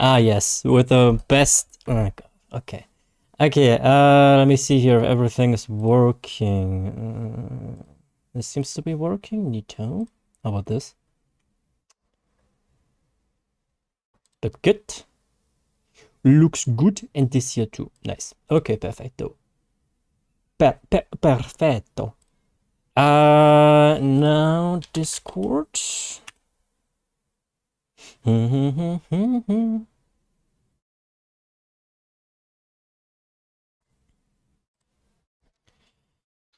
Ah, yes, with the best. Oh my God. Okay. Okay, let me see here if everything is working. This seems to be working. Neato. How about this? Look good. Looks good. And this here too. Nice. Okay, perfecto. Perfecto. Now Discord.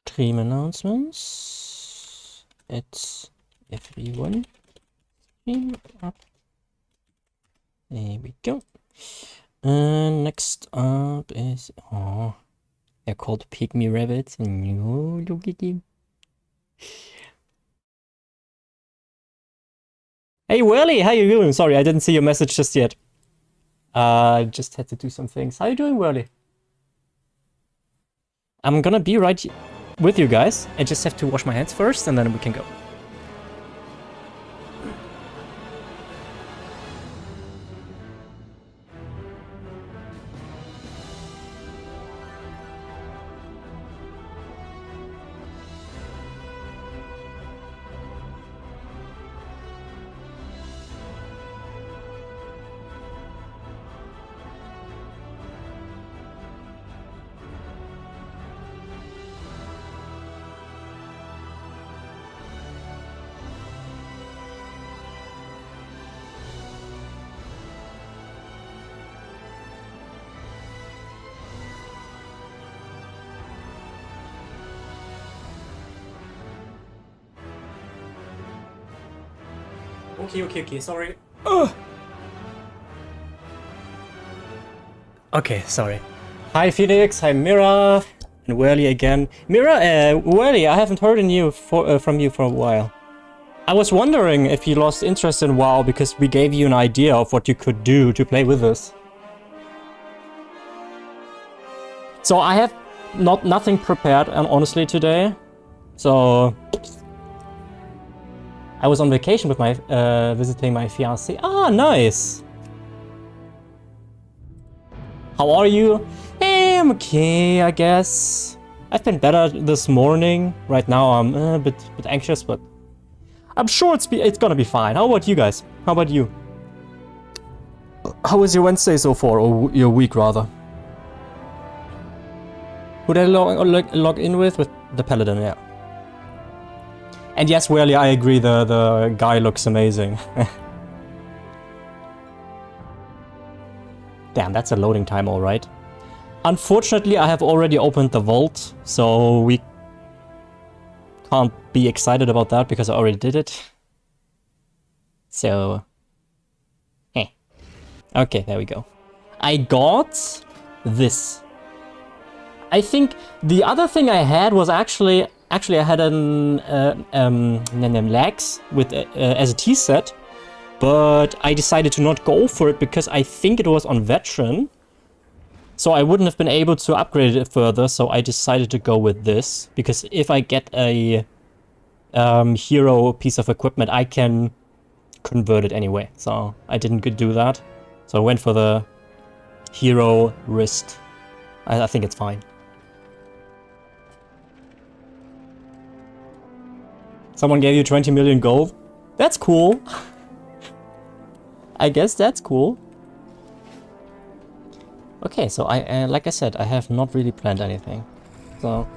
Stream announcements. It's everyone. Stream up. There we go. And next up is they're called pygmy rabbits. No, look at them. Hey Whirly, how you doing? Sorry, I didn't see your message just yet. I just had to do some things. How you doing, Whirly? I'm gonna be right with you guys. I just have to wash my hands first and then we can go. Okay, sorry. Ugh. Okay, sorry. Hi Phoenix, hi Mira, and Whirly again. Mira, Whirly, I haven't heard from you for a while. I was wondering if you lost interest in WoW because we gave you an idea of what you could do to play with us. So I have nothing prepared, honestly, today. So I was on vacation with my visiting my fiancée. Ah, nice. How are you? Hey, I'm okay, I guess. I've been better this morning. Right now I'm a bit anxious, but I'm sure it's gonna be fine. How about you guys? How about you? How was your Wednesday so far, or your week rather? Who did I log in with? With the Paladin, yeah. And yes, Whirly, I agree, the guy looks amazing. Damn, that's a loading time, alright. Unfortunately, I have already opened the vault, so we can't be excited about that because I already did it. So, okay, there we go. I got this. I think the other thing I had was actually I had an lags with as a T set, but I decided to not go for it because I think it was on veteran, so I wouldn't have been able to upgrade it further. So I decided to go with this because if I get a hero piece of equipment, I can convert it anyway. So I didn't do that. So I went for the hero wrist. I think it's fine. Someone gave you 20 million gold? That's cool. I guess that's cool. Okay, so I like I said, I have not really planned anything. So...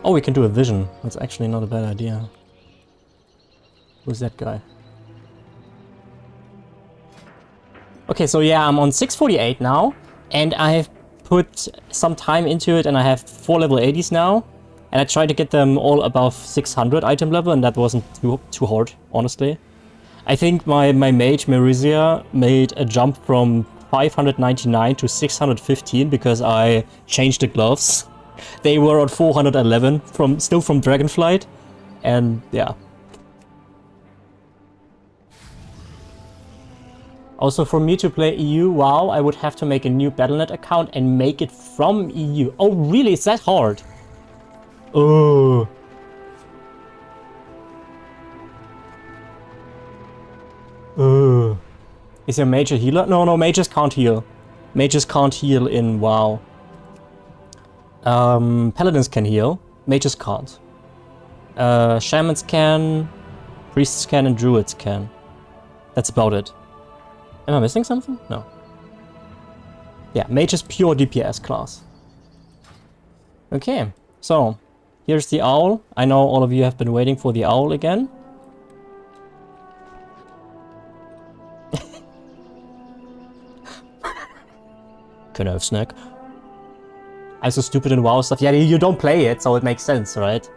Oh, we can do a vision. That's actually not a bad idea. Who's that guy? Okay, so yeah, I'm on 648 now, and I have put some time into it, and I have 4 level 80s now, and I tried to get them all above 600 item level, and that wasn't too hard, honestly. I think my mage Merizia made a jump from 599 to 615 because I changed the gloves. They were on 411 still from Dragonflight, and yeah. Also, for me to play EU WoW, I would have to make a new Battle.net account and make it from EU. Oh, really? Is that hard? Oh. Is your mage a healer? No, no, mages can't heal. Mages can't heal in WoW. Paladins can heal. Mages can't. Shamans can. Priests can and druids can. That's about it. Am I missing something? No. Yeah, mage is pure DPS class. Okay, so here's the owl. I know all of you have been waiting for the owl again. Can I have snack? I'm so stupid in WoW stuff. Yeah, you don't play it, so it makes sense, right?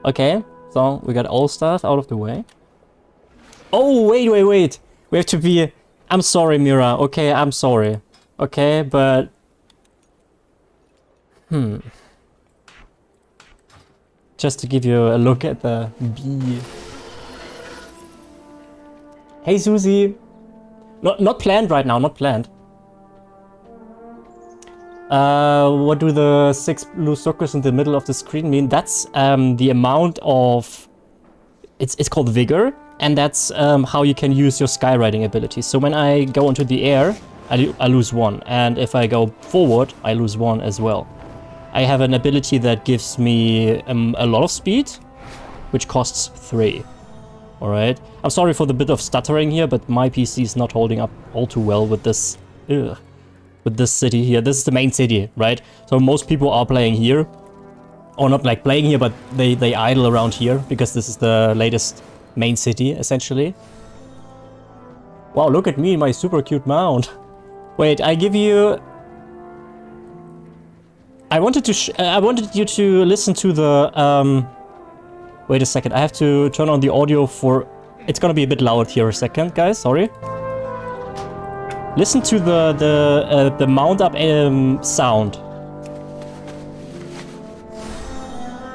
Okay, so we got all stuff out of the way. Oh, wait. We have to be... I'm sorry, Mira. Okay, I'm sorry. Okay, but... Just to give you a look at the bee. Hey, Susie. Not planned right now, not planned. What do the 6 blue circles in the middle of the screen mean? That's the amount of... It's called Vigor, and that's how you can use your skywriting ability. So when I go into the air, I lose 1, and if I go forward, I lose 1 as well. I have an ability that gives me a lot of speed, which costs 3. Alright? I'm sorry for the bit of stuttering here, but my PC is not holding up all too well with this... with this city here. This is the main city, right? So most people are playing here. Or not like playing here, but they idle around here, because this is the latest main city, essentially. Wow, look at me, my super cute mount. Wait, I give you... I wanted you to listen to the... Wait a second, I have to turn on the audio for... It's gonna be a bit loud here a second, guys, sorry. Listen to the mount up sound.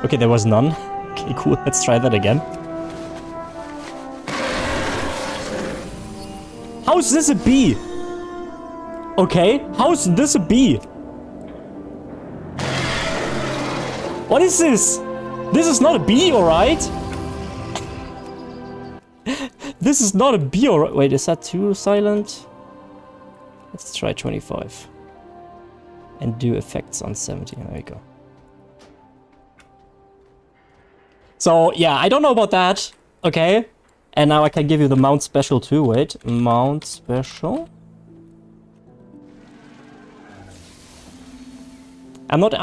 Okay, there was none. Okay, cool. Let's try that again. How is this a bee? Okay, how is this a bee? What is this? This is not a bee, alright? This is not a bee, alright? Wait, is that too silent? Let's try 25. And do effects on 70. There we go. So, yeah, I don't know about that. Okay. And now I can give you the mount special too. Wait. Mount special. I'm not...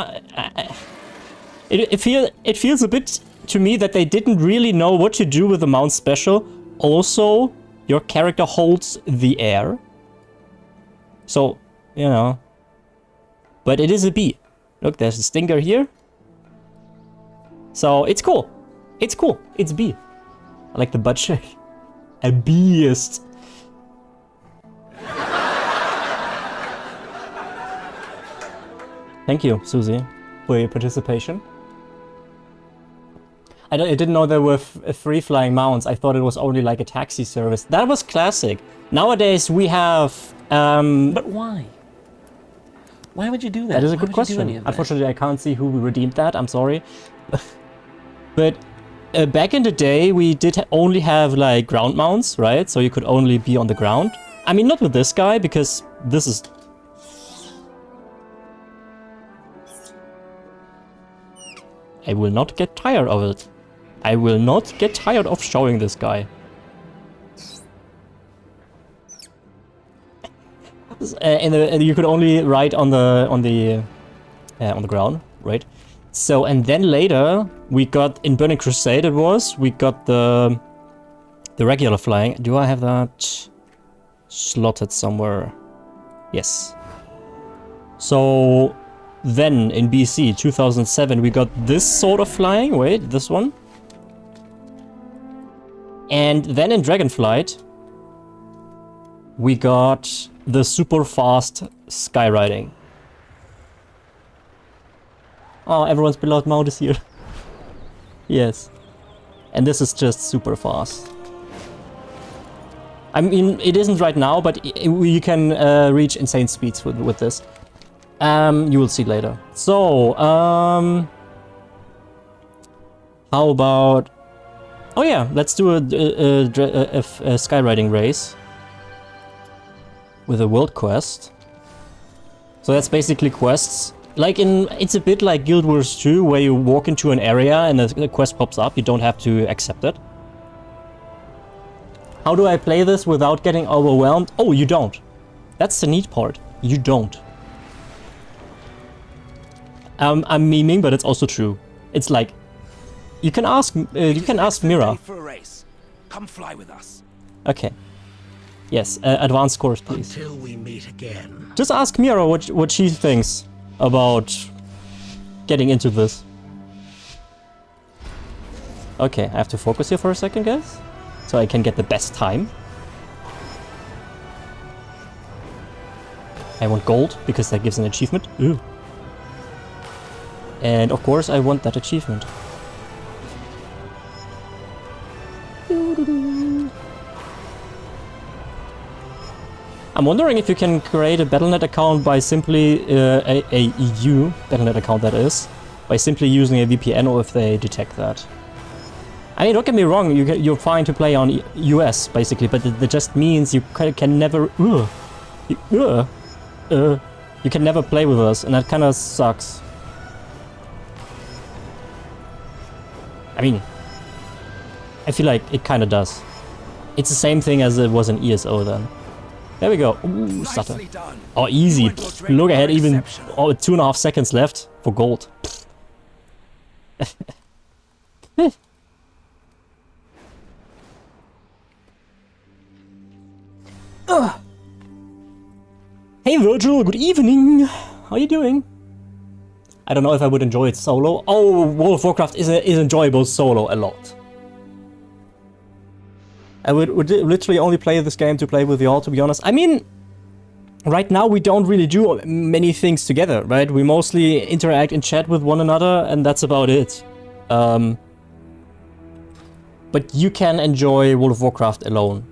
It feels a bit to me that they didn't really know what to do with the mount special. Also, your character holds the air. So, you know. But it is a bee. Look, there's a stinger here. So, it's cool. It's cool. It's bee. I like the butt shake. A Be-hest. Thank you, Susie, for your participation. I didn't know there were free flying mounts. I thought it was only like a taxi service. That was classic. Nowadays we have... But why? Why would you do that? That is a good question. Unfortunately, I can't see who redeemed that. I'm sorry. But back in the day, we did only have like ground mounts, right? So you could only be on the ground. I mean, not with this guy, because this is... I will not get tired of it. I will not get tired of showing this guy. And you could only ride on the ground, right? So, and then later we got in Burning Crusade we got the regular flying. Do I have that slotted somewhere? Yes. So then in BC 2007 we got this sort of flying. Wait, this one. And then in Dragonflight we got the super fast skywriting. Oh, everyone's beloved mount is here. Yes. And this is just super fast. I mean, it isn't right now, but you can reach insane speeds with this. You will see later. So, how about... Oh yeah, let's do a skywriting race. with a world quest. So that's basically quests. Like it's a bit like Guild Wars 2, where you walk into an area and a quest pops up. You don't have to accept it. How do I play this without getting overwhelmed? Oh, you don't. That's the neat part. You don't. I'm memeing, but it's also true. It's like you can ask Mira. For a race. Come fly with us. Okay. Yes, advanced scores, please. Until we meet again. Just ask Mira what she thinks about getting into this. Okay, I have to focus here for a second, guys, so I can get the best time. I want gold, because that gives an achievement. Ooh. And of course I want that achievement. I'm wondering if you can create a Battle.net account by simply, a EU Battle.net account that is, by simply using a VPN, or if they detect that. I mean, don't get me wrong, you're fine to play on US, basically, but that just means you can never, you can never play with us, and that kind of sucks. I mean, I feel like it kind of does. It's the same thing as it was in ESO then. There we go. Ooh, stutter. Oh, easy. Look ahead, even 2.5 seconds left for gold. Hey Virgil, good evening. How are you doing? I don't know if I would enjoy it solo. Oh, World of Warcraft is enjoyable solo a lot. I would literally only play this game to play with y'all, to be honest. I mean, right now we don't really do many things together, right? We mostly interact in chat with one another, and that's about it. But you can enjoy World of Warcraft alone,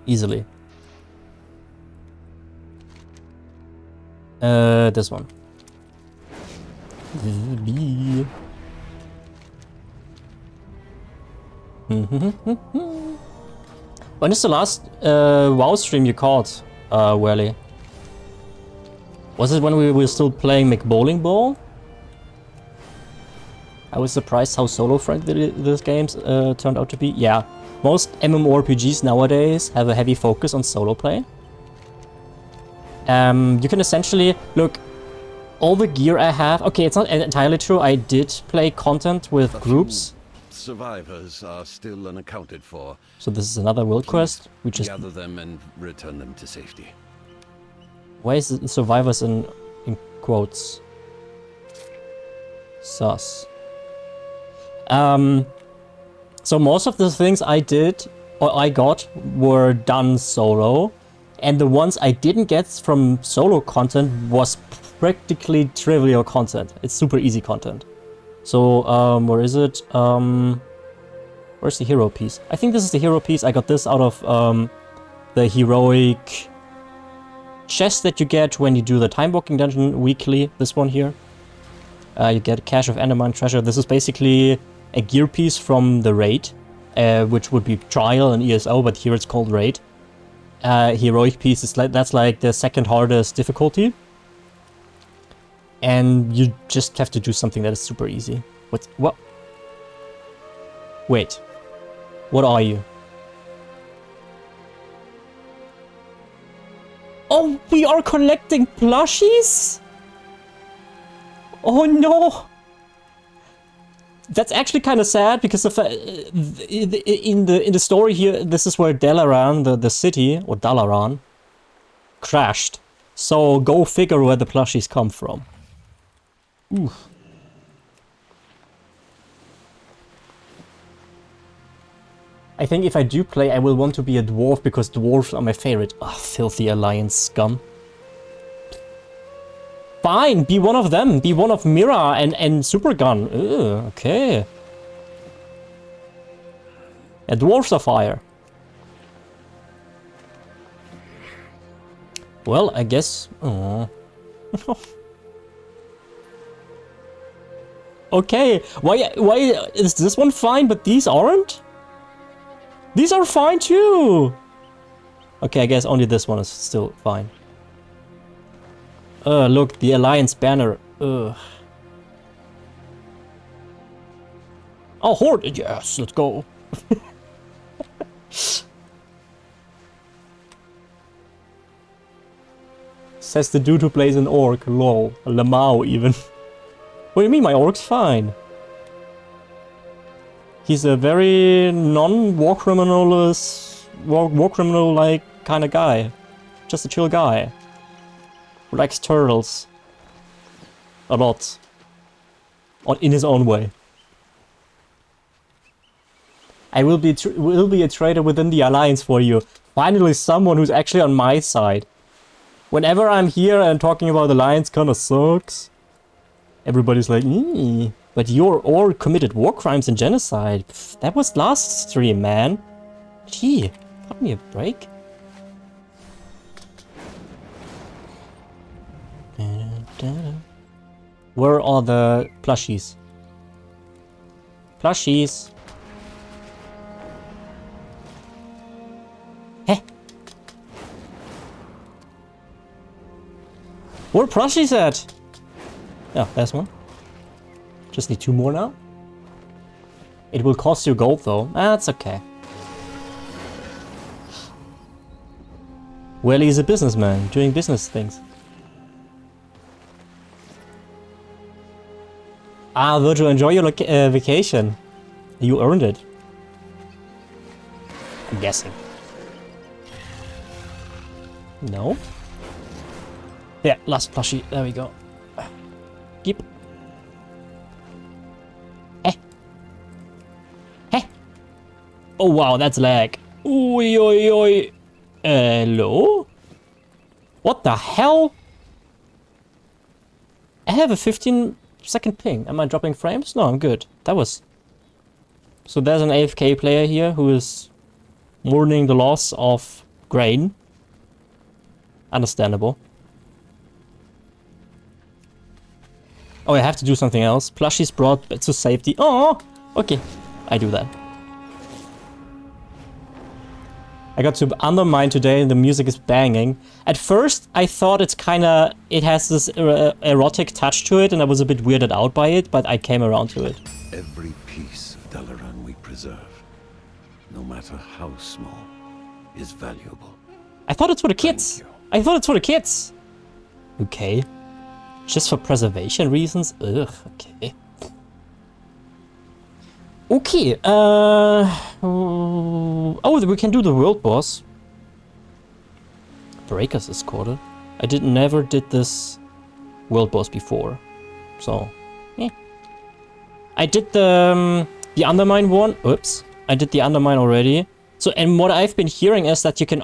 easily. This one. When is the last WoW stream you caught, Welly? Was it when we were still playing McBowling Ball? I was surprised how solo-friendly these games turned out to be. Yeah, most MMORPGs nowadays have a heavy focus on solo play. You can essentially, look, all the gear I have... Okay, it's not entirely true, I did play content with groups. Survivors are still unaccounted for. So this is another world quest. We just gather them and return them to safety. Why is it survivors in quotes? Sus. So most of the things I did or I got were done solo, and the ones I didn't get from solo content was practically trivial content. It's super easy content. So, where is it? Where's the hero piece? I think this is the hero piece. I got this out of the heroic chest that you get when you do the time walking dungeon weekly. This one here. You get a cache of Endermine treasure. This is basically a gear piece from the raid, which would be trial and ESO, but here it's called raid. Heroic piece is that's like the second hardest difficulty. And you just have to do something that is super easy. What? Wait. What are you? Oh, we are collecting plushies? Oh no! That's actually kind of sad, because in the story here, this is where Dalaran, the city, or Dalaran, crashed. So go figure where the plushies come from. Oof. I think if I do play, I will want to be a dwarf, because dwarves are my favorite. Ugh, filthy alliance scum. Fine, be one of them. Be one of Mira and Supergun. Ugh, okay. Yeah, dwarves are fire. Well, I guess... Oh. Okay, why is this one fine, but these aren't? These are fine too! Okay, I guess only this one is still fine. Look, the Alliance banner. Ugh. Oh, Horde! Yes, let's go. Says the dude who plays an orc. Lol. Lamau, even. What do you mean? My orc's fine. He's a very non-war criminal-like kind of guy. Just a chill guy. Who likes turtles. A lot. In his own way. I will be a traitor within the Alliance for you. Finally someone who's actually on my side. Whenever I'm here and talking about the Alliance kinda sucks. Everybody's like, but you're all committed war crimes and genocide. Pff, that was last stream, man. Gee, cut me a break. Where are the plushies? Plushies. Heh. Where are plushies at? Yeah, there's one. Just need 2 more now. It will cost you gold though. That's okay. Well, he's a businessman doing business things. Ah, Virgil, enjoy your vacation. You earned it. I'm guessing. No? Yeah, last plushie. There we go. Keep. Heh. Heh. Oh wow, that's lag. Oi, oi, oi. Hello? What the hell? I have a 15-second ping. Am I dropping frames? No, I'm good. That was... So there's an AFK player here who is mourning the loss of grain. Understandable. Oh, I have to do something else. Plushies brought to safety. Oh, okay. I do that. I got to Undermine today and the music is banging. At first, I thought it has this erotic touch to it and I was a bit weirded out by it, but I came around to it. Every piece of Dalaran we preserve, no matter how small, is valuable. I thought it's for the kids. I thought it's for the kids. Okay. Just for preservation reasons? Ugh, okay. Okay, oh, we can do the world boss. Breakers escorted. I never did this world boss before. So, yeah. I did the Undermine one. Oops. I did the Undermine already. So, and what I've been hearing is that you can...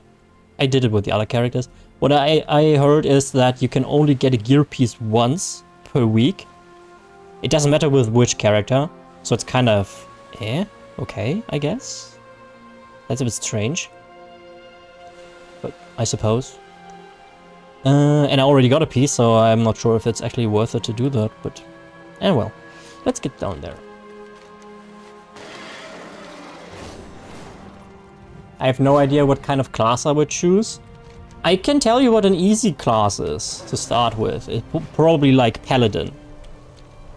I did it with the other characters. What I heard is that you can only get a gear piece once per week. It doesn't matter with which character. So it's kind of... okay, I guess. That's a bit strange. But I suppose. And I already got a piece, so I'm not sure if it's actually worth it to do that. But, well. Let's get down there. I have no idea what kind of class I would choose. I can tell you what an easy class is to start with. It's probably like Paladin.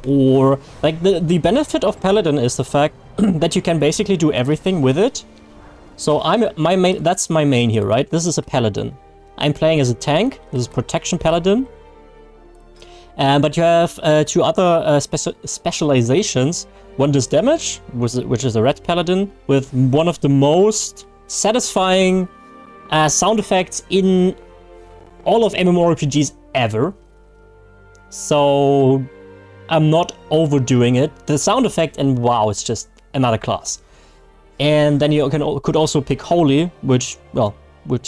Or like the benefit of Paladin is the fact that you can basically do everything with it. So that's my main here, right? This is a Paladin. I'm playing as a tank. This is Protection Paladin. But you have 2 other specializations. One does damage, which is a Red Paladin, with one of the most satisfying sound effects in all of MMORPGs ever. So I'm not overdoing it. The sound effect and wow, it's just another class. And then you could also pick Holy, which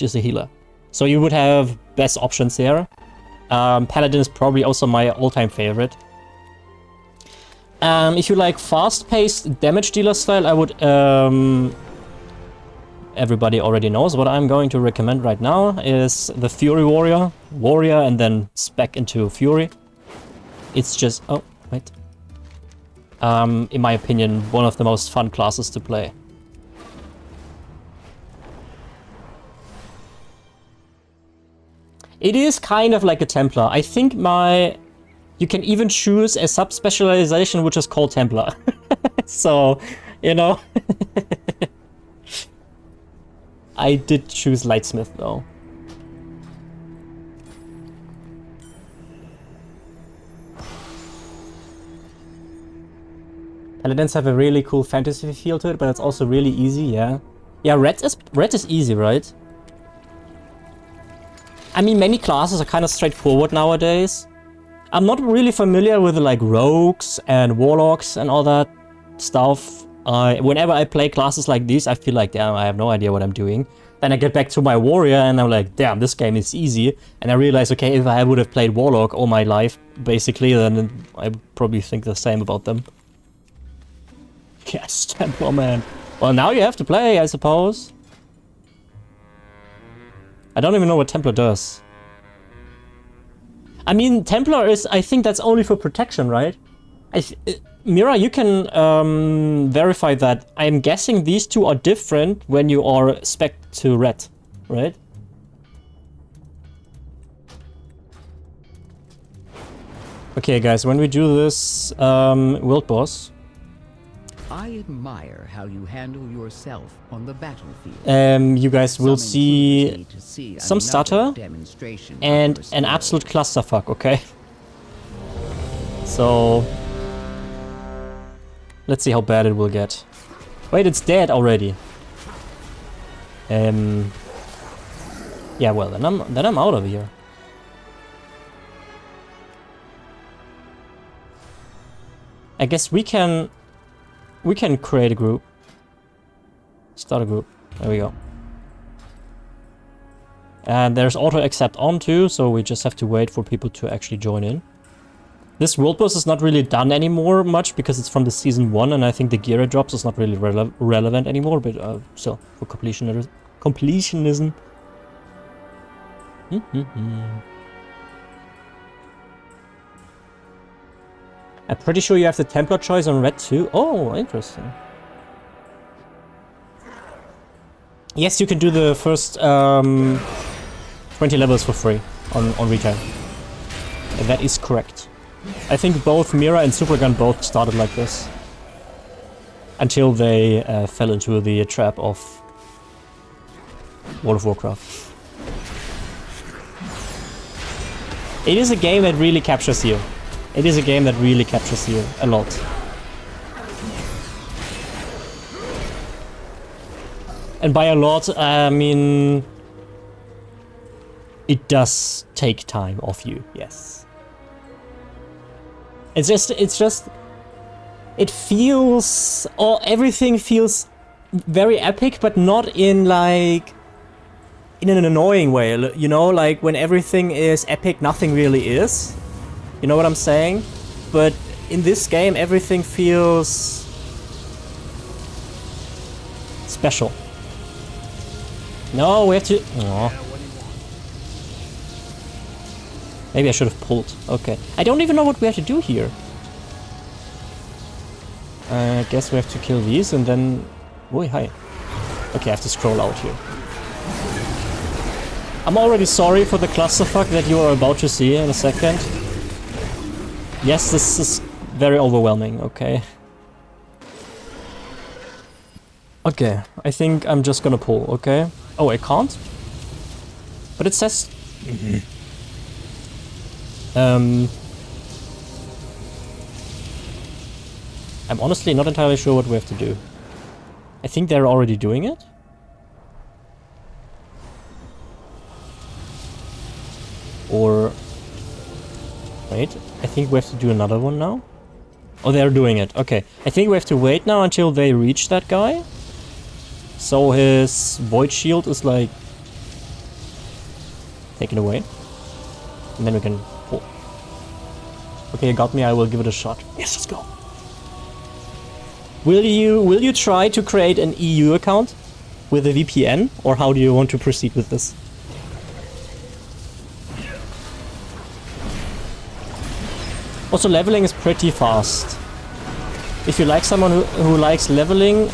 is a healer. So you would have best options there. Paladin is probably also my all-time favorite. If you like fast-paced damage dealer style, I would... everybody already knows what I'm going to recommend right now is the Fury Warrior, and then spec into Fury. It's just... oh, wait. In my opinion, one of the most fun classes to play. It is kind of like a Templar. I think you can even choose a sub-specialization which is called Templar. So, you know. I did choose Lightsmith though. Paladins have a really cool fantasy feel to it, but it's also really easy, yeah. Yeah, red is easy, right? I mean, many classes are kind of straightforward nowadays. I'm not really familiar with like rogues and warlocks and all that stuff. Whenever I play classes like these, I feel like, damn, I have no idea what I'm doing. Then I get back to my warrior and I'm like, damn, this game is easy. And I realize, okay, if I would have played warlock all my life, basically, then I would probably think the same about them. Yes, Templar man. Well, now you have to play, I suppose. I don't even know what Templar does. I mean, Templar is, I think that's only for protection, right? Mira, you can verify that. I'm guessing these two are different when you are spec to red, right? Okay, guys, when we do this world boss, I admire how you handle yourself on the battlefield. you guys will see some stutter and an absolute clusterfuck, okay? So let's see how bad it will get. Wait, it's dead already. Yeah, well, then I'm out of here. I guess we can create a group. Start a group. There we go. And there's auto accept on too, so we just have to wait for people to actually join in. This world boss is not really done anymore much because it's from the season 1, and I think the gear it drops is not really relevant anymore, but still, for completionism. I'm pretty sure you have the Templar choice on red too. Oh, interesting. Yes, you can do the first 20 levels for free on retail. That is correct. I think both Mira and Supergun both started like this. Until they fell into the trap of World of Warcraft. It is a game that really captures you. It is a game that really captures you a lot. And by a lot, I mean... it does take time off you, yes. It's just... it feels... or everything feels very epic, but not in like... in an annoying way, you know? Like, when everything is epic, nothing really is. You know what I'm saying? But in this game, everything feels... special. No, we have to... Aww. Maybe I should have pulled. Okay. I don't even know what we have to do here. I guess we have to kill these and then... oh, hi. Okay, I have to scroll out here. I'm already sorry for the clusterfuck that you are about to see in a second. Yes, this is very overwhelming, okay. Okay, I think I'm just gonna pull, okay? Oh, I can't? But it says... I'm honestly not entirely sure what we have to do. I think they're already doing it? Or... wait, I think we have to do another one now? Oh, they're doing it. Okay. I think we have to wait now until they reach that guy. So his void shield is like... taken away. And then we can pull. Okay, you got me. I will give it a shot. Yes, let's go. Will you try to create an EU account with a VPN? Or how do you want to proceed with this? Also, leveling is pretty fast. If you like someone who likes leveling,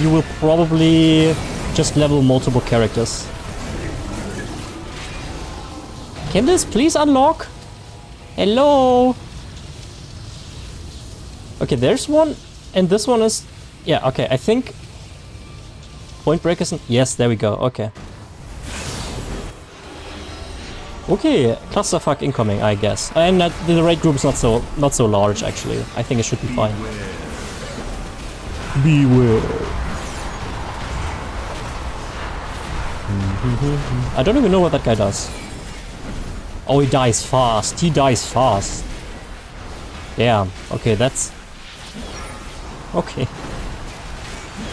you will probably just level multiple characters. Can this please unlock? Hello? Okay, there's one, and this one is... Yeah, okay, I think... Point break isn't... Yes, there we go, okay. Okay, clusterfuck incoming, I guess. And the raid group's not so large, actually. I think it should be fine. Beware. I don't even know what that guy does. Oh, he dies fast. He dies fast. Yeah, okay, that's... Okay.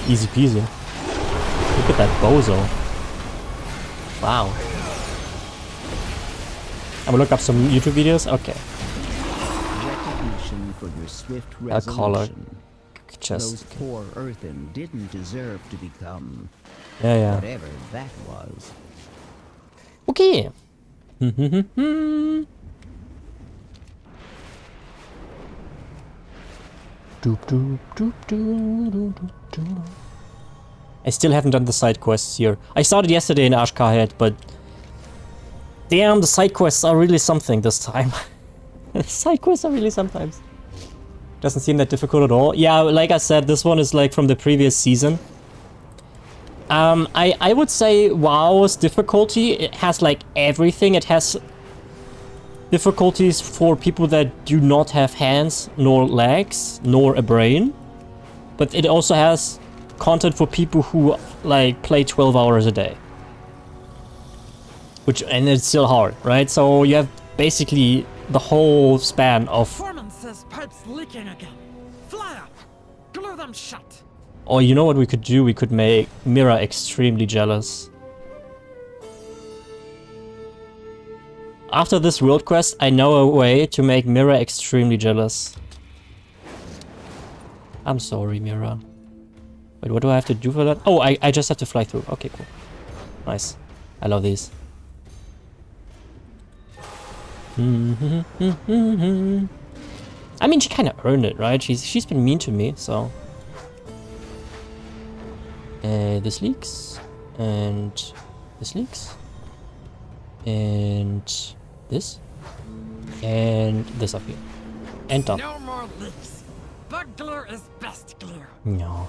Easy peasy. Look at that bozo. Wow. I'm gonna look up some YouTube videos. Okay. Recognition for your swift A collar. resolution. Just... Those poor earthen didn't deserve to become Yeah. whatever that was. Okay. I still haven't done the side quests here. I started yesterday in Ashkahet, but damn, the side quests are really something this time. The side quests are really sometimes. Doesn't seem that difficult at all. Yeah, like I said, this one is like from the previous season. I would say WoW's difficulty, it has like everything. It has difficulties for people that do not have hands, nor legs, nor a brain. But it also has content for people who like play 12 hours a day. And it's still hard, right? So you have basically the whole span of... Foreman says pipe's leaking again. Fly up! Glue them shut! Oh, you know what we could do? We could make Mira extremely jealous. After this world quest, I know a way to make Mira extremely jealous. I'm sorry, Mira. Wait, what do I have to do for that? Oh, I just have to fly through. Okay, cool. Nice. I love these. I mean, she kind of earned it, right? She's been mean to me, so... this leaks. And... this leaks. And... this. And this up here. And done. No more leaks. Bug glue is best glue. No.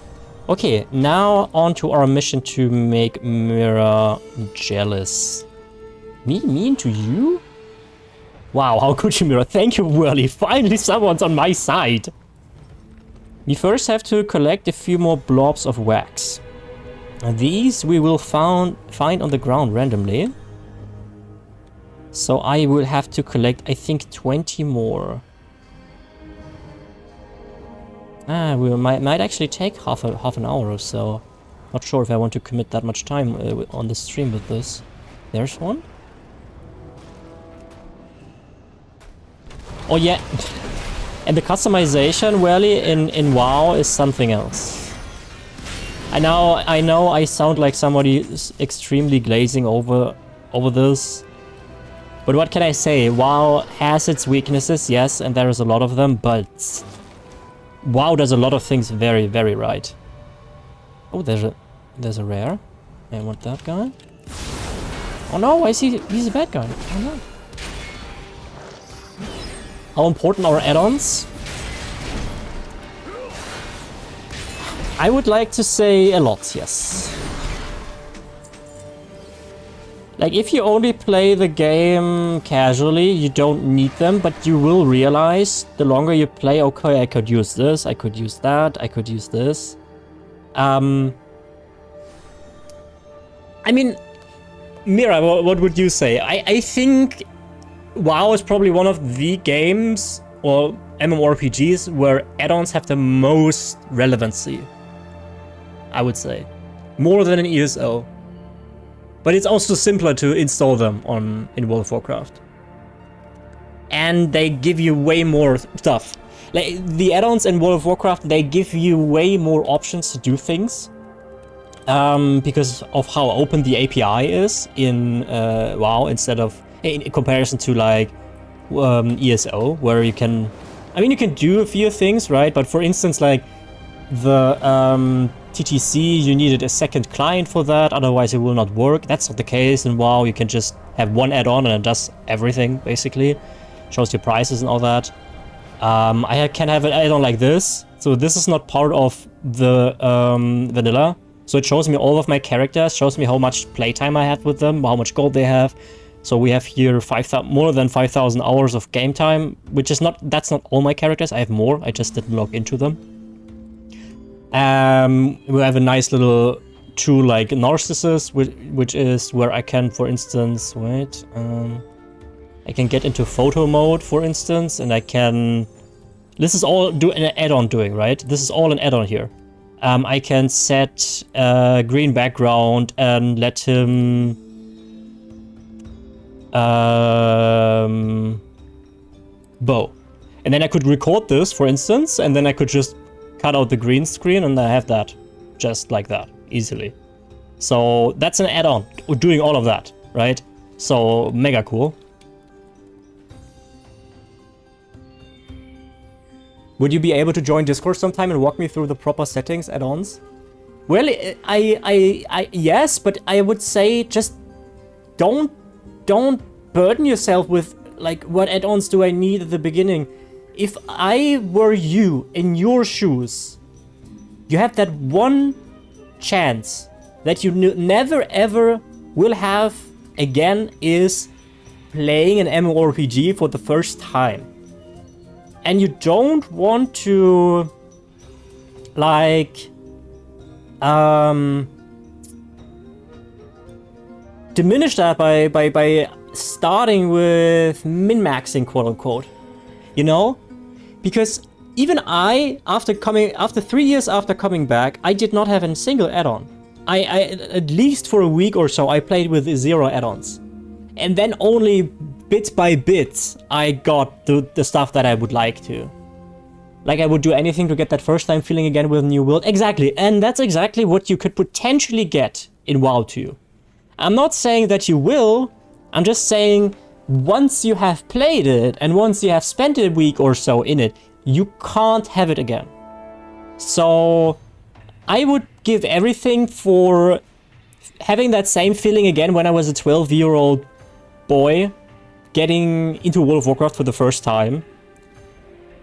Okay, now on to our mission to make Mira jealous. Me mean to you? Wow, how could you, Mira? Thank you, Whirly. Finally someone's on my side. We first have to collect a few more blobs of wax. These we will find on the ground randomly. So I will have to collect, I think, 20 more. We might actually take half an hour or so. Not sure if I want to commit that much time on the stream with this. There's one. Oh yeah, and the customization really in WoW is something else. I know I sound like somebody extremely glazing over this. But what can I say? WoW has its weaknesses, yes, and there is a lot of them, but WoW does a lot of things very, very right. Oh, there's a rare. I want that guy. Oh no, he's a bad guy. Oh no. How important are add-ons? I would like to say a lot, yes. Like, if you only play the game casually, you don't need them, but you will realize the longer you play, okay, I could use this, I could use that, I could use this. I mean, Mira, what would you say? I think WoW is probably one of the games or MMORPGs where add-ons have the most relevancy. I would say. More than an ESO. But it's also simpler to install them in World of Warcraft. And they give you way more stuff. Like, the add-ons in World of Warcraft, they give you way more options to do things. Because of how open the API is in WoW instead of... in comparison to like ESO, where you can... I mean, you can do a few things, right? But for instance, like the TTC, you needed a second client for that, otherwise it will not work. That's not the case in WoW. You can just have one add-on and it does everything, basically. Shows your prices and all that. I can have an add-on like this. So this is not part of the vanilla. So it shows me all of my characters, shows me how much playtime I have with them, how much gold they have. So we have here more than 5,000 hours of game time, which is that's not all my characters. I have more, I just didn't log into them. We have a nice little tool like Narcissus, which is where I can, for instance, I can get into photo mode, for instance, and I can... This is all an add-on doing, right? This is all an add-on here. I can set a green background and let him... bow. And then I could record this, for instance, and then I could just cut out the green screen and I have that. Just like that, easily. So that's an add-on, doing all of that, right? So, mega cool. Would you be able to join Discord sometime and walk me through the proper settings, add-ons? Well, yes, but I would say just don't burden yourself with, like, what add-ons do I need at the beginning? If I were you, in your shoes, you have that one chance that you never ever will have again, is playing an MMORPG for the first time. And you don't want to, like, diminish that by starting with min-maxing, quote-unquote, you know? Because even I, after 3 years after coming back, I did not have a single add-on. I at least for a week or so, I played with 0 add-ons. And then only bit by bit, I got the stuff that I would like to. Like, I would do anything to get that first time feeling again with a new world. Exactly, and that's exactly what you could potentially get in WoW 2. I'm not saying that you will, I'm just saying once you have played it, and once you have spent a week or so in it, you can't have it again. So, I would give everything for having that same feeling again when I was a 12-year-old boy getting into World of Warcraft for the first time.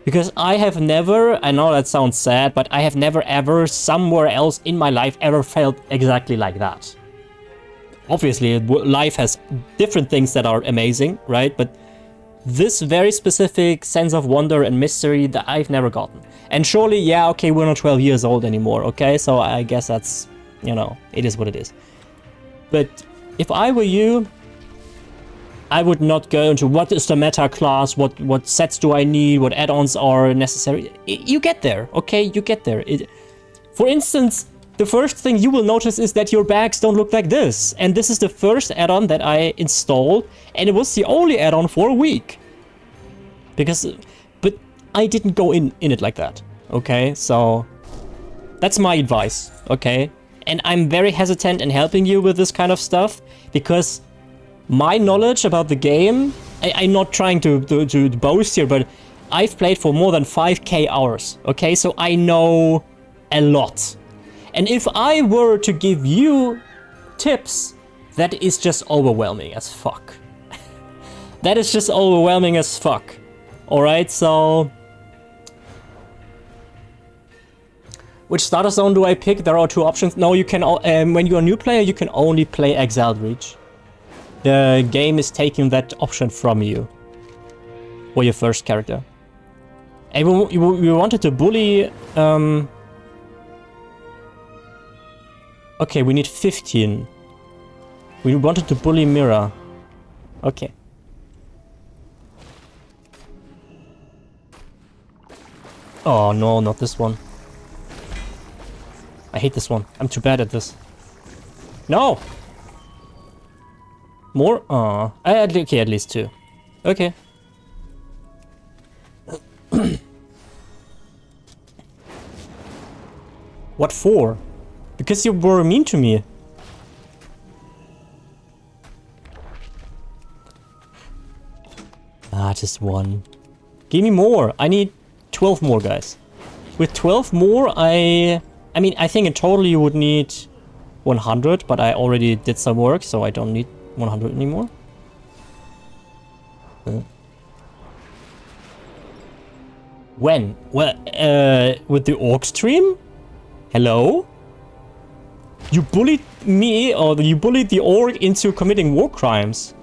Because I have never, I know that sounds sad, but I have never ever somewhere else in my life ever felt exactly like that. Obviously, life has different things that are amazing, right? But this very specific sense of wonder and mystery that I've never gotten. And surely, yeah, okay, we're not 12 years old anymore, okay? So I guess that's, you know, it is what it is. But if I were you, I would not go into what is the meta class, what sets do I need, what add-ons are necessary. You get there, okay? You get there. For instance, the first thing you will notice is that your bags don't look like this. And this is the first add-on that I installed, and it was the only add-on for a week. But I didn't go in it like that, okay? So that's my advice, okay? And I'm very hesitant in helping you with this kind of stuff, because my knowledge about the game, I'm not trying to boast here, but I've played for more than 5k hours, okay? So I know a lot. And if I were to give you tips, that is just overwhelming as fuck. That is just overwhelming as fuck. Alright, so... Which starter zone do I pick? There are 2 options. No, you can, when you're a new player, you can only play Exiled Reach. The game is taking that option from you. For your first character. And we wanted to bully... Okay, we need 15. We wanted to bully Mira. Okay. Oh no, not this one. I hate this one. I'm too bad at this. No! More? Okay, at least 2. Okay. What for? Because you were mean to me. Ah, just 1. Give me more. I need 12 more, guys. With 12 more, I mean, I think in total you would need 100, but I already did some work, so I don't need 100 anymore. When? Well, with the orc stream? Hello? You bullied me, or you bullied the orc into committing war crimes.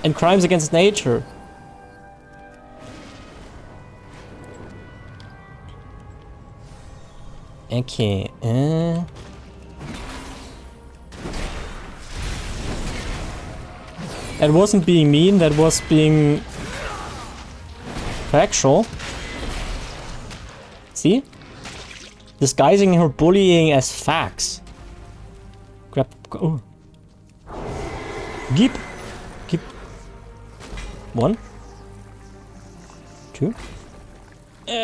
And crimes against nature. Okay, That wasn't being mean, that was being factual. See? Disguising her bullying as facts. Grab. Oh. Keep. 1. 2.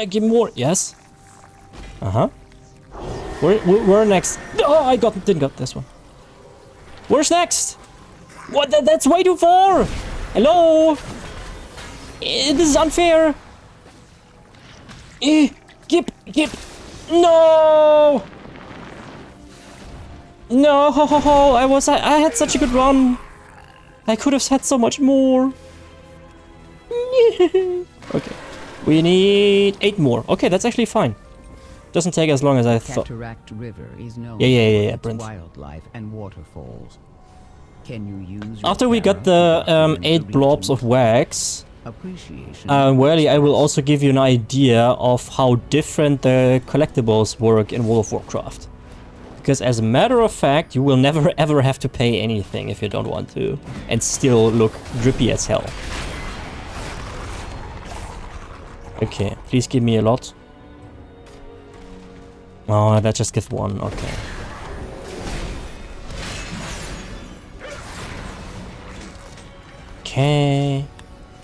Give more. Yes. Uh-huh. Where next? Oh, I didn't got this one. Where's next? What? That's way too far. Hello? This is unfair. Keep. No. No. I had such a good run. I could have had so much more. Okay. We need 8 more. Okay, that's actually fine. Doesn't take as long as I thought. Cataract River is known Yeah, for its Brent. wildlife and waterfalls. Can you use After we got the 8 blobs of wax, Welly, I will also give you an idea of how different the collectibles work in World of Warcraft. Because as a matter of fact, you will never ever have to pay anything if you don't want to, and still look drippy as hell. Okay, please give me a lot. Oh, that just gives 1, okay. Okay.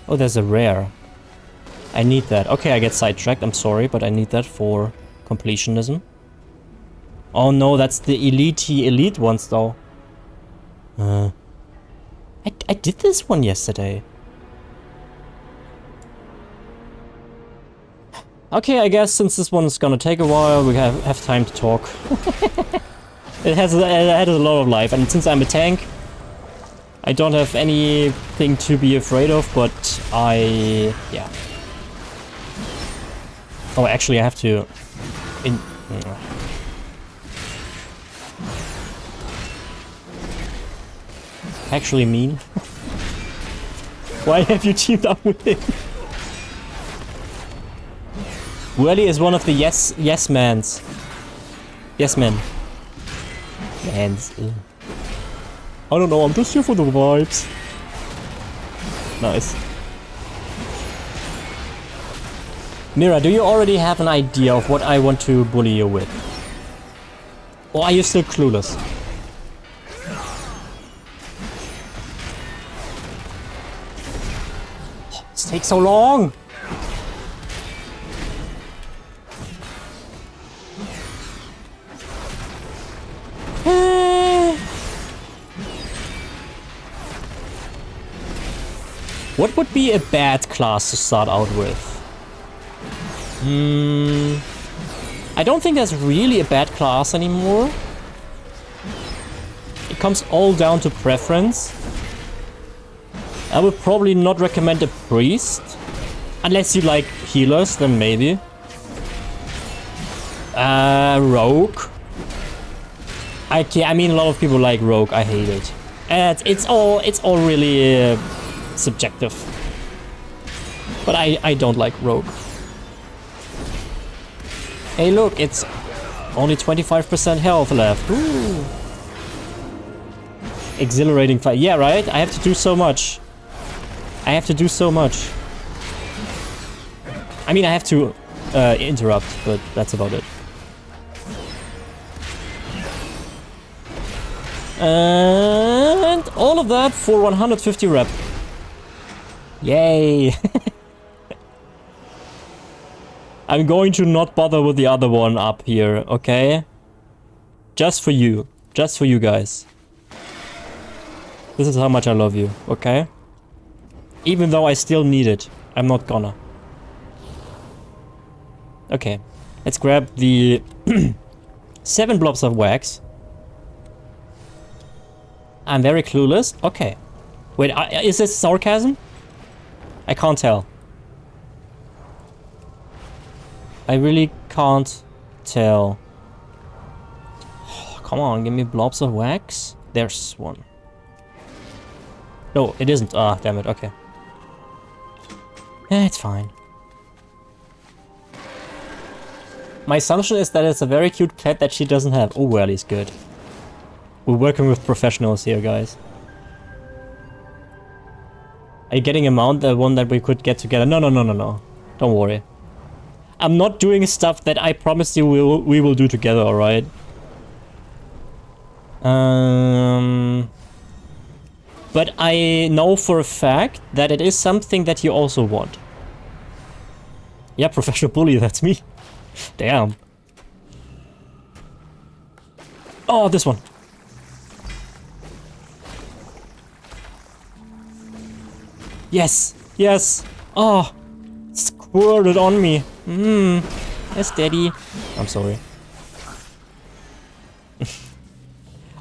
Oh, there's a rare. I need that. Okay, I get sidetracked, I'm sorry, but I need that for completionism. Oh no, that's the elite ones though. I did this one yesterday. Okay, I guess since this one's gonna take a while, we have time to talk. It has a lot of life, and since I'm a tank, I don't have anything to be afraid of, but yeah. Oh, actually I have to... Actually mean? Why have you teamed up with him? Welly is one of the yes mans. Yes men. Mans. I don't know, I'm just here for the vibes. Nice. Mira, do you already have an idea of what I want to bully you with? Or are you still clueless? This takes so long! What would be a bad class to start out with? I don't think there's really a bad class anymore. It comes all down to preference. I would probably not recommend a priest. Unless you like healers, then maybe. Rogue. I mean, a lot of people like rogue. I hate it. And it's all really subjective. But I don't like rogue. Hey, look, it's only 25% health left. Ooh. Exhilarating fight. Yeah, right? I have to do so much. I mean, I have to interrupt, but that's about it. And all of that for 150 rep. Yay! I'm going to not bother with the other one up here, okay? Just for you. Just for you guys. This is how much I love you, okay? Even though I still need it, I'm not gonna. Okay, let's grab the 7 blobs of wax. I'm very clueless. Okay. Wait, is this sarcasm? I can't tell. I really can't tell. Oh, come on, give me blobs of wax. There's one. No, it isn't. Ah, damn it. Okay. Yeah, it's fine. My assumption is that it's a very cute pet that she doesn't have. Oh, well, he's good. We're working with professionals here, guys. Are you getting a mount, the one that we could get together? No. Don't worry. I'm not doing stuff that I promised you we will do together, alright? But I know for a fact that it is something that you also want. Yeah, professional bully, that's me. Damn. Oh, this one. Yes, yes. Oh, squirted on me. Yes, daddy. I'm sorry.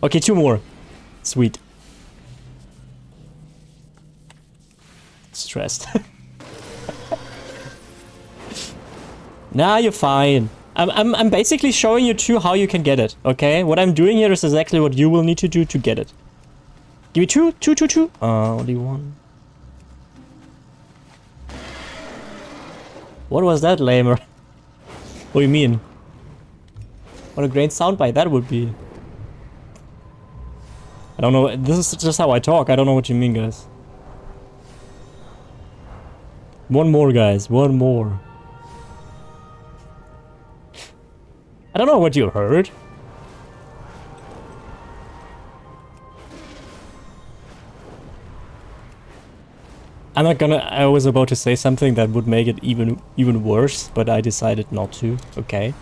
Okay, 2 more. Sweet. Stressed. Nah, you're fine. I'm basically showing you two how you can get it, okay? What I'm doing here is exactly what you will need to do to get it. Give me two. Only one. What was that, lamer? What do you mean? What a great soundbite that would be. I don't know, this is just how I talk, I don't know what you mean, guys. One more, guys, one more. I don't know what you heard. I'm not gonna... I was about to say something that would make it even worse, but I decided not to. Okay.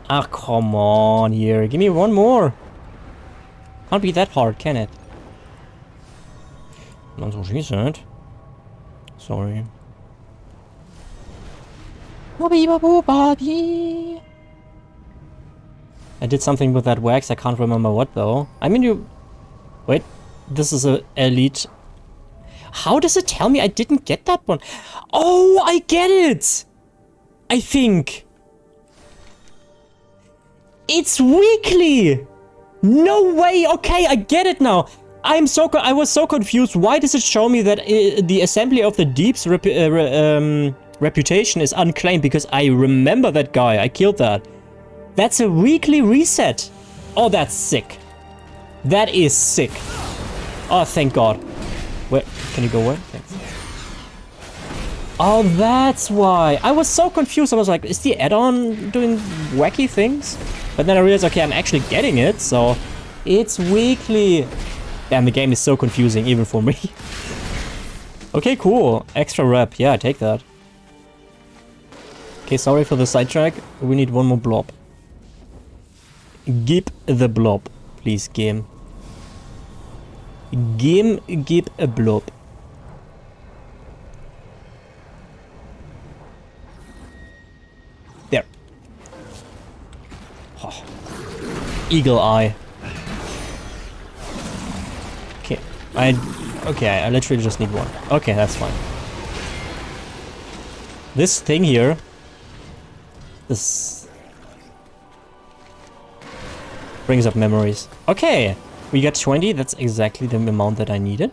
Ah, come on here. Give me one more. Can't be that hard, can it? Not what she said. Sorry. I did something with that wax, I can't remember what though. I mean you... Wait, this is a elite... How does it tell me I didn't get that one? Oh, I get it! I think. It's weekly! No way, okay, I get it now. I was so confused. Why does it show me that the Assembly of the Deep's reputation is unclaimed? Because I remember that guy. I killed that. That's a weekly reset. Oh, that's sick. That is sick. Oh, thank God. Where can you go where? Thanks. Oh, that's why. I was so confused. I was like, is the add-on doing wacky things? But then I realized, okay, I'm actually getting it, so it's weekly. Damn, the game is so confusing, even for me. Okay, cool. Extra rep. Yeah, I take that. Okay, sorry for the sidetrack. We need one more blob. Give the blob, please, game. Give a blob. There. Oh. Eagle eye. Okay, I literally just need one. Okay, that's fine. This thing here, this brings up memories. Okay. We got 20, that's exactly the amount that I needed.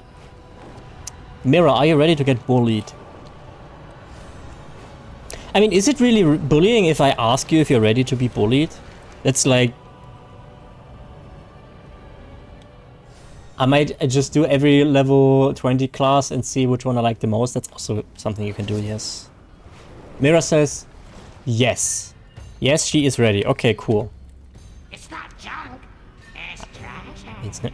Mira, are you ready to get bullied? I mean, is it really bullying if I ask you if you're ready to be bullied? That's like... I might just do every level 20 class and see which one I like the most. That's also something you can do, yes. Mira says, yes. Yes, she is ready. Okay, cool. It's not junk. It's treasure. It's not.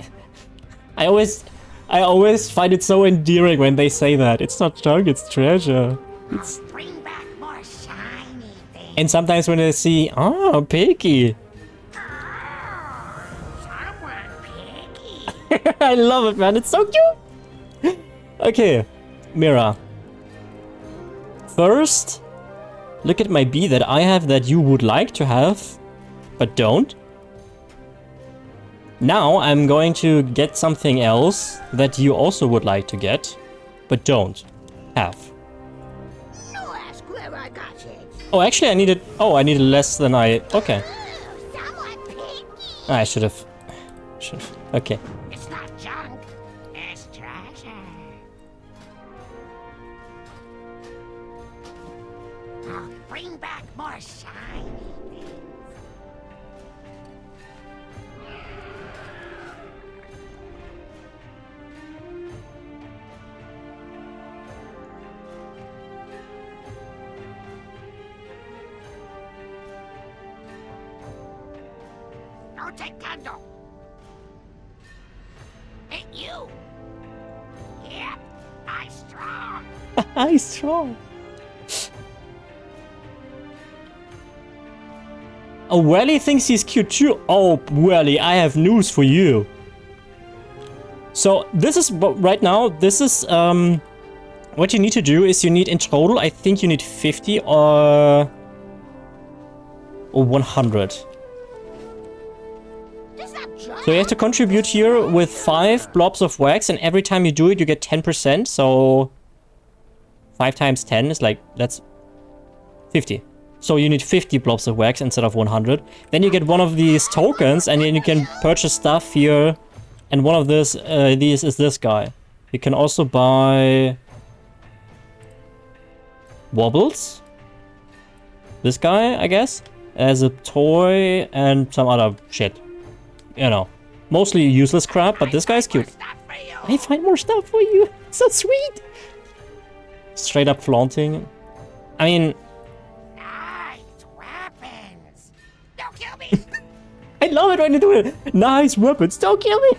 I always find it so endearing when they say that. It's not junk, it's treasure. It's... Bring back more shiny things. And sometimes when they see, oh, picky. Someone picky. I love it, man. It's so cute. Okay, Mira. First, look at my bee that I have that you would like to have, but don't. Now I'm going to get something else that you also would like to get, but don't have. You ask where I got it. Oh, actually I needed... Oh, I needed less than I... Okay. Someone picky. I should have... Okay. It's not junk. It's treasure. I'll bring back more shiny things. Don't take candle. Hey, you. Yep, I'm strong. I'm strong. Oh, Welly thinks he's cute too. Oh, Welly, I have news for you. So this is right now. This is what you need to do is you need in total. I think you need 50 or 100. So you have to contribute here with 5 blobs of wax, and every time you do it, you get 10%. So 5 times 10 is like, that's 50. So you need 50 blobs of wax instead of 100. Then you get one of these tokens, and then you can purchase stuff here. And one of these is this guy. You can also buy wobbles. This guy, I guess, as a toy and some other shit. You know, mostly useless crap, but this guy's cute. I find more stuff for you. So sweet. Straight up flaunting. I mean, Nice weapons. Don't kill me. I love it when you do it. Nice weapons. Don't kill me.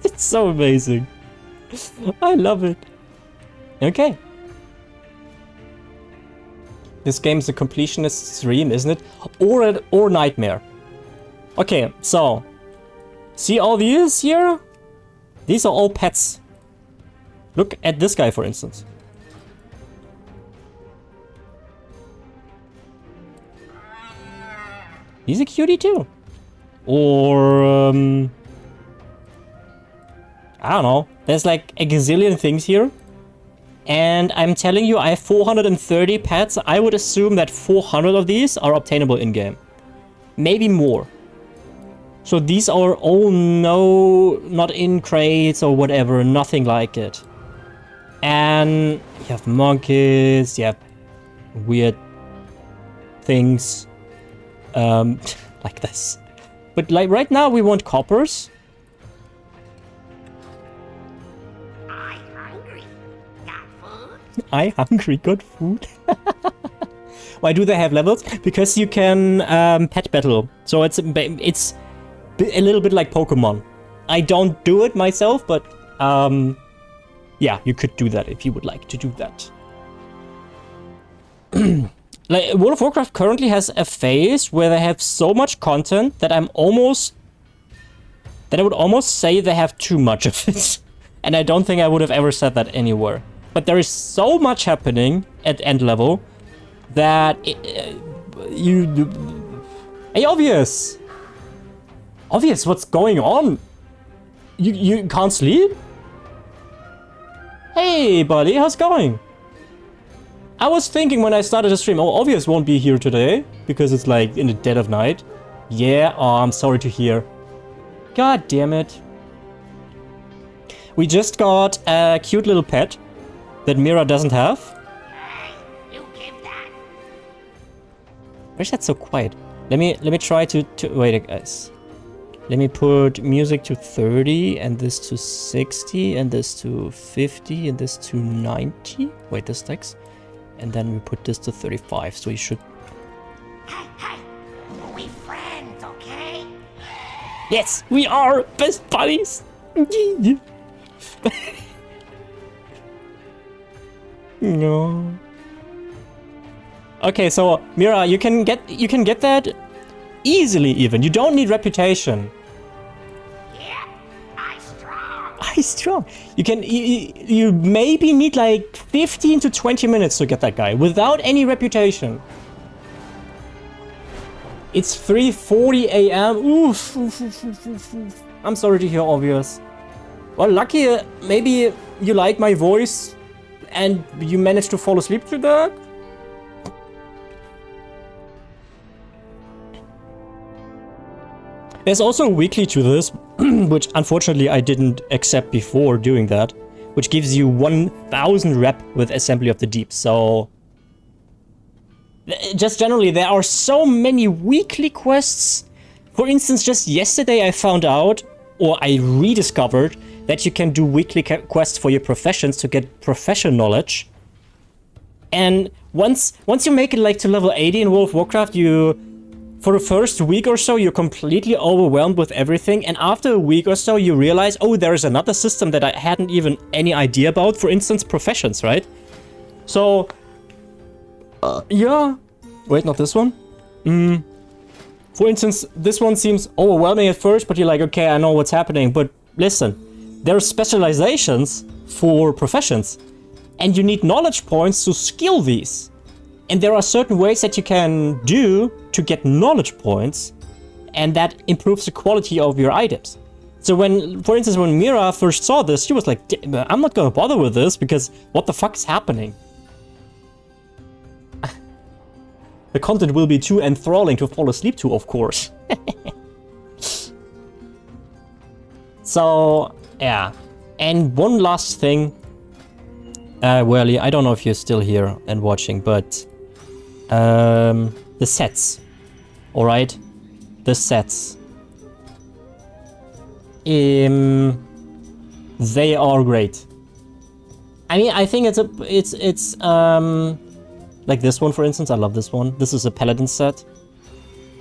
It's so amazing. I love it. Okay. This game's a completionist dream, isn't it? Or nightmare. Okay, so see all these here? These are all pets. Look at this guy, for instance. He's a cutie too. Or, I don't know. There's like a gazillion things here. And I'm telling you, I have 430 pets. I would assume that 400 of these are obtainable in-game. Maybe more. So these are all not in crates or whatever, nothing like it. And you have monkeys, you have weird things like this. But like right now we want coppers. I'm hungry. Got food? I hungry, got food. Why do they have levels? Because you can pet battle. So it's a little bit like Pokemon. I don't do it myself, but yeah, you could do that if you would like to do that. Like World of Warcraft currently has a phase where they have so much content that I would almost say they have too much of it. And I don't think I would have ever said that anywhere. But there is so much happening at end level that hey, obvious what's going on. You can't sleep? Hey buddy, how's it going? I was thinking when I started the stream, oh, Obvious won't be here today because it's like in the dead of night. Yeah, oh, I'm sorry to hear. God damn it. We just got a cute little pet that Mira doesn't have. Hey, you give that. Why is that so quiet? Let me try to wait, guys. Let me put music to 30 and this to 60 and this to 50 and this to 90. Wait, this text. And then we put this to 35, so you should... Hey, we friends, okay? Yes, we are best buddies! No. Okay, so Mira, you can get that easily even. You don't need reputation. Yeah, I'm strong. I'm strong. You maybe need like 15 to 20 minutes to get that guy without any reputation. It's 3:40 a.m. Oof. I'm sorry to hear, obvious. Well, lucky, maybe you like my voice and you managed to fall asleep to that? There's also a weekly to this, which unfortunately I didn't accept before doing that, which gives you 1000 rep with Assembly of the Deep. So, just generally, there are so many weekly quests. For instance, just yesterday I found out, or I rediscovered, that you can do weekly quests for your professions to get profession knowledge. And once you make it like to level 80 in World of Warcraft, for the first week or so, you're completely overwhelmed with everything. And after a week or so, you realize, oh, there's another system that I hadn't even any idea about. For instance, professions, right? So, yeah. Wait, not this one? For instance, this one seems overwhelming at first, but you're like, okay, I know what's happening. But listen, there are specializations for professions. And you need knowledge points to skill these. And there are certain ways that you can do to get knowledge points, and that improves the quality of your items. So when, for instance, when Mira first saw this, she was like, I'm not gonna bother with this because what the fuck is happening? The content will be too enthralling to fall asleep to, of course. So, yeah. And one last thing. Well, I don't know if you're still here and watching, but the sets, all right, the sets. They are great. I mean, I think it's like this one, for instance. I love this one. This is a Paladin set.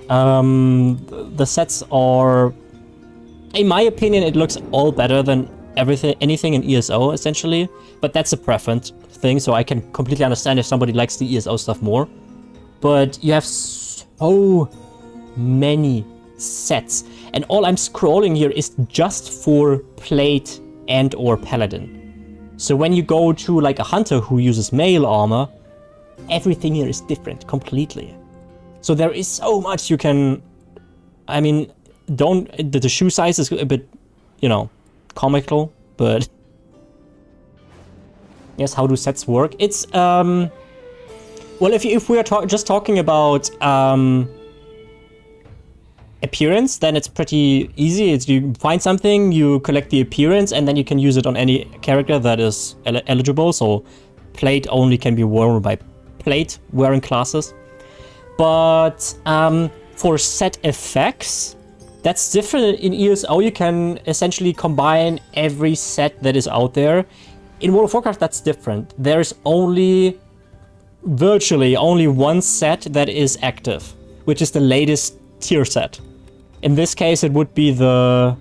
The sets are, in my opinion, it looks all better than anything in ESO, essentially. But that's a preference thing, so I can completely understand if somebody likes the ESO stuff more. But you have so many sets, and all I'm scrolling here is just for plate and or paladin. So when you go to like a hunter who uses mail armor, everything here is different completely. So there is so much you can, I mean, the shoe size is a bit, you know, comical, but yes, how do sets work? It's well, if we are just talking about appearance, then it's pretty easy. It's you find something, you collect the appearance, and then you can use it on any character that is eligible. So plate only can be worn by plate wearing classes. But for set effects, that's different. In ESO, you can essentially combine every set that is out there. In World of Warcraft, that's different. There's virtually only one set that is active, which is the latest tier set. In this case, it would be the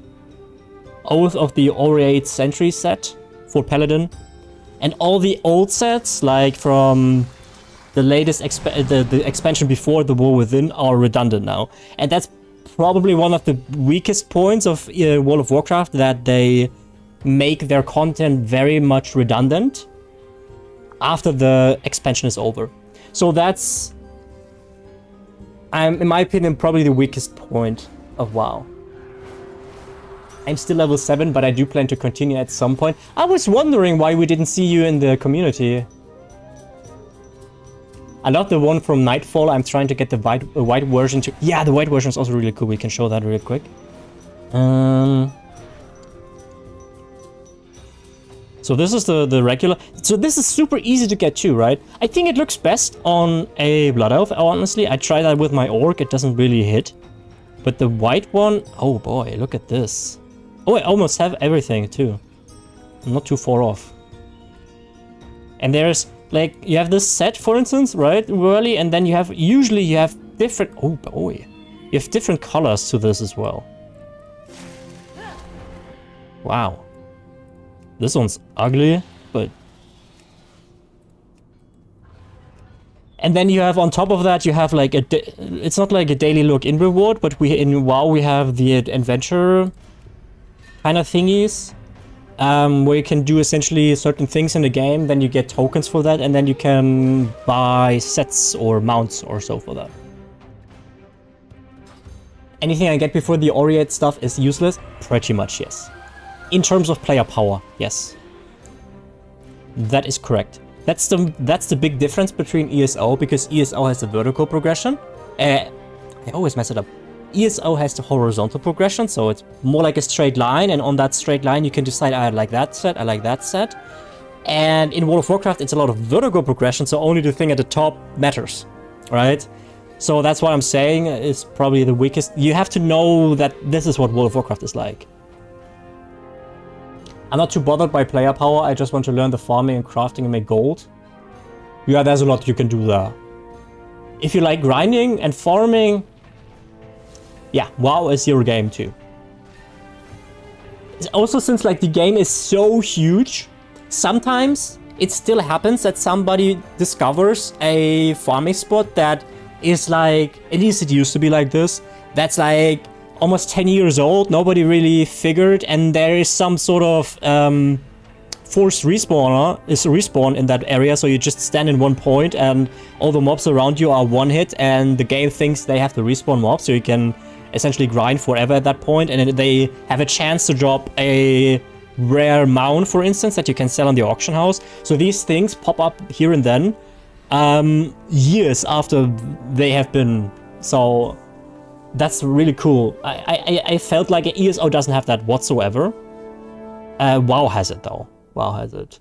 Oath of the Aureate Sentry set for Paladin. And all the old sets, like from the latest the expansion before the War Within, are redundant now. And that's probably one of the weakest points of World of Warcraft, that they make their content very much redundant after the expansion is over. So that's, in my opinion, probably the weakest point of WoW. I'm still level 7, but I do plan to continue at some point. I was wondering why we didn't see you in the community. I love the one from Nightfall. I'm trying to get the white version to... Yeah, the white version is also really cool. We can show that real quick. So this is the regular. So this is super easy to get too, right? I think it looks best on a Blood Elf, honestly. I tried that with my Orc. It doesn't really hit. But the white one... Oh boy, look at this. Oh, I almost have everything too. I'm not too far off. And there's... Like, you have this set, for instance, right? Early, and then usually you have different... Oh boy. You have different colors to this as well. Wow. This one's ugly, but... And then you have, on top of that, you have like it's not like a daily login reward, but in WoW we have the adventure kind of thingies. Where you can do essentially certain things in the game, then you get tokens for that, and then you can buy sets or mounts or so for that. anything I get before the Aureate stuff is useless? Pretty much, yes. In terms of player power, yes. That is correct. That's the big difference between ESO, because ESO has the vertical progression. I always mess it up. ESO has the horizontal progression, so it's more like a straight line, and on that straight line you can decide, I like that set, I like that set. And in World of Warcraft it's a lot of vertical progression, so only the thing at the top matters, right? So that's what I'm saying is probably the weakest. You have to know that this is what World of Warcraft is like. I'm not too bothered by player power, I just want to learn the farming and crafting and make gold. Yeah, there's a lot you can do there. If you like grinding and farming, yeah, WoW is your game too. Also, since like the game is so huge, sometimes it still happens that somebody discovers a farming spot that is like, at least it used to be like this, that's like almost 10 years old, nobody really figured, and there is some sort of forced respawn in that area, so you just stand in one point and all the mobs around you are one hit, and the game thinks they have to respawn mobs, so you can essentially grind forever at that point, and they have a chance to drop a rare mount, for instance, that you can sell on the auction house. So these things pop up here and then, years after they have been. So that's really cool. I felt like ESO doesn't have that whatsoever. WoW has it though. WoW has it.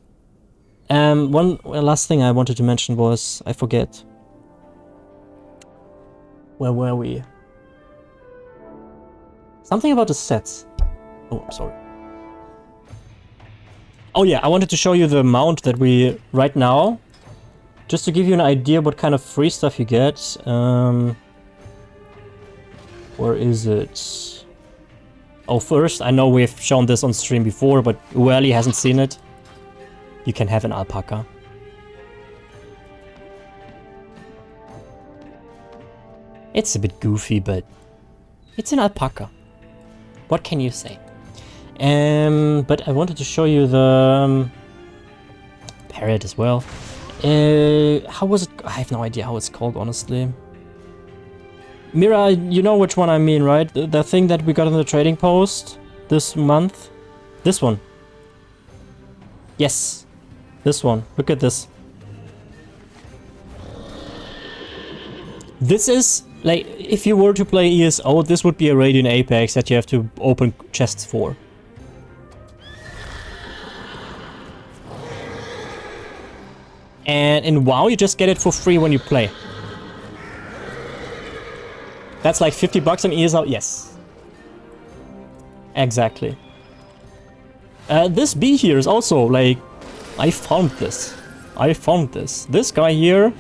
One last thing I wanted to mention was, I forget. Where were we? Something about the sets. Oh, I'm sorry. Oh yeah, I wanted to show you the mount that we right now, just to give you an idea what kind of free stuff you get. Where is it? Oh, first, I know we've shown this on stream before, but Ueli hasn't seen it. You can have an alpaca. It's a bit goofy, but it's an alpaca. What can you say? But I wanted to show you the parrot as well. How was it? I have no idea how it's called, honestly. Mira, you know which one I mean, right? The thing that we got in the trading post this month? This one. Yes. This one. Look at this. This is, like, if you were to play ESO, this would be a Radiant Apex that you have to open chests for. And in WoW, you just get it for free when you play. That's like 50 bucks on ESO? Yes. Exactly. This bee here is also like, I found this. I found this. This guy here,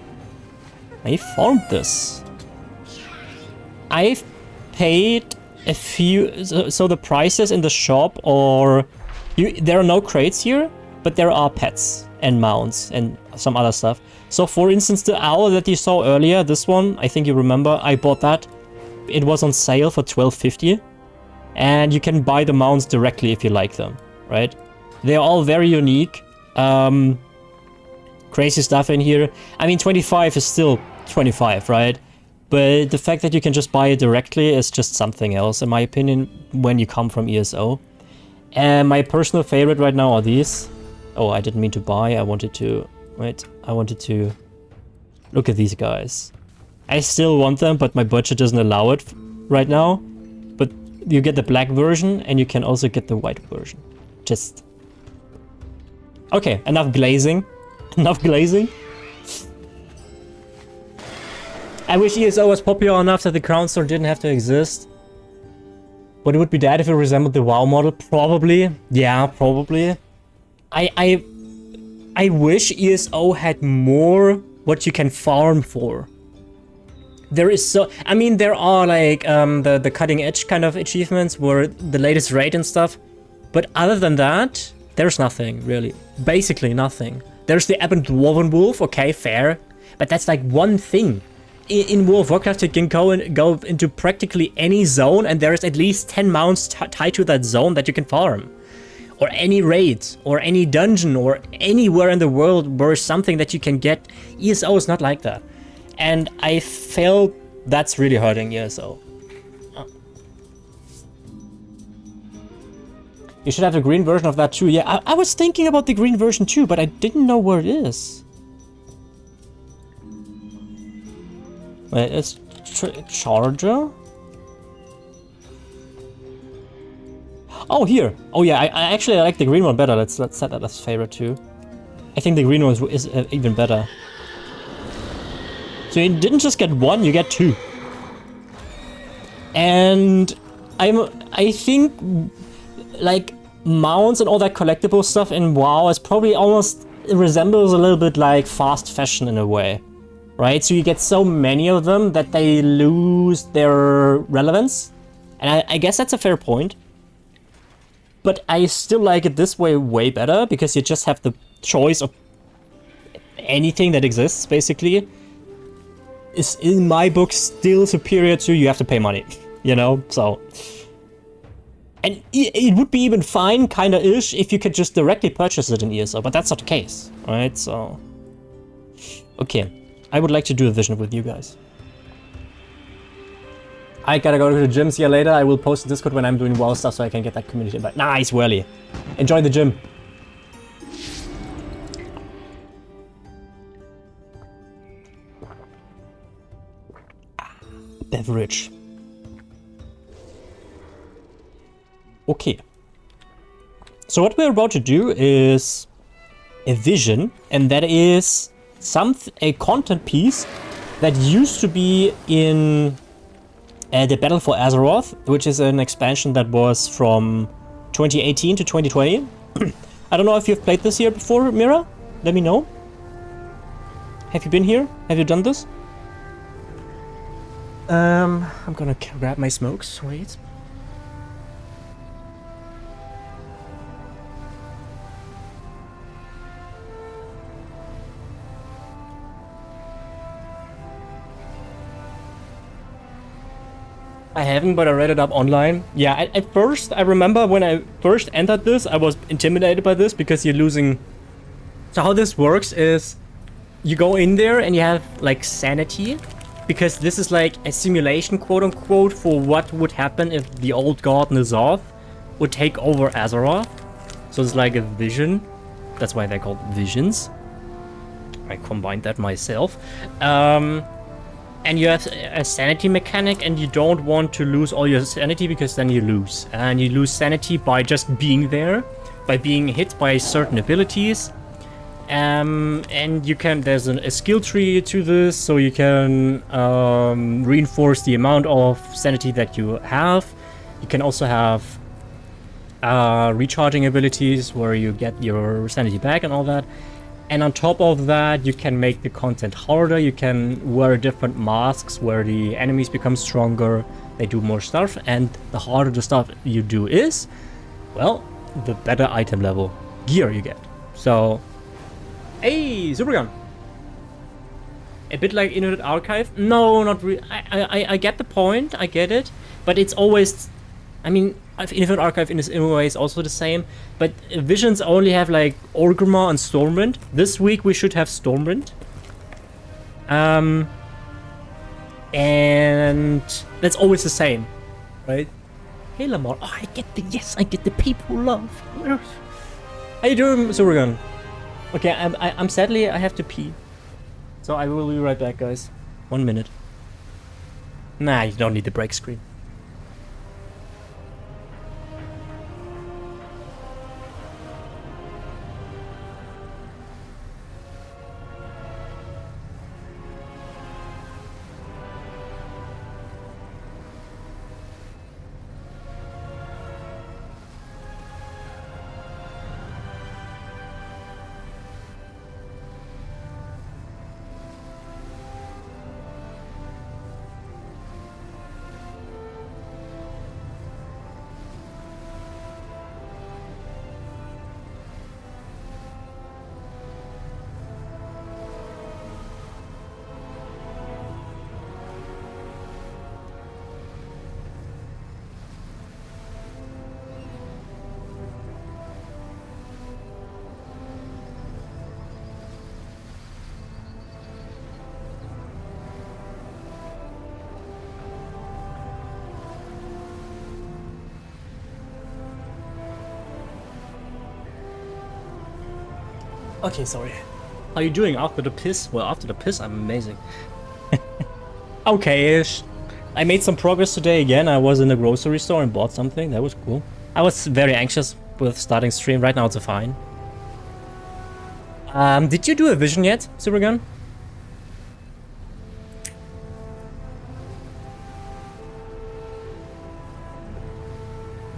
I found this. I've paid a few, so the prices in the shop are, there are no crates here, but there are pets and mounts and some other stuff. So for instance, the owl that you saw earlier, this one, I think you remember, I bought that. It was on sale for $12.50, and you can buy the mounts directly if you like them, right? They're all very unique. Crazy stuff in here. I mean, 25 is still 25, right? But the fact that you can just buy it directly is just something else, in my opinion, when you come from ESO. And my personal favorite right now are these. Oh, I didn't mean to buy. I wanted to... Wait, I wanted to... Look at these guys. I still want them, but my budget doesn't allow it right now. But you get the black version, and you can also get the white version. Just... Okay, enough glazing. Enough glazing. I wish ESO was popular enough that the Crown Store didn't have to exist. But it would be dead if it resembled the WoW model. Probably. Yeah, probably. I wish ESO had more what you can farm for. There is so... I mean, there are like the cutting edge kind of achievements where the latest raid and stuff. But other than that, there's nothing, really. Basically nothing. There's the Ebon Dwarven Wolf, okay, fair. But that's like one thing. In World of Warcraft, you can go into practically any zone, and there's at least 10 mounts tied to that zone that you can farm. Or any raid, or any dungeon, or anywhere in the world where something that you can get. ESO is not like that. And I felt that's really hurting ESO. You should have a green version of that too. Yeah, I was thinking about the green version too, but I didn't know where it is. Wait, it's charger? Oh, here. Oh yeah, I actually like the green one better. Let's set that as favorite too. I think the green one is even better. So you didn't just get one, you get two. And I think like mounts and all that collectible stuff in WoW is probably almost resembles a little bit like fast fashion in a way, right? So you get so many of them that they lose their relevance, and I guess that's a fair point. But I still like it this way better because you just have the choice of anything that exists basically. Is in my book still superior to you have to pay money, you know? So. And it would be even fine, kinda-ish, if you could just directly purchase it in ESO, but that's not the case, right? So, okay, I would like to do a vision with you guys. I gotta go to the gym, see you later. I will post the Discord when I'm doing WoW stuff so I can get that community invite. Nice, Whirly. Enjoy the gym. Beverage. Okay. So what we're about to do is a vision, and that is a content piece that used to be in the Battle for Azeroth, which is an expansion that was from 2018 to 2020. I don't know if you've played this here before, Mira? Let me know. Have you been here? Have you done this? I'm gonna grab my smokes, wait. I haven't, but I read it up online. Yeah, at first, I remember when I first entered this, I was intimidated by this because you're losing... So how this works is you go in there and you have like sanity, because this is like a simulation, quote unquote, for what would happen if the old god N'Zoth would take over Azeroth. So it's like a vision. That's why they're called visions. I combined that myself. And you have a sanity mechanic, and you don't want to lose all your sanity because then you lose. And you lose sanity by just being there, by being hit by certain abilities. And you can, there's a skill tree to this, so you can reinforce the amount of sanity that you have. You can also have recharging abilities where you get your sanity back and all that. And on top of that, you can make the content harder. You can wear different masks where the enemies become stronger, they do more stuff, and the harder the stuff you do is, well, the better item level gear you get. So, hey, Supergun! A bit like Infinite Archive? No, not really. I get the point, I get it, but it's always, I mean, Infinite Archive in a way is also the same, but Visions only have like Orgrimmar and Stormwind. This week we should have Stormwind. And that's always the same, right? Hey Lamar, oh, I get the people love. How you doing, Supergun? Okay, I'm sadly, I have to pee. So I will be right back, guys. 1 minute. Nah, you don't need the break screen. Okay, sorry. How you doing after the piss? Well, after the piss, I'm amazing. Okay-ish. I made some progress today again. I was in the grocery store and bought something. That was cool. I was very anxious with starting stream. Right now it's fine. Did you do a vision yet, Supergun?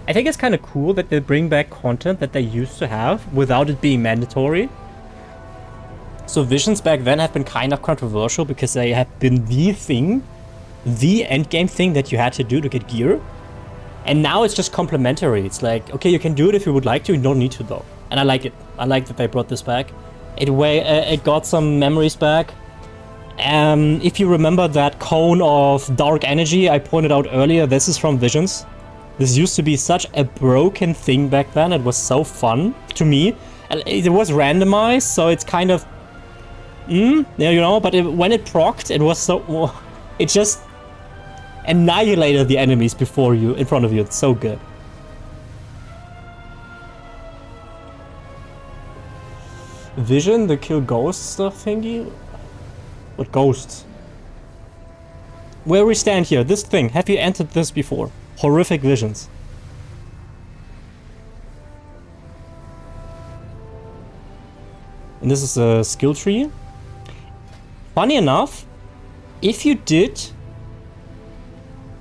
I think it's kind of cool that they bring back content that they used to have without it being mandatory. So visions back then have been kind of controversial because they have been the thing, the endgame thing that you had to do to get gear. And now it's just complementary. It's like, okay, you can do it if you would like to, you don't need to though. And I like it. I like that they brought this back. It got some memories back. If you remember that cone of dark energy I pointed out earlier, this is from Visions. This used to be such a broken thing back then. It was so fun to me. And it was randomized, so it's kind of... yeah, you know, but when it procced, it was so... It just annihilated the enemies before you, in front of you. It's so good. Vision, the kill ghost stuff thingy? What ghosts? Where we stand here, this thing. Have you entered this before? Horrific visions. And this is a skill tree. Funny enough, if you did,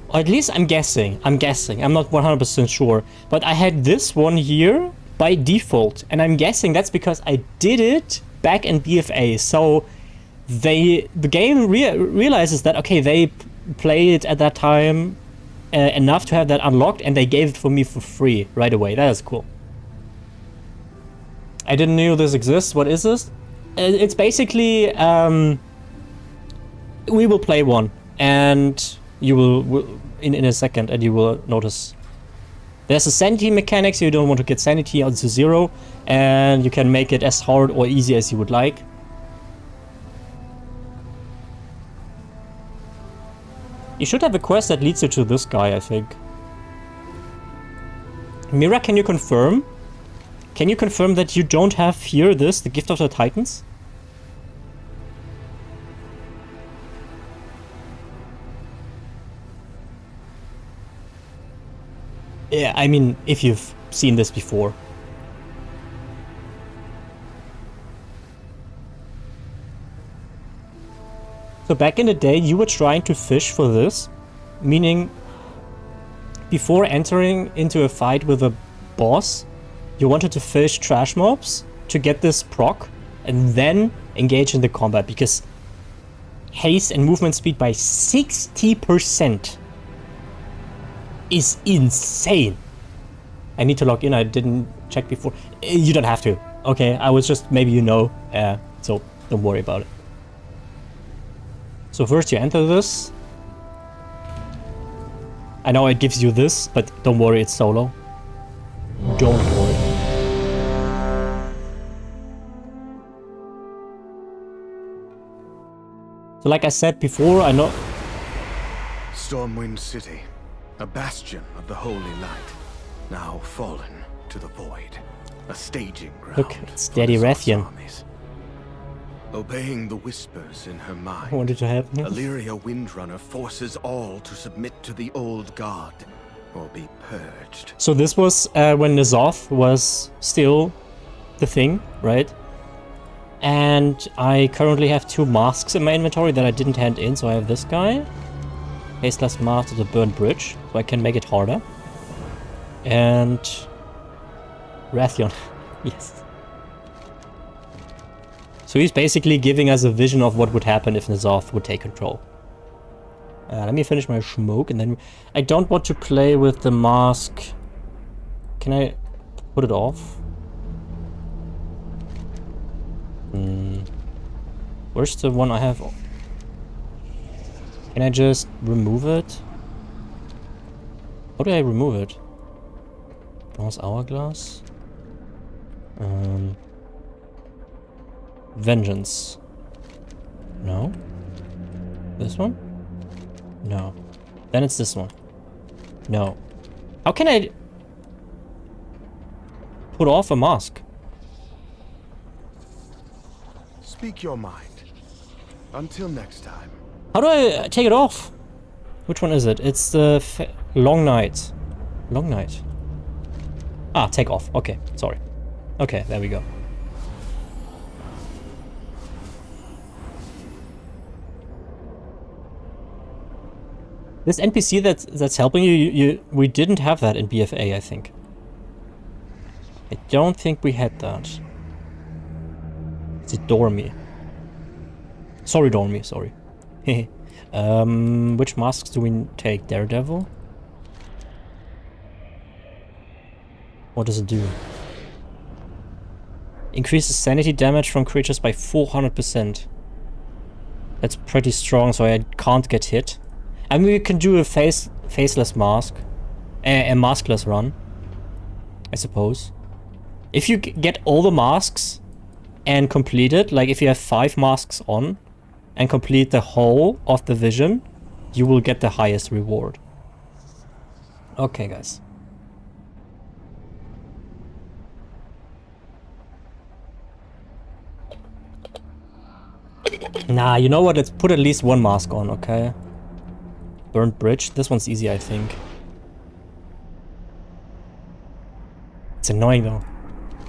or at least I'm guessing, I'm not 100% sure, but I had this one here by default, and I'm guessing that's because I did it back in BFA, so the game realizes that, okay, they played it at that time enough to have that unlocked, and they gave it for me for free right away. That is cool. I didn't know this exists. What is this? It's basically we will play one, and you will in a second, and you will notice there's a sanity mechanic, so you don't want to get sanity out to 0, and you can make it as hard or easy as you would like. You should have a quest that leads you to this guy, I think. Mira, can you confirm? Can you confirm that you don't have here this, the Gift of the Titans? Yeah, I mean, if you've seen this before. So back in the day, you were trying to fish for this, meaning before entering into a fight with a boss, you wanted to fish trash mobs to get this proc and then engage in the combat, because haste and movement speed by 60% is insane. I need to log in, I didn't check before. You don't have to. Okay, I was just, maybe you know, so don't worry about it. So first you enter this. I know it gives you this, but don't worry, it's solo. Don't worry. So like I said before, I know... Stormwind City, a bastion of the Holy Light, now fallen to the void. A staging ground. Look, it's Daddy Rathian. Obeying the whispers in her mind, I wanted to help him. Illyria Windrunner forces all to submit to the old god, or be purged. So this was when N'Zoth was still the thing, right? And I currently have 2 masks in my inventory that I didn't hand in, so I have this guy. Hasteless Mask of the Burnt Bridge, so I can make it harder. And... Rathian. Yes. So he's basically giving us a vision of what would happen if N'Zoth would take control. Let me finish my smoke, and then... I don't want to play with the mask. Can I put it off? Where's the one I have? Can I just remove it? How do I remove it? Bronze Hourglass? Vengeance. No? This one? No. Then it's this one. No. How can I put off a mask? Speak your mind. Until next time. How do I take it off? Which one is it? It's the long night. Long night. Ah, take off. Okay, sorry. Okay, there we go. This NPC that's helping you, we didn't have that in BFA, I think. I don't think we had that. It's a Dormy. Sorry, Dormy, sorry. Which masks do we take? Daredevil? What does it do? Increases sanity damage from creatures by 400%. That's pretty strong, so I can't get hit. I mean, we can do a faceless mask. A maskless run, I suppose. If you get all the masks and complete it, like if you have 5 masks on, and complete the whole of the vision, you will get the highest reward. Okay, guys. Nah, you know what? Let's put at least 1 mask on, okay? Burnt Bridge. This one's easy, I think. It's annoying, though.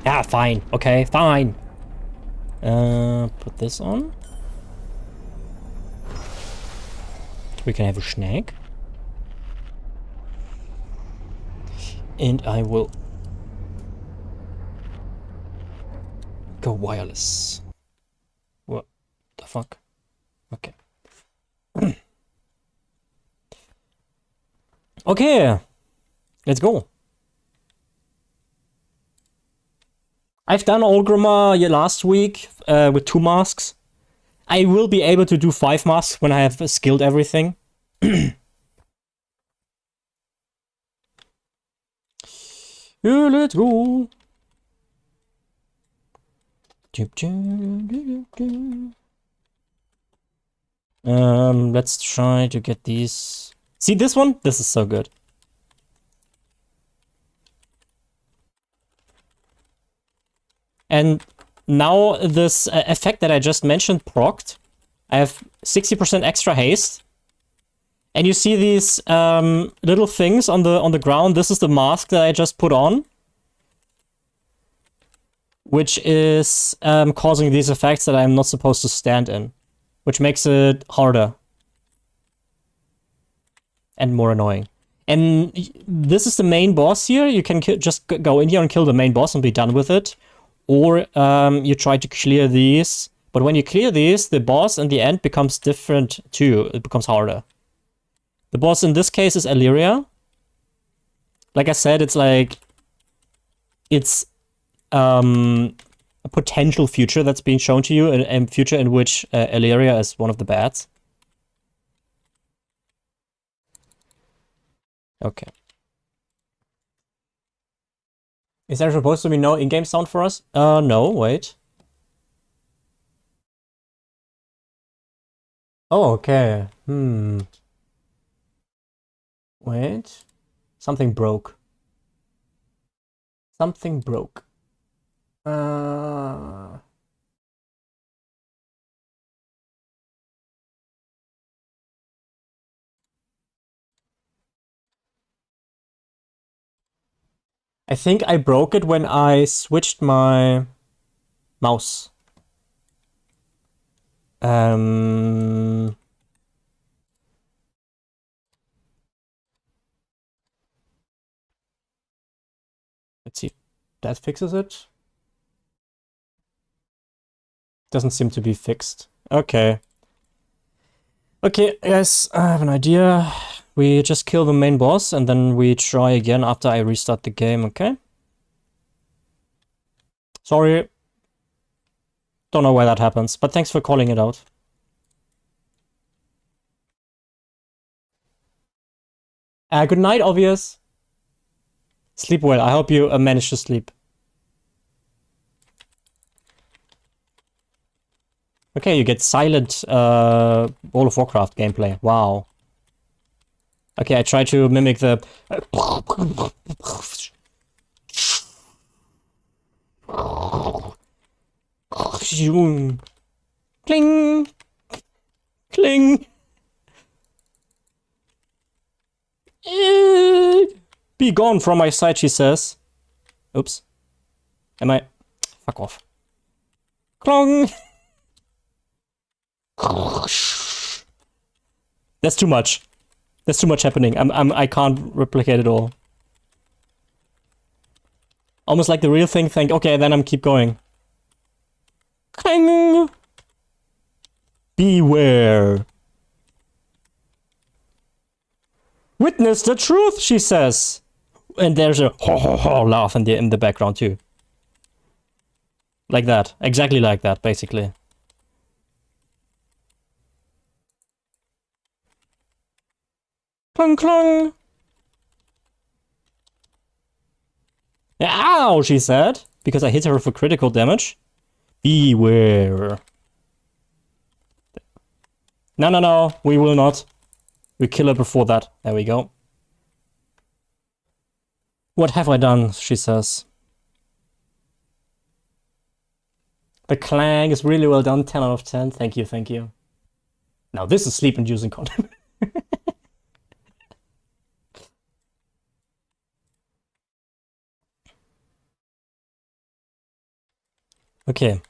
Yeah, fine. Okay, fine. Put this on. We can have a snack. And I will go wireless. What the fuck? Okay. Okay. Let's go. I've done Olgrimmar last week with 2 masks. I will be able to do 5 masks when I have skilled everything. Yeah, let's go. Let's try to get these. See this one? This is so good. And now this effect that I just mentioned procced. I have 60% extra haste. And you see these little things on the ground. This is the mask that I just put on, which is causing these effects that I'm not supposed to stand in, which makes it harder and more annoying. And this is the main boss here. You can just go in here and kill the main boss and be done with it. Or you try to clear these. But when you clear these, the boss in the end becomes different too. It becomes harder. The boss in this case is Illyria. Like I said, it's like... It's a potential future that's being shown to you. A future in which Illyria is one of the bads. Okay. Is there supposed to be no in-game sound for us? No, wait. Oh, okay. Wait. Something broke. Something broke. I think I broke it when I switched my mouse. Let's see if that fixes it. Doesn't seem to be fixed. Okay. Okay, guys, I have an idea. We just kill the main boss and then we try again after I restart the game, okay? Sorry. Don't know why that happens, but thanks for calling it out. Good night, Obvious. Sleep well. I hope you manage to sleep. Okay, you get silent World of Warcraft gameplay. Wow. Okay, I try to mimic the... Cling! Cling! Be gone from my sight, she says. Oops. Am I? Fuck off. Clong! That's too much. There's too much happening. I can't replicate it all. Almost like the real thing. Okay, then I'm keep going. Cling! Beware. Witness the truth, she says. And there's a ho ho ho laugh in the background too. Like that. Exactly like that, basically. Clong clong. Ow, she said, because I hit her for critical damage. Beware. No, no, no, we will not. We kill her before that. There we go. What have I done, she says. The clang is really well done, 10 out of 10. Thank you, thank you. Now this is sleep-inducing content. Okay.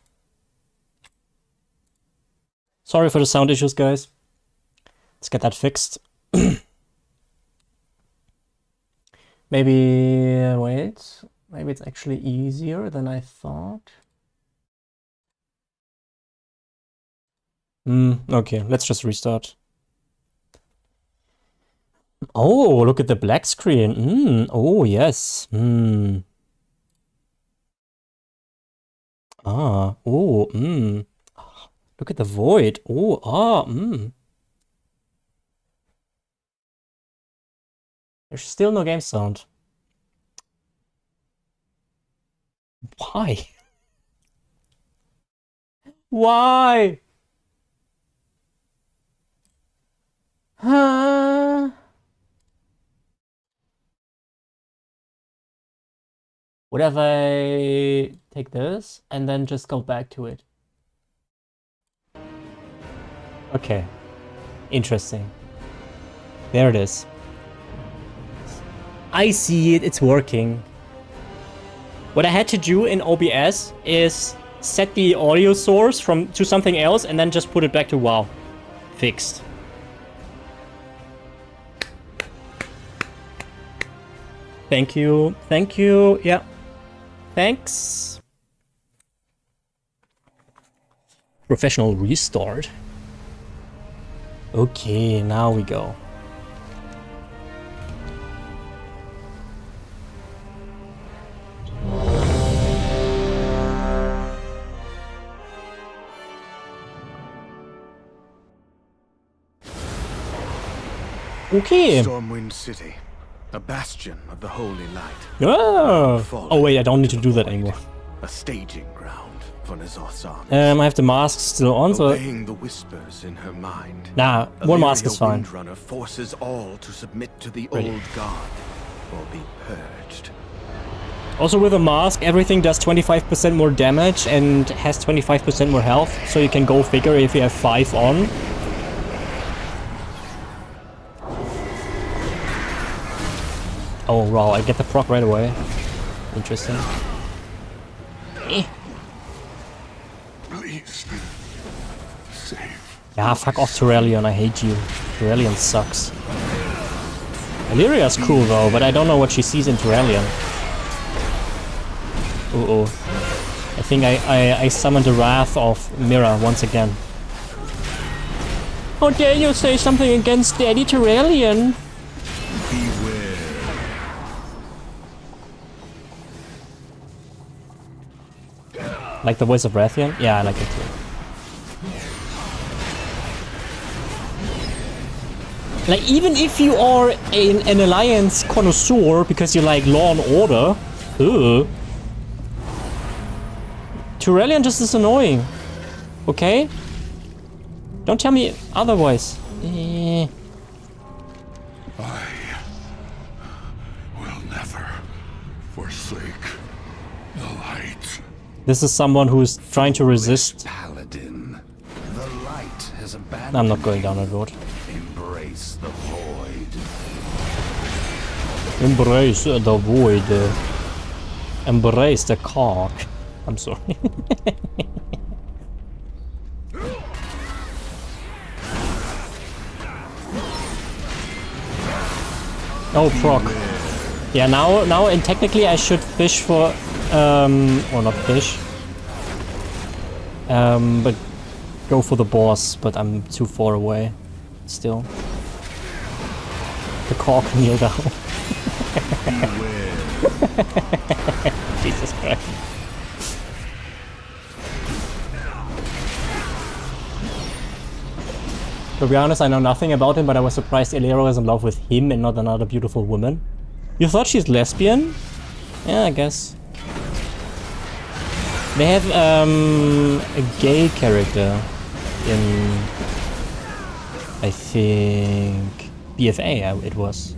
Sorry for the sound issues, guys. Let's get that fixed. Maybe... wait. Maybe it's actually easier than I thought. Okay, let's just restart. Oh, look at the black screen. Oh, yes. Ah, oh, Look at the void. Oh, There's still no game sound. Why? Why? Huh? What if I take this and then just go back to it? Okay. Interesting. There it is. I see it, it's working. What I had to do in OBS is set the audio source to something else and then just put it back to WoW. Fixed. Thank you. Thank you. Yeah. Thanks. Professional restart. Okay, now we go. Okay. Stormwind City, a bastion of the holy light. Oh wait, I don't need to do that anymore. A staging ground for N'Zoth's army. I have the mask still on, so Obeying the whispers in her mind. nah, one mask is fine. Windrunner forces all to submit to the old god or be purged. Also with a mask, everything does 25% more damage and has 25% more health, so you can go figure if you have 5 on. Oh wow, I get the proc right away. Interesting. Please. Save. Yeah, fuck off Turelion, I hate you. Turelion sucks. Illyria's cool though, but I don't know what she sees in Turelion. Uh-oh. I think I summoned the wrath of Mira once again. How dare you say something against Daddy Turelion? Beware. Like the voice of Rathian? Yeah, I like it too. Like, even if you are an Alliance connoisseur because you like Law and Order, Turelion just is annoying. Okay? Don't tell me otherwise. I will never forsake the light. This is someone who's trying to resist. Paladin, I'm not going down that road. Embrace the void. Embrace the void. Embrace the cock. I'm sorry. Oh, proc. Yeah, now, and technically I should fish for, or not fish. But go for the boss, but I'm too far away. Still. The cock kneel down. Jesus Christ. To be honest, I know nothing about him, but I was surprised Elero is in love with him and not another beautiful woman. You thought she's lesbian? Yeah, I guess. They have a gay character in, I think, BFA it was.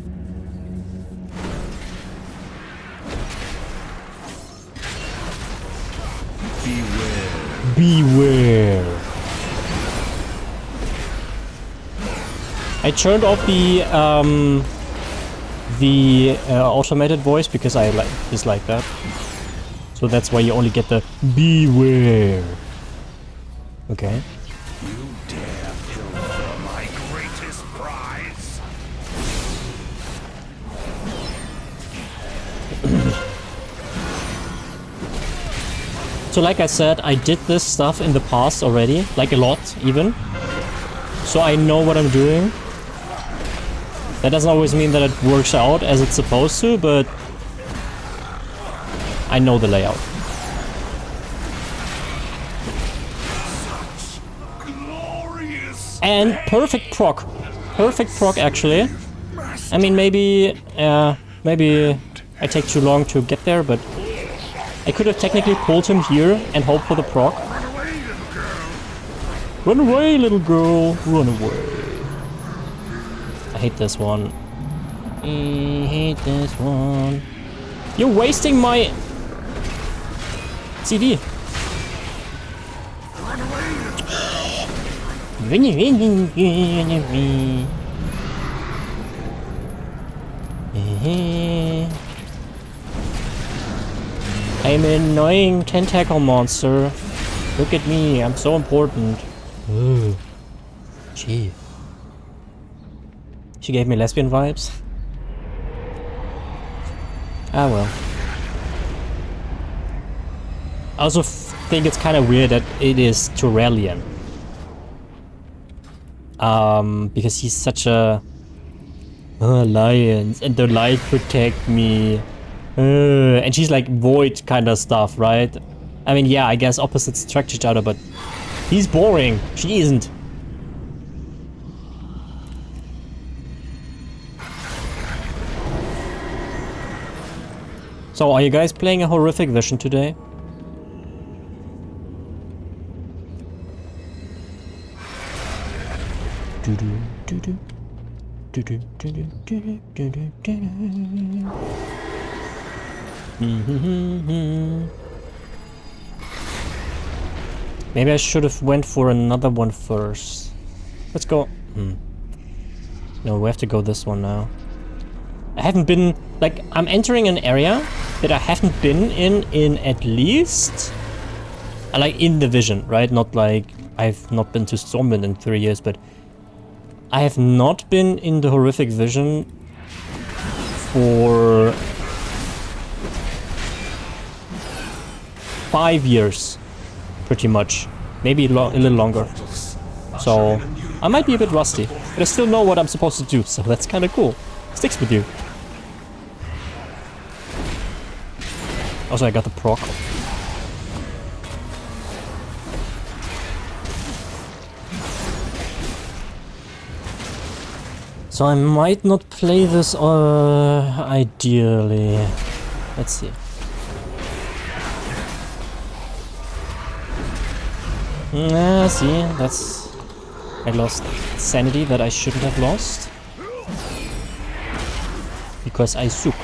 Beware. Beware. I turned off the automated voice because I dislike that. So that's why you only get the beware. Okay. You dare pilfer my greatest prize. So like I said, I did this stuff in the past already, like a lot even. So I know what I'm doing. That doesn't always mean that it works out as it's supposed to, but I know the layout. And perfect proc. Perfect proc, actually. I mean, maybe I take too long to get there, but I could have technically pulled him here and hoped for the proc. Run away, little girl. Run away. I hate this one. I hate this one. You're wasting my CD. I'm an annoying tentacle monster. Look at me, I'm so important. Ooh. Gee. She gave me lesbian vibes. Ah well. I also think it's kind of weird that it is Turelian. Because he's such a lions and the light protect me. And she's like void kind of stuff, right? I mean, yeah, I guess opposites attract each other, but he's boring. She isn't. So, are you guys playing a horrific vision today? Maybe I should have went for another one first. Let's go. No, we have to go this one now. I haven't been, like, I'm entering an area that I haven't been in at least, like, in the vision, right? Not like I've not been to Stormwind in 3 years, but I have not been in the horrific vision for 5 years, pretty much. Maybe a little longer. So, I might be a bit rusty, but I still know what I'm supposed to do, so that's kind of cool. Sticks with you. Also, I got the proc. So I might not play this ideally. Let's see. See, that's... I lost sanity that I shouldn't have lost. Because I suck.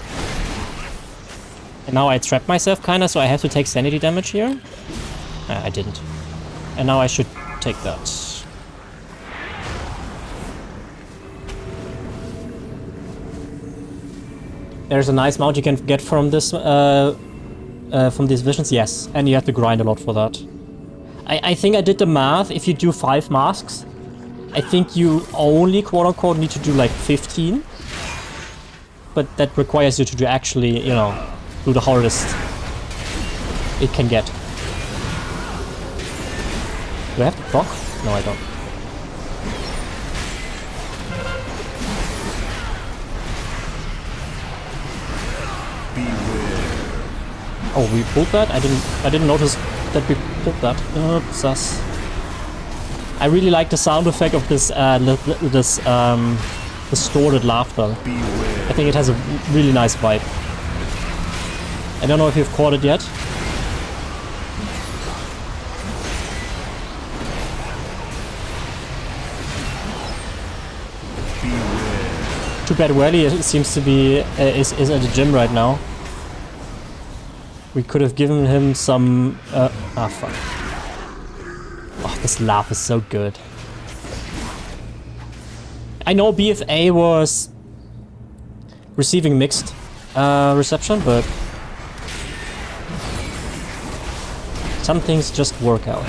And now I trapped myself kinda, so I have to take sanity damage here. I didn't. And now I should take that. There's a nice mount you can get from this, from these visions, yes. And you have to grind a lot for that. I think I did the math. If you do 5 masks, I think you only, quote-unquote, need to do like 15. But that requires you to do actually, you know, do the hardest it can get. Do I have to proc? No, I don't. Oh, we pulled that? I didn't notice that we pulled that. Oops. I really like the sound effect of this distorted laughter. I think it has a really nice vibe. I don't know if you've caught it yet. Too bad Wally seems to be is at the gym right now. We could have given him some... fuck. Oh, this laugh is so good. I know BFA was receiving mixed reception, but some things just work out.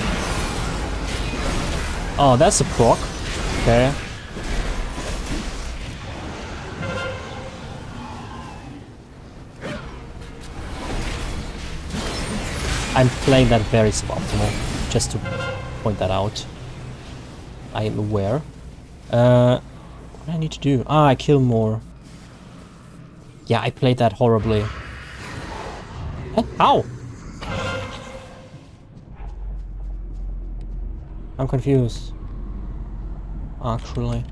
Oh, that's a proc. Okay. I'm playing that very suboptimal, just to point that out. I am aware. What do I need to do? Ah, I kill more. Yeah, I played that horribly. How? I'm confused. Actually.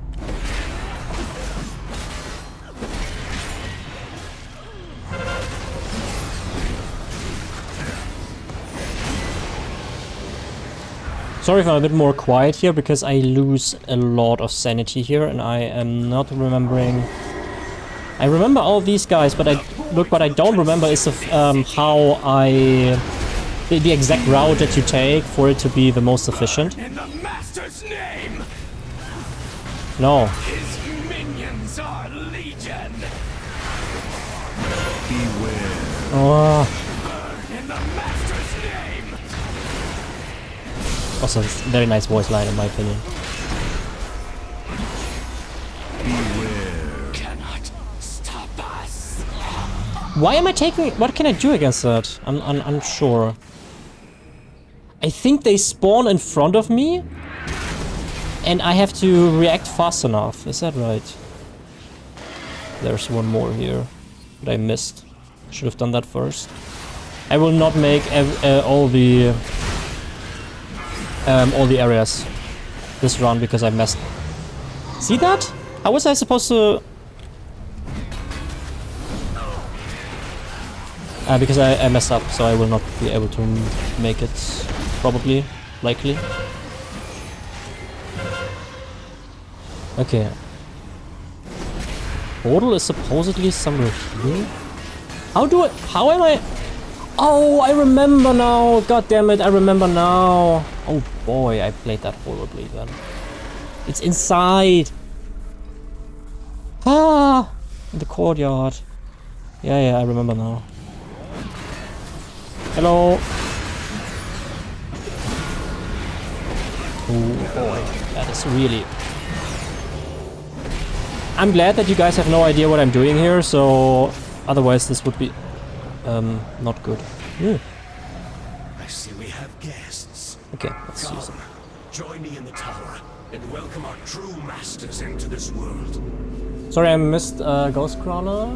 Sorry if I'm a bit more quiet here, because I lose a lot of sanity here, and I am not remembering... I remember all these guys, but what I don't remember is of, how the exact route that you take for it to be the most efficient. In the Master's name! No. His minions are legion! Beware. Oh. In the Master's name! Also, it's a very nice voice line in my opinion. Beware. Cannot stop us. Why am I taking... What can I do against that? I'm unsure. I think they spawn in front of me, and I have to react fast enough. Is that right? There's one more here that I missed. Should have done that first. I will not make all the areas this run because I messed. See that? How was I supposed to? Because I messed up, so I will not be able to make it. Probably, likely. Okay. Portal is supposedly somewhere here. How am I? Oh, I remember now. God damn it, I remember now. Oh boy, I played that horribly then. It's inside. Ah, in the courtyard. Yeah, I remember now. Hello. Oh boy, that is really... I'm glad that you guys have no idea what I'm doing here, so otherwise this would be not good. Yeah. I see we have guests. Okay, let's use them. Join me in the tower and welcome our true masters into this world. Sorry, I missed Ghost Crawler.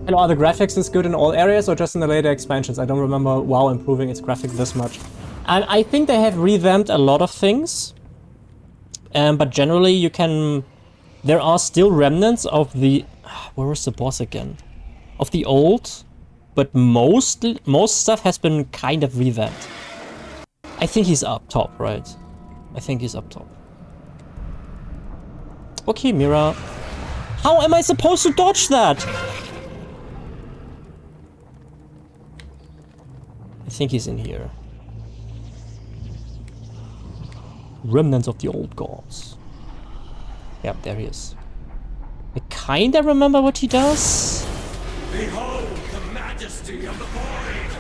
Hello, are the graphics this good in all areas or just in the later expansions? I don't remember WoW improving its graphic this much. And I think they have revamped a lot of things. But generally you can... There are still remnants of the... Where was the boss again? Of the old, but most stuff has been kind of revamped. I think he's up top, right? I think he's up top. Okay, Mira. How am I supposed to dodge that? I think he's in here. Remnants of the old gods. Yep, there he is. I kinda remember what he does. Behold the majesty of the void!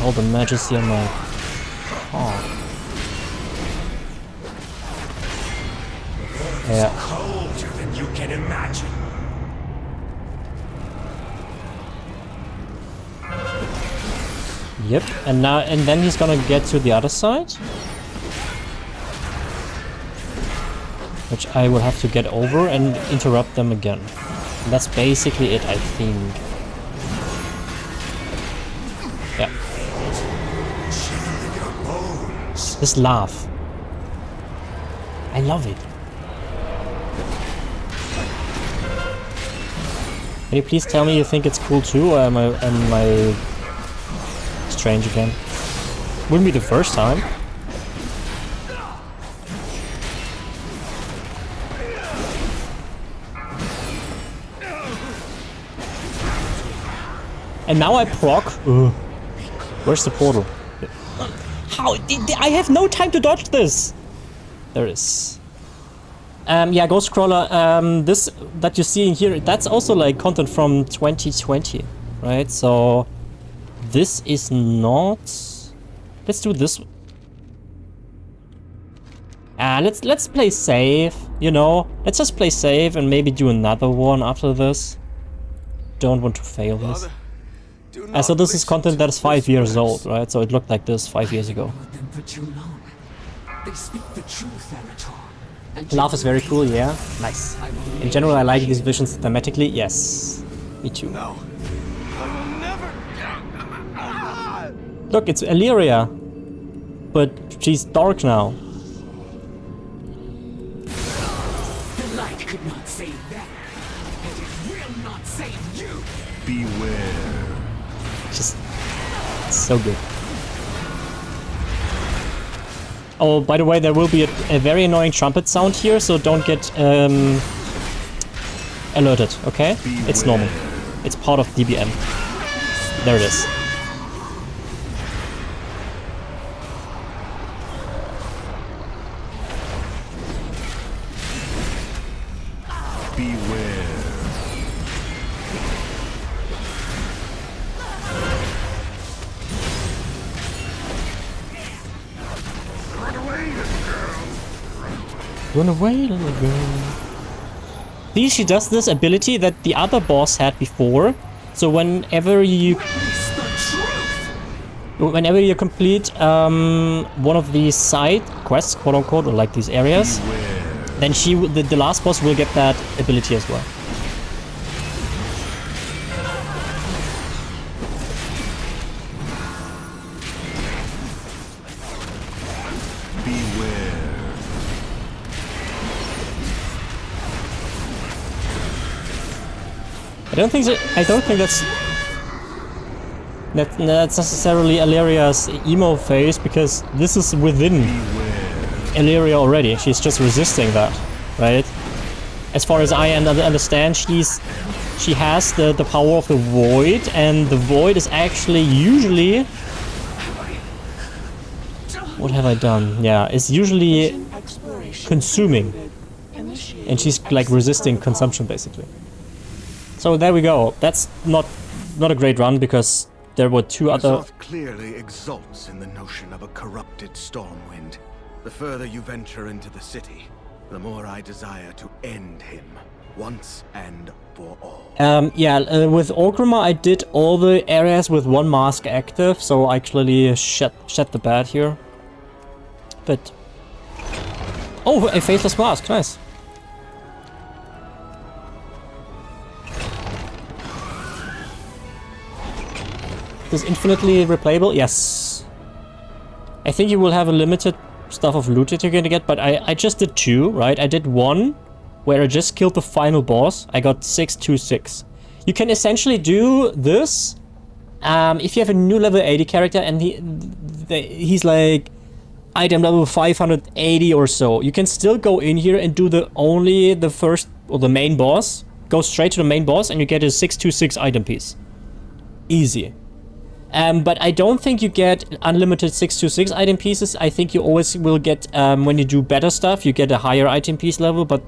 All the majesty of my... Oh. Yeah. Colder than you can imagine. Yep, and then he's gonna get to the other side. Which I will have to get over and interrupt them again. And that's basically it, I think. Yeah. This laugh. I love it. Can you please tell me you think it's cool too, or am I strange again? Wouldn't be the first time. And now I proc. Where's the portal? How? I have no time to dodge this! There it is. Yeah, Ghost Crawler, this that you're seeing here, that's also like content from 2020, right? So this is not... Let's do this. Let's play safe, you know? Let's just play safe and maybe do another one after this. Don't want to fail this. So this is content that is 5 years old, right? So it looked like this 5 years ago. They speak the truth, Avatar. Laugh is very cool, yeah. Nice. In general, I like these visions thematically. Yes, me too. No. I will never. Look, it's Illyria, but she's dark now. The light could not save that, and it will not save you. Beware. Just so good. Oh, by the way, there will be a very annoying trumpet sound here, so don't get alerted, okay? Beware. It's normal. It's part of DBM. There it is. Beware. Run away, little girl. See, she does this ability that the other boss had before. So whenever you complete one of these side quests, quote unquote, or like these areas, then the last boss will get that ability as well. I don't think that's necessarily Illyria's emo phase, because this is within Illyria already. She's just resisting that, right? As far as I understand, she has the power of the void, and the void is actually usually... What have I done? Yeah, it's usually consuming, and she's like resisting consumption basically. So there we go. That's not a great run, because there were two other... Azoth clearly exults in the notion of a corrupted stormwind. The further you venture into the city, the more I desire to end him, once and for all. With Orgrimmar I did all the areas with one mask active, so I actually shed the bed here. But... Oh, a faceless mask, nice. Is infinitely replayable? Yes. I think you will have a limited stuff of loot that you're gonna get, but I just did two, right? I did one where I just killed the final boss. I got 626. You can essentially do this if you have a new level 80 character and he's like item level 580 or so. You can still go in here and do the first or the main boss. Go straight to the main boss and you get a 626 item piece. Easy. But I don't think you get unlimited 626 item pieces. I think you always will get, when you do better stuff, you get a higher item piece level. But,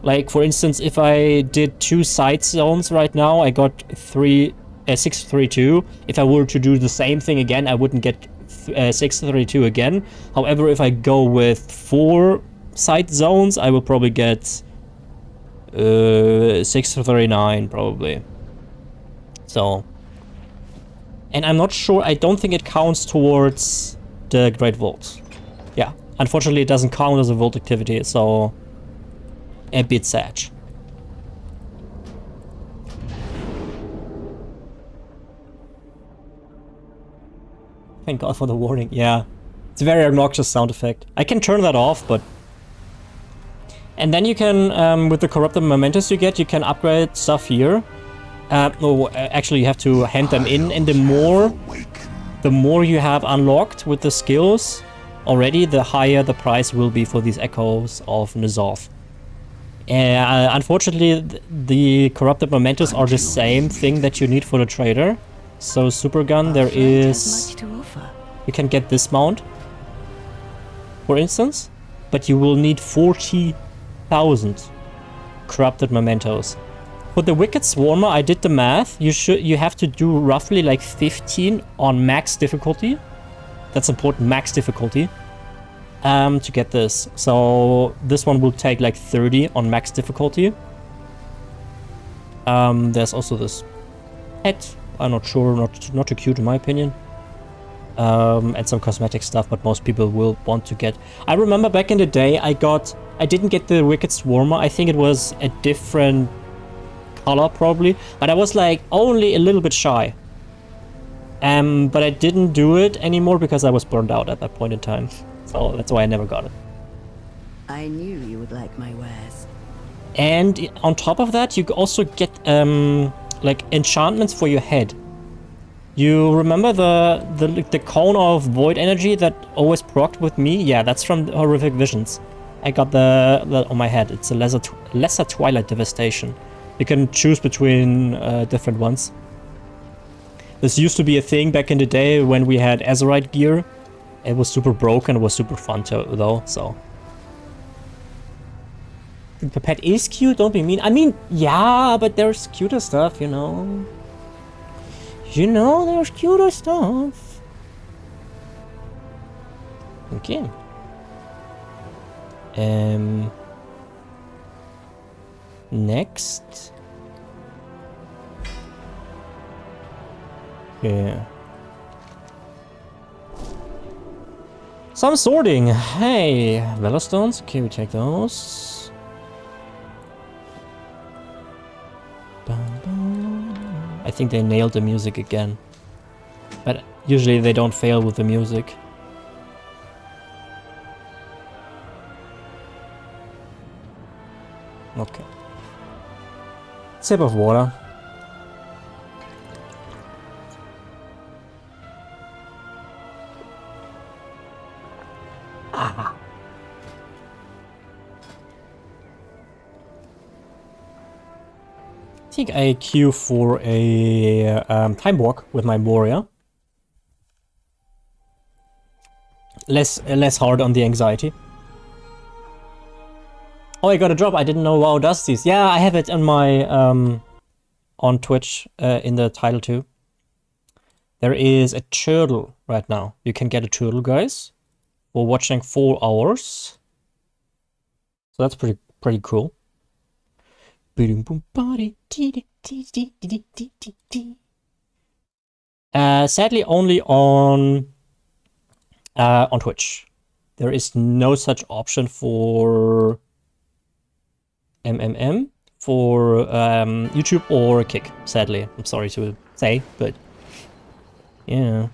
like, for instance, if I did 2 side zones right now, I got 632. If I were to do the same thing again, I wouldn't get 632 again. However, if I go with 4 side zones, I will probably get 639, probably. So... And I'm not sure, I don't think it counts towards the Great Vault. Yeah, unfortunately it doesn't count as a vault activity, so a bit sad. Thank God for the warning, yeah. It's a very obnoxious sound effect. I can turn that off, but... And then you can, with the corrupted mementos you get, you can upgrade stuff here. No, actually you have to hand them in, and the more you have unlocked with the skills already, the higher the price will be for these echoes of N'Zoth. Unfortunately, the corrupted mementos are the same thing that you need for the trader. So super gun, there is... You can get this mount, for instance, but you will need 40,000 corrupted mementos. For the Wicked Swarmer, I did the math. You have to do roughly like 15 on max difficulty. That's important, max difficulty. To get this. So this one will take like 30 on max difficulty. There's also this pet. I'm not sure, not too cute in my opinion. And some cosmetic stuff, but most people will want to get. I remember back in the day, I didn't get the Wicked Swarmer. I think it was a different color probably, but I was like only a little bit shy. But I didn't do it anymore because I was burned out at that point in time. So that's why I never got it. I knew you would like my wares. And on top of that, you also get like enchantments for your head. You remember the cone of void energy that always procced with me? Yeah, that's from Horrific Visions. I got the on my head. It's a lesser Twilight Devastation. You can choose between different ones. This used to be a thing back in the day when we had Azerite gear. It was super broken, it was super fun though, so. The pet is cute, don't be mean. I mean, yeah, but there's cuter stuff, you know. You know, there's cuter stuff. Okay. Next. Yeah. Some sorting. Hey, Velostones. Okay, we take those. I think they nailed the music again. But usually they don't fail with the music. Okay. Sip of water. Ah. I think I queue for a time walk with my warrior. Less hard on the anxiety. Oh, I got a drop. I didn't know WoW does these. Yeah, I have it on my on Twitch in the title too. There is a turtle right now. You can get a turtle, guys, for watching 4 hours. So that's pretty cool. Sadly, only on Twitch. There is no such option for for YouTube or Kick. Sadly, I'm sorry to say, but yeah.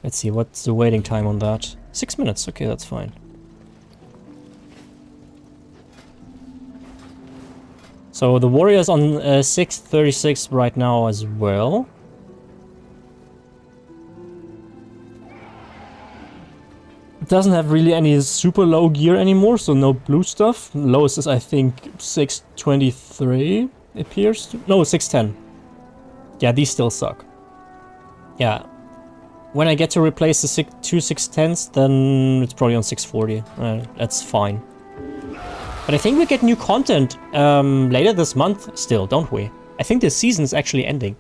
Let's see, what's the waiting time on that? 6 minutes. Okay, that's fine. So the warrior's on 636 right now as well. It doesn't have really any super low gear anymore, so no blue stuff. Lowest is, I think, 623, it appears to. No, 610. Yeah, these still suck. Yeah. When I get to replace the 2 610s, then it's probably on 640. That's fine. But I think we get new content later this month still, don't we? I think the season is actually ending.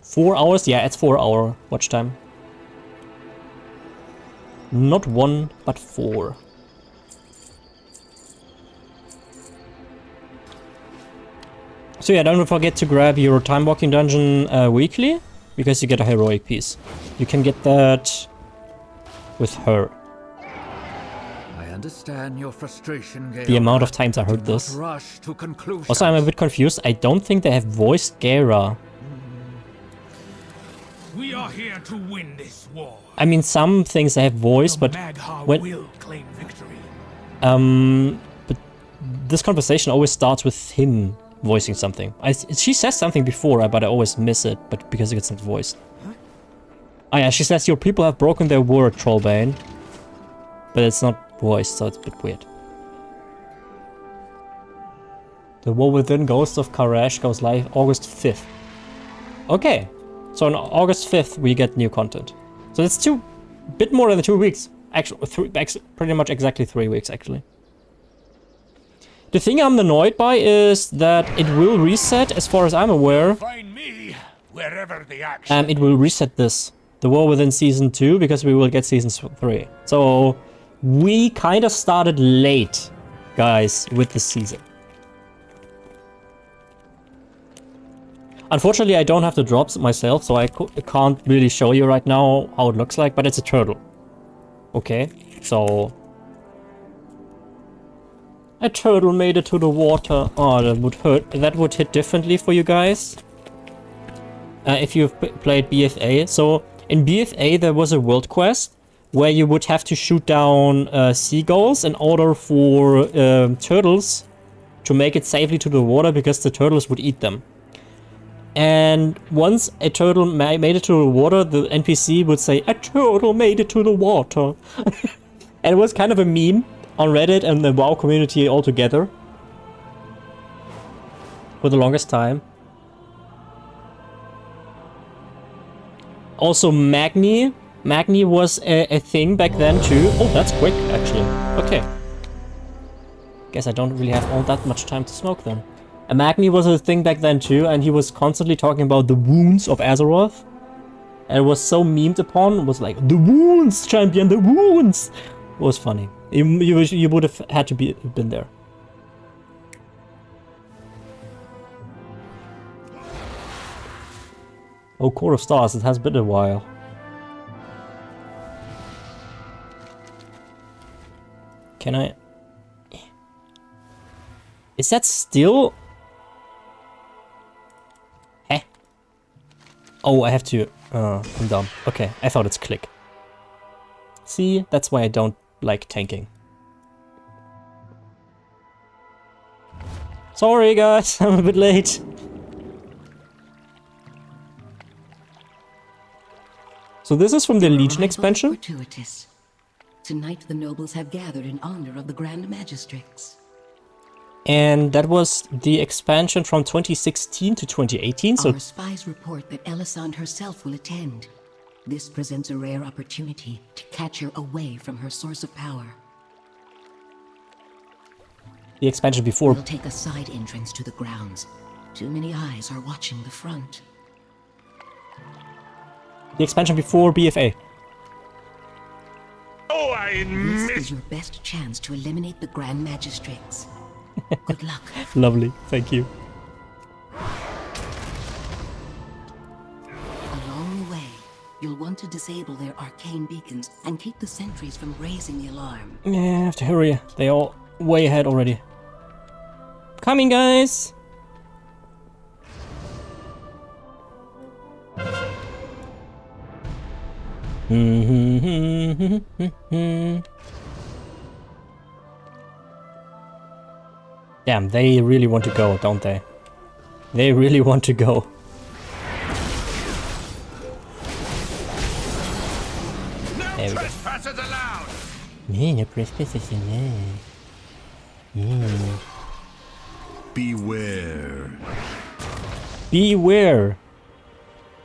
4 hours? Yeah, it's 4 hour watch time. Not 1, but 4. So yeah, don't forget to grab your time walking dungeon weekly, because you get a heroic piece. You can get that with her. I understand your frustration, Gale. The amount of times I heard this. Also, I'm a bit confused. I don't think they have voiced Gera. We are here to win this war. I mean, some things they have voiced, but when will claim victory. but this conversation always starts with him voicing something. She says something before, but I always miss it, but because it's not voiced. Oh yeah, she says your people have broken their word, Trollbane. But it's not voiced, so it's a bit weird. The War Within Ghosts of Karash goes live August 5th. Okay, so on August 5th we get new content. So it's bit more than 2 weeks. Actually, pretty much exactly 3 weeks actually. The thing I'm annoyed by is that it will reset, as far as I'm aware. Find me wherever the action. It will reset this, the War Within Season 2, because we will get Season 3. So we kind of started late, guys, with the season. Unfortunately, I don't have the drops myself, so I can't really show you right now how it looks like, but it's a turtle. Okay, so... a turtle made it to the water. Oh, that would hurt. That would hit differently for you guys. If you've played BFA. So, in BFA there was a world quest where you would have to shoot down seagulls in order for turtles to make it safely to the water, because the turtles would eat them. And once a turtle made it to the water, the NPC would say, "A turtle made it to the water." And it was kind of a meme on Reddit and the WoW community altogether for the longest time. Also Magni was a thing back then too. Oh, that's quick actually. Okay. Guess I don't really have all that much time to smoke then. A Magni was a thing back then too, and he was constantly talking about the wounds of Azeroth. And it was so memed upon. It was like, "The wounds, champion, the wounds!" It was funny. You would have had to been there. Oh, Core of Stars, it has been a while. Can I... Is that still... Heh? Oh, I have to... I'm dumb. Okay, I thought it's click. See, that's why I don't like tanking. Sorry guys, I'm a bit late. So this is from the Legion expansion. Fortuitous. Tonight the nobles have gathered in honor of the Grand Magistrix. And that was the expansion from 2016 to 2018. So our spies report that Elisande herself will attend. This presents a rare opportunity to catch her away from her source of power. The expansion before... We'll take a side entrance to the grounds. Too many eyes are watching the front. The expansion before BFA. Oh, I This miss. is your best chance to eliminate the Grand Magistrix. Good luck. Lovely, thank you. Along the way, you'll want to disable their arcane beacons and keep the sentries from raising the alarm. Yeah, I have to hurry. They're all way ahead already. Coming, guys! Damn, they really want to go, don't they? They really want to go. No trespassers allowed. No trespassers allowed. Yeah. Beware. Beware.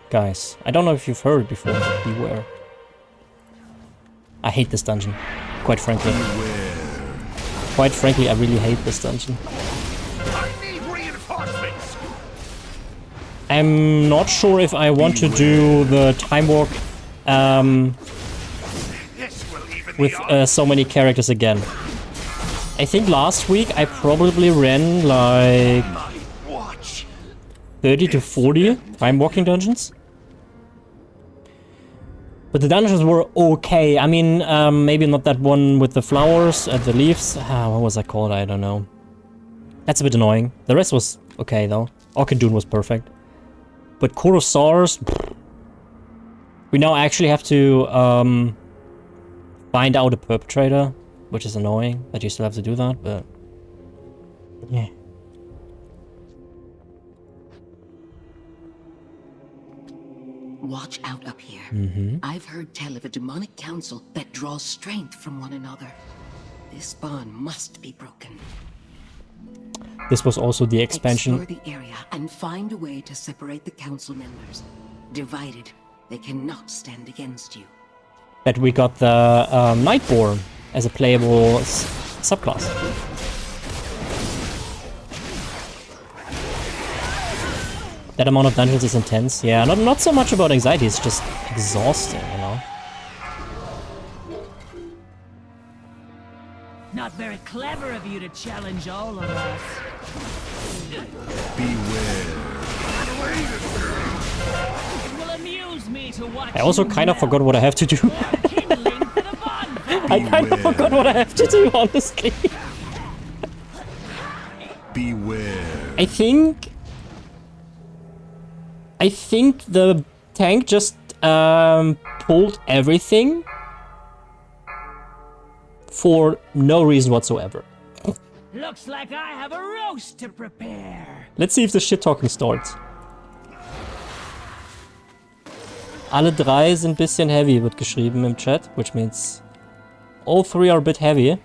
Guys, I don't know if you've heard it before, but beware. I hate this dungeon, quite frankly. Quite frankly, I really hate this dungeon. I need reinforcements. I'm not sure if I want to do the time walk with so many characters again. I think last week I probably ran like 30 to 40 time walking dungeons. But the dungeons were okay. I mean, maybe not that one with the flowers and the leaves. What was that called? I don't know. That's a bit annoying. The rest was okay though. Orchidune was perfect. But Coruscars, we now actually have to find out a perpetrator, which is annoying that you still have to do that, but yeah. Watch out up here. I've heard tell of a demonic council that draws strength from one another. This bond must be broken. This was also the expansion. Explore the area and find a way to separate the council members. Divided, they cannot stand against you. That we got the Nightborn as a playable subclass. That amount of dungeons is intense. Yeah, not so much about anxiety, it's just exhausting, you know? Not very clever of you to challenge all of us. It will amuse me to watch. I also kind of forgot what I have to do. I kind of forgot what I have to do, honestly. Beware. I think the tank just pulled everything for no reason whatsoever. Looks like I have a roast to prepare. Let's see if the shit talking starts. Alle drei sind bisschen heavy, wird geschrieben im Chat, which means all three are a bit heavy.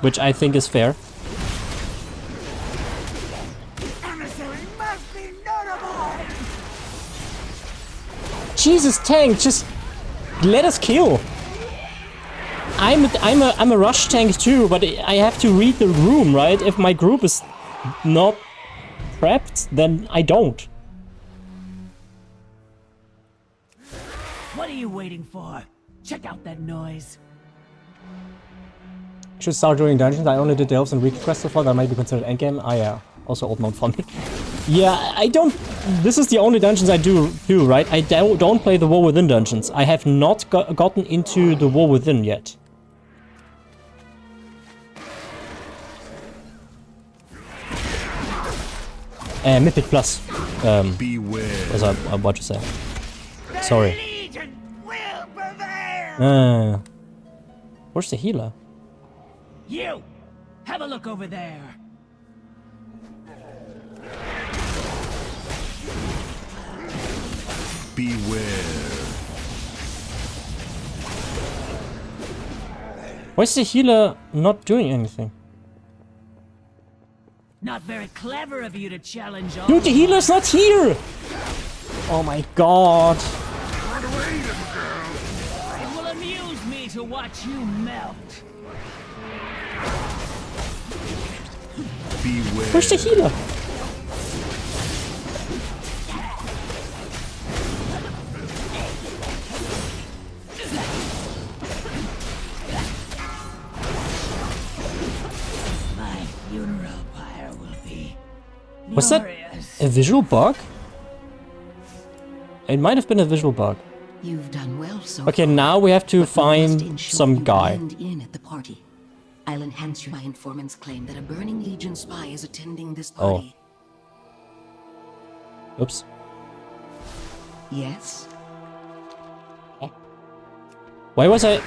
Which I think is fair. Jesus, tank, just let us kill. I'm a rush tank too, but I have to read the room, right? If my group is not prepped, then I don't. What are you waiting for? Check out that noise. Should start doing dungeons. I only did the elves and weekly quests so far. That might be considered endgame. Ah yeah, also old mode for me. Yeah, I don't. This is the only dungeons I do, right? I don't play the War Within dungeons. I have not gotten into the War Within yet. Mythic Plus. Beware. Was I about to say? Sorry. Where's the healer? You! Have a look over there. Beware. Why is the healer not doing anything? Not very clever of you to challenge all. Dude, the healer's not here! Oh my god. It will amuse me to watch you melt. Beware. Where's the healer? My funeral pyre will be Was that a visual bug? It might have been a visual bug. You've done well so Okay, far, now we have to but we must find ensure some you guy. blend in at the party. I'll enhance my informant's claim that a Burning Legion spy is attending this party. Oops. Yes? Why was I...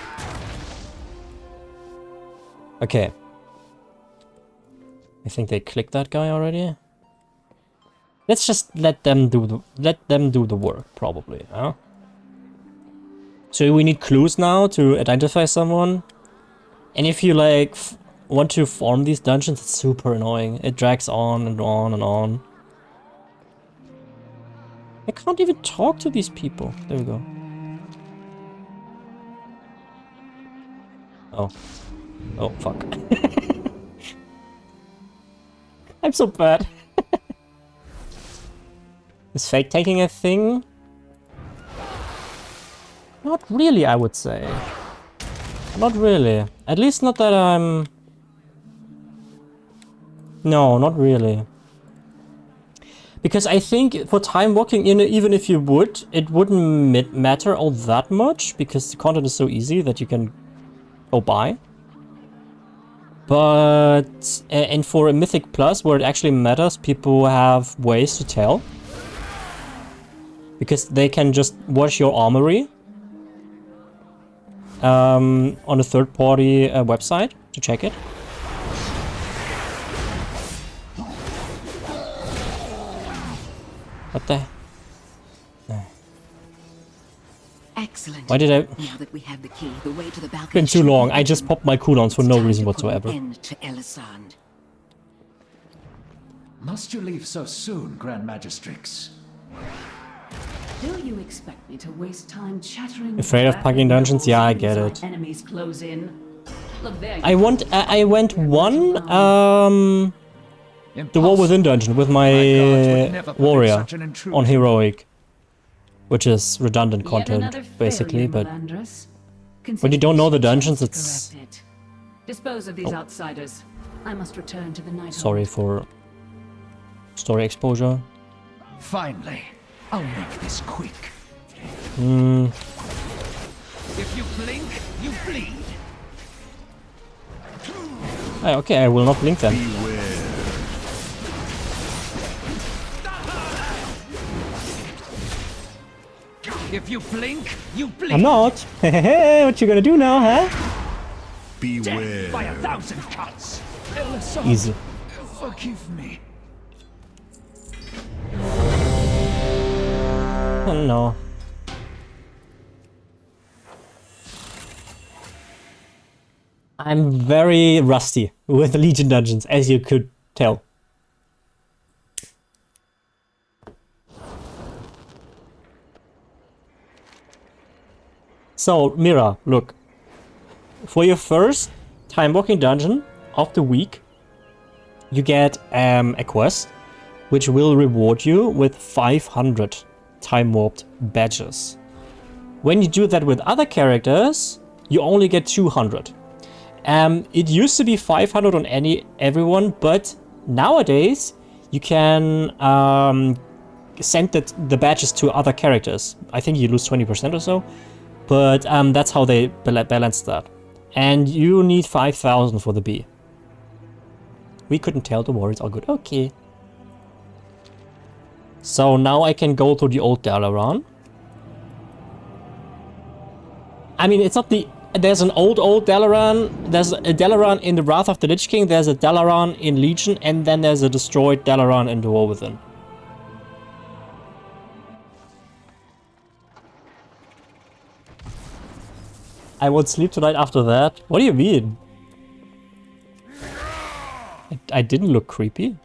Okay. I think they clicked that guy already. Let's just let them do the work, probably, huh? So we need clues now to identify someone. And if you like want to farm these dungeons, it's super annoying. It drags on and on and on. I can't even talk to these people. There we go. Oh. Oh, fuck. I'm so bad. Is fake tanking a thing? Not really, I would say. Not really. At least not that I'm... No, not really. Because I think for time walking, even if you would, it wouldn't matter all that much, because the content is so easy that you can go by. But, and for a Mythic Plus, where it actually matters, people have ways to tell. Because they can just watch your armory on a third-party website to check it. What the? Excellent. Why did I? Now that we have the key, the way to the balcony. Been too long. I just popped my cooldowns for no reason whatsoever. End to Elisand. Must you leave so soon, Grand Magistrix? Do you expect me to waste time chattering? Afraid of packing dungeons? Yeah, I get it. Enemies close in. Look there. I went one the War Within dungeon with my warrior on heroic, which is redundant content basically, but when you don't know the dungeons, it's... Dispose of these outsiders. I must return to the night. Sorry for story exposure. Finally, I'll make this quick. If you blink, you bleed. Okay, I will not blink then. If you blink, you bleed. I'm not. Hey, what you gonna do now, huh? Beware. By 1,000 cuts. Easy. Forgive me. Oh no. I'm very rusty with Legion dungeons, as you could tell. So, Mira, look. For your first time walking dungeon of the week, you get a quest which will reward you with 500 time warped badges. When you do that with other characters, you only get 200. It used to be 500 on everyone, but nowadays you can send the badges to other characters. I think you lose 20% or so, but that's how they balance that. And you need 5,000 for the B. We couldn't tell, the warriors are good. Okay. So now I can go to the old Dalaran. I mean, it's not the... There's an old Dalaran. There's a Dalaran in the Wrath of the Lich King. There's a Dalaran in Legion. And then there's a destroyed Dalaran in the War Within. I won't sleep tonight after that. What do you mean? I didn't look creepy.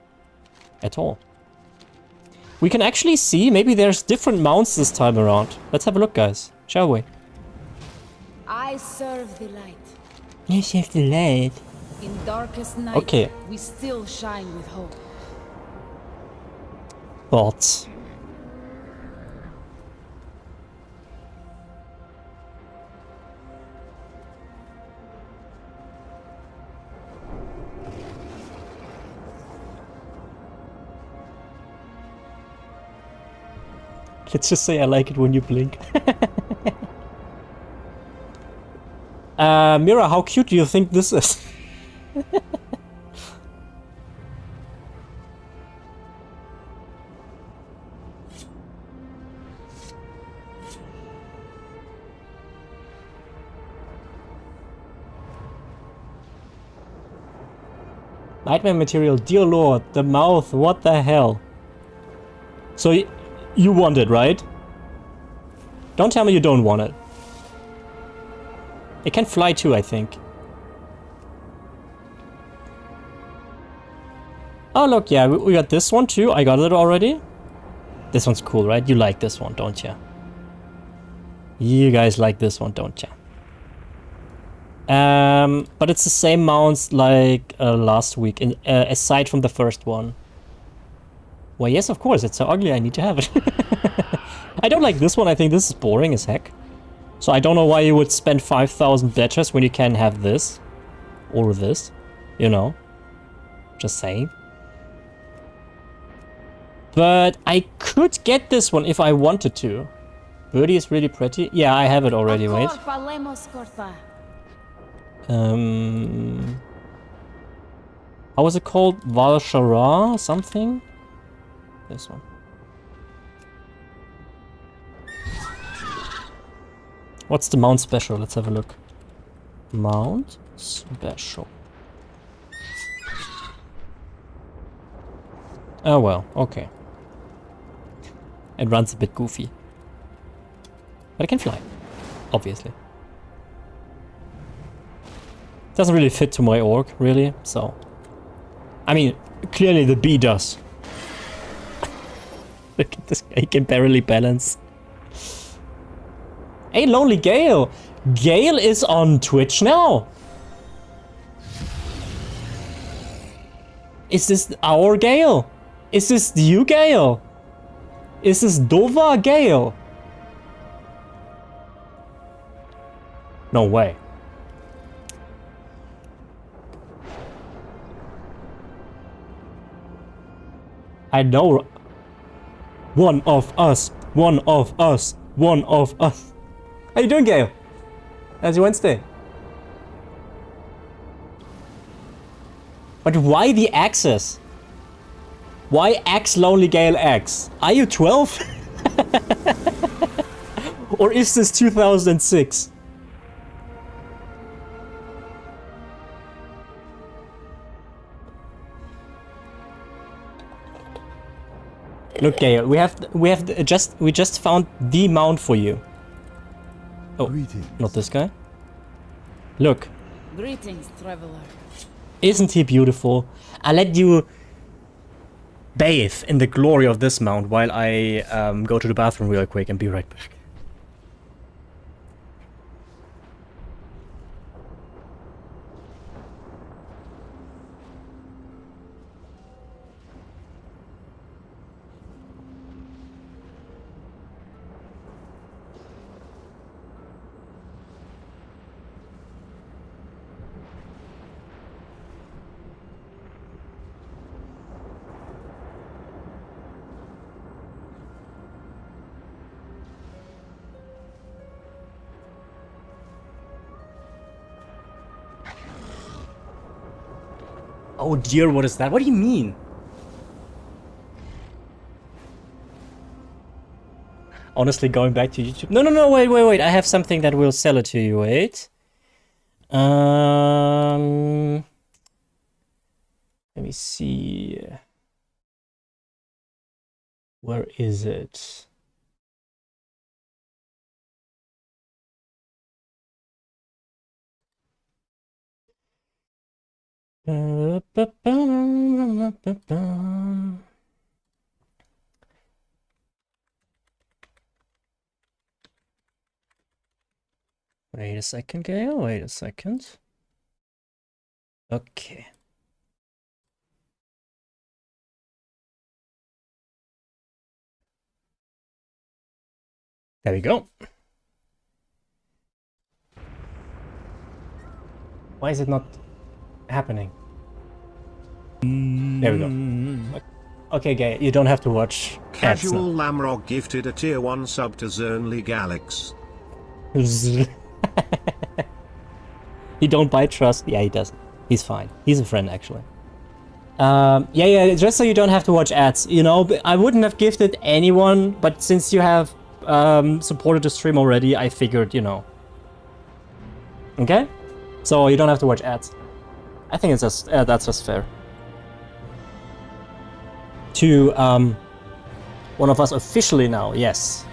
At all. We can actually see, maybe there's different mounts this time around. Let's have a look, guys. Shall we? I serve the light. I serve the light. In darkest night, okay. We still shine with hope. But... let's just say I like it when you blink. Mira, how cute do you think this is? Nightmare material, dear lord, the mouth, what the hell? So you want it, right? Don't tell me you don't want it. It can fly too, I think. Oh, look, yeah, we got this one too. I got it already. This one's cool, right? You like this one, don't you? You guys like this one, don't you? But it's the same mounts like last week, aside from the first one. Well, yes, of course, it's so ugly, I need to have it. I don't like this one, I think this is boring as heck. So I don't know why you would spend 5,000 badges when you can have this. Or this, you know. Just saying. But I could get this one if I wanted to. Birdie is really pretty. Yeah, I have it already, wait. How was it called? Valshara something? This one. What's the mount special? Let's have a look. Mount special. Oh well, okay. It runs a bit goofy. But I can fly, obviously. Doesn't really fit to my orc, really, so... I mean, clearly the bee does. Look at this guy, he can barely balance. Hey, Lonely Gale! Gale is on Twitch now! Is this our Gale? Is this you, Gale? Is this Dova Gale? No way. I know. One of us. One of us. One of us. How you doing, Gale? How's your Wednesday? But why the axes? Why X Lonely Gale X? Are you 12? Or is this 2006? Look, Gale, we just found the mount for you. Oh, not this guy. Look. Greetings, traveler. Isn't he beautiful? I'll let you bathe in the glory of this mount while I go to the bathroom real quick and be right back. Oh dear, what is that? What do you mean? Honestly, going back to YouTube. No, wait. I have something that will sell it to you. Wait. Let me see. Where is it? Wait a second, Gale. Wait a second. Okay. There we go. Why is it not happening? There we go. Okay, Gay, you don't have to watch. Casual Lamrock gifted a tier 1 sub to Zernly Galix. He don't buy trust. Yeah, he doesn't. He's fine. He's a friend, actually. Yeah, just so you don't have to watch ads. You know, I wouldn't have gifted anyone, but since you have supported the stream already, I figured, you know. Okay? So you don't have to watch ads. I think it's just that's just fair. To one of us officially now, yes.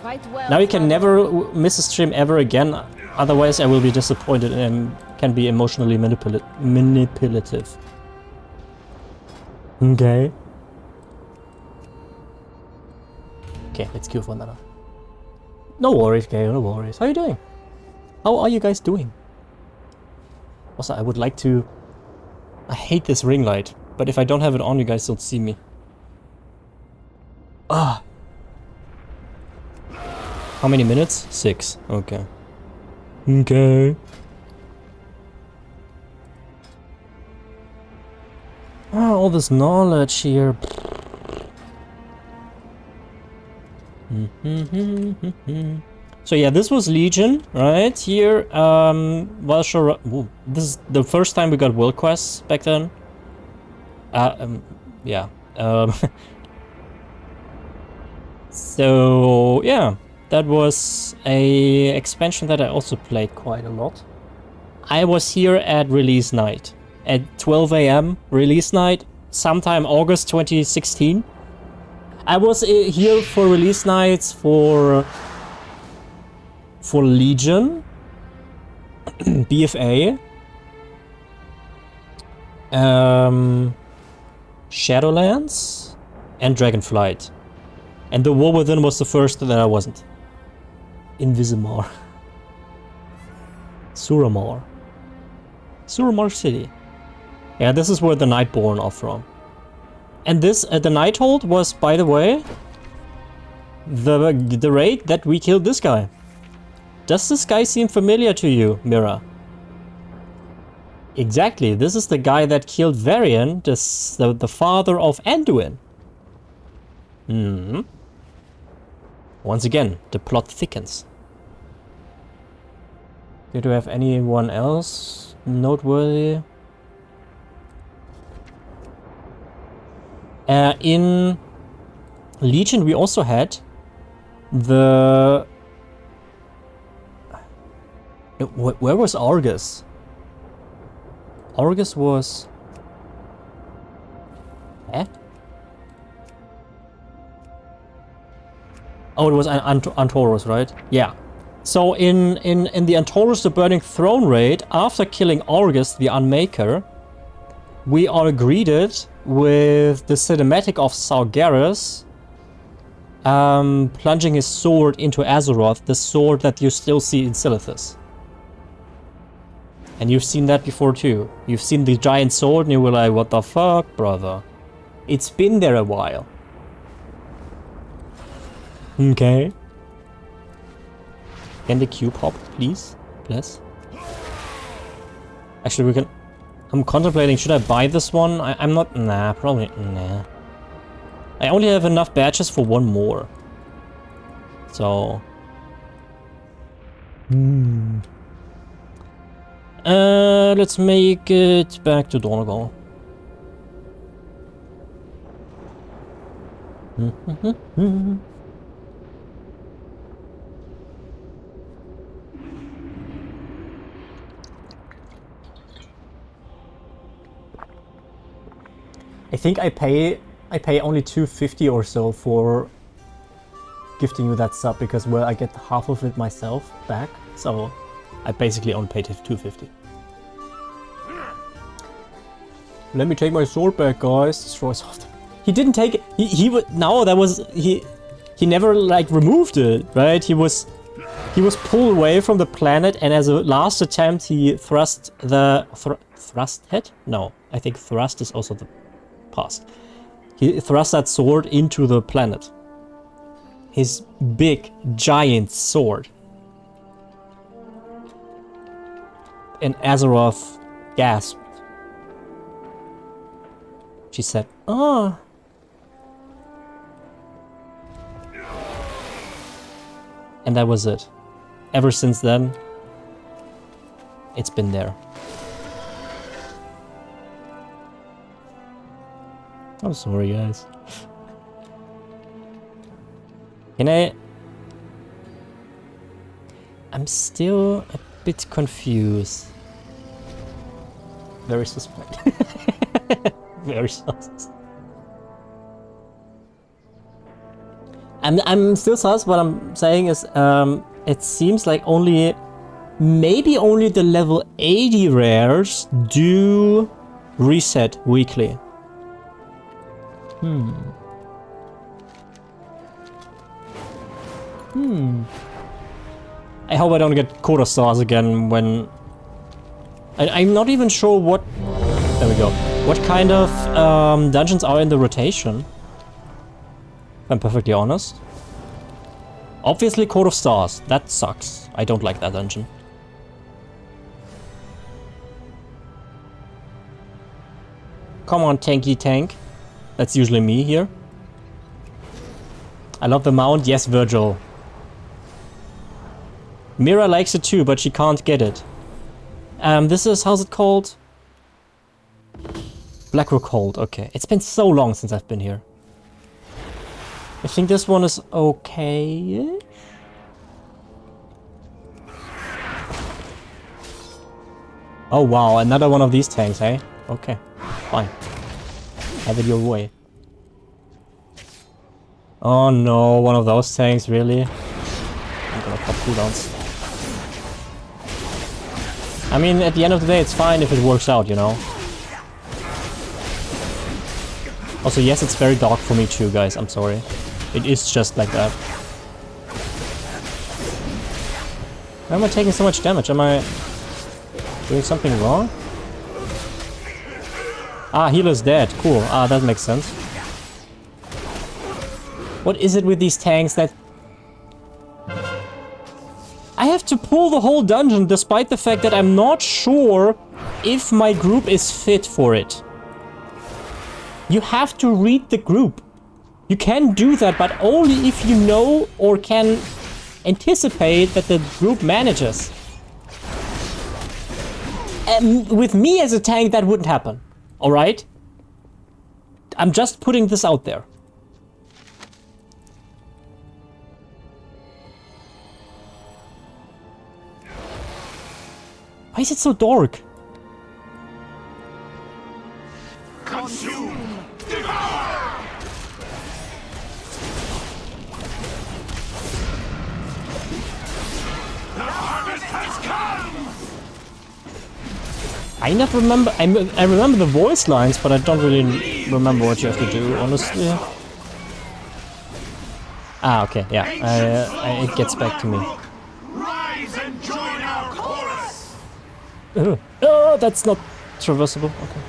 Quite well. Now you can never miss a stream ever again, otherwise I will be disappointed and can be emotionally manipulative. Okay. Okay, let's queue for another. No worries, okay, no worries. How are you doing? How are you guys doing? Also, I would like to... I hate this ring light, but if I don't have it on, you guys don't see me. Ah! How many minutes? 6. Okay. Okay. Ah, all this knowledge here. So yeah, this was Legion, right? Here, well, sure. This is the first time we got world quests back then. Yeah. So yeah, that was a expansion that I also played quite a lot. I was here at release night, at 12 AM release night, sometime August 2016. I was here for release nights for Legion, BFA, Shadowlands, and Dragonflight. And the War Within was the first that I wasn't. Invisimar. Suramar. Suramar City. Yeah, this is where the Nightborn are from. And this, the Nighthold was, by the way, the raid that we killed this guy. Does this guy seem familiar to you, Mira? Exactly, this is the guy that killed Varian, the father of Anduin. Hmm. Once again, the plot thickens. Did we have anyone else noteworthy? In Legion we also had the... Where was Argus? Argus was... Eh? Oh, it was Antorus, right? Yeah. So in the Antorus the Burning Throne raid, after killing Argus the Unmaker, we are greeted with the cinematic of Sargeras plunging his sword into Azeroth, the sword that you still see in Silithus. And you've seen that before too. You've seen the giant sword and you were like, what the fuck, brother? It's been there a while. Okay. Can the queue pop, please? Please? Actually, we can... I'm contemplating, should I buy this one? I'm not... Nah, probably... Nah. I only have enough badges for one more. So... let's make it back to Donegal. I think I pay only $2.50 or so for gifting you that sub because, well, I get half of it myself back, so I basically only paid $2.50. Let me take my sword back, guys. Destroy soft. He didn't take it. He would. No, that was he never like removed it, right? He was pulled away from the planet, and as a last attempt, he thrust the thrust head. No, I think thrust is also the past. He thrust that sword into the planet. His big, giant sword. And Azeroth gasped. She said, "Oh." And that was it. Ever since then, it's been there. I'm sorry, guys. Can I... I'm still a bit confused. Very suspect. Very sus. I'm still sus. What I'm saying is, it seems like maybe only the level 80 rares do reset weekly. I hope I don't get quarter stars again when... I'm not even sure what... There we go. What kind of dungeons are in the rotation? If I'm perfectly honest. Obviously Court of Stars. That sucks. I don't like that dungeon. Come on, tanky tank. That's usually me here. I love the mount. Yes, Virgil. Mira likes it too, but she can't get it. This is, how's it called? Blackrock Hold, okay. It's been so long since I've been here. I think this one is okay. Oh wow, another one of these tanks, eh? Okay, fine. Have it your way. Oh no, one of those tanks, really? I'm gonna pop cooldowns. I mean, at the end of the day, it's fine if it works out, you know? Also, yes, it's very dark for me too, guys, I'm sorry. It is just like that. Why am I taking so much damage? Am I doing something wrong? Ah, healer's dead. Cool. Ah, that makes sense. What is it with these tanks that... I have to pull the whole dungeon despite the fact that I'm not sure if my group is fit for it. You have to read the group. You can do that, but only if you know or can anticipate that the group manages. And with me as a tank, that wouldn't happen. Alright? I'm just putting this out there. Why is it so dark? Consume! Devour! The harvest has come! I never remember. I remember the voice lines, but I don't really remember what you have to do, honestly. Ah, okay, yeah. It gets back to me. Rise and join our chorus! Oh, that's not traversable. Okay.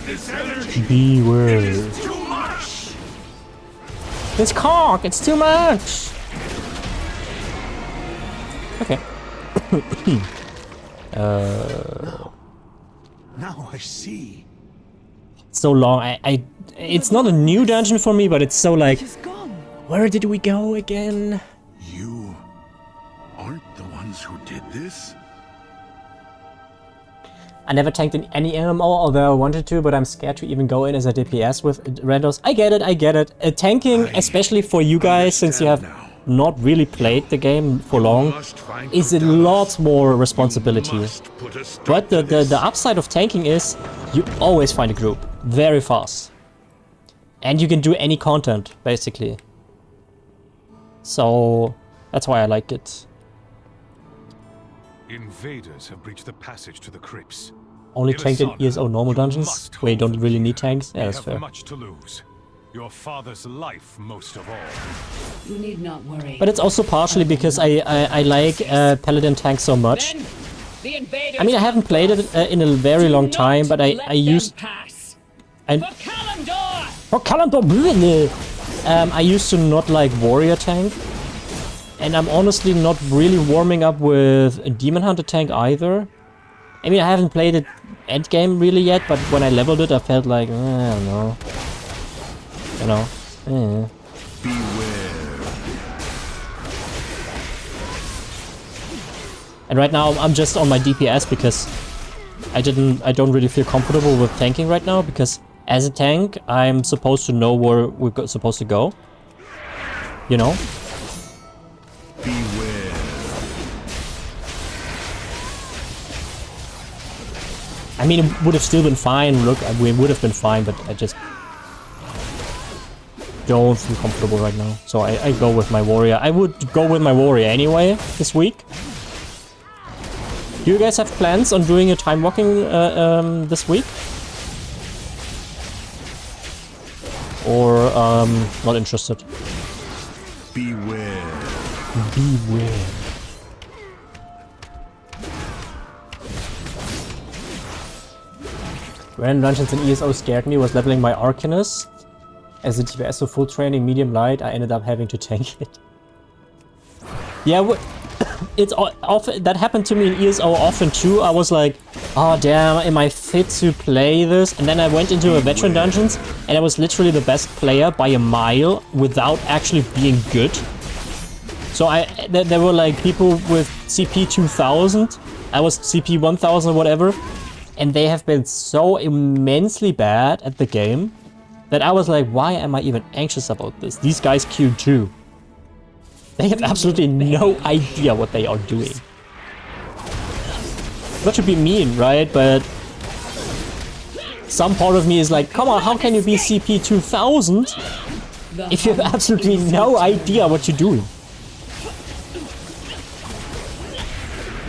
This energy Beware. is too much! This cock, it's too much! Okay. Now I see. So long. It's not a new dungeon for me, but it's so like... Where did we go again? You aren't the ones who did this? I never tanked in any MMO, although I wanted to, but I'm scared to even go in as a DPS with randos. I get it. Tanking, especially for you guys, since you have not really played the game for long, is a lot more responsibility. But the upside of tanking is you always find a group very fast. And you can do any content, basically. So that's why I like it. Invaders have breached the passage to the crypts. Only tanked in ESO normal dungeons, where you don't really need tanks? Yeah, that's fair. Much to lose. Your father's life most of all. You need not worry. But it's also partially because I like Paladin tanks so much. I mean, I haven't played it in a very long time, but I used... For Kalandor! I used to not like Warrior tank. And I'm honestly not really warming up with a Demon Hunter tank either. I mean, I haven't played it endgame really yet, but when I leveled it, I felt like, I don't know. You know? Beware. And right now, I'm just on my DPS because I don't really feel comfortable with tanking right now, because as a tank, I'm supposed to know where we're supposed to go. You know? Beware. I mean, it would have still been fine. Look, we would have been fine, but I just don't feel comfortable right now. So I go with my warrior. I would go with my warrior anyway this week. Do you guys have plans on doing a time walking this week? Or not interested? Beware. Beware. Random dungeons in ESO scared me, was leveling my Arcanist. As a TPS, so full training, medium light, I ended up having to tank it. Yeah, it's often, that happened to me in ESO often too. I was like, oh damn, am I fit to play this? And then I went into a veteran dungeons and I was literally the best player by a mile without actually being good. So there were like people with CP 2000, I was CP 1000 or whatever, and they have been so immensely bad at the game that I was like, why am I even anxious about this? These guys queued too. They have absolutely no idea what they are doing. Not to be mean, right? But some part of me is like, come on, how can you be CP 2000 if you have absolutely no idea what you're doing?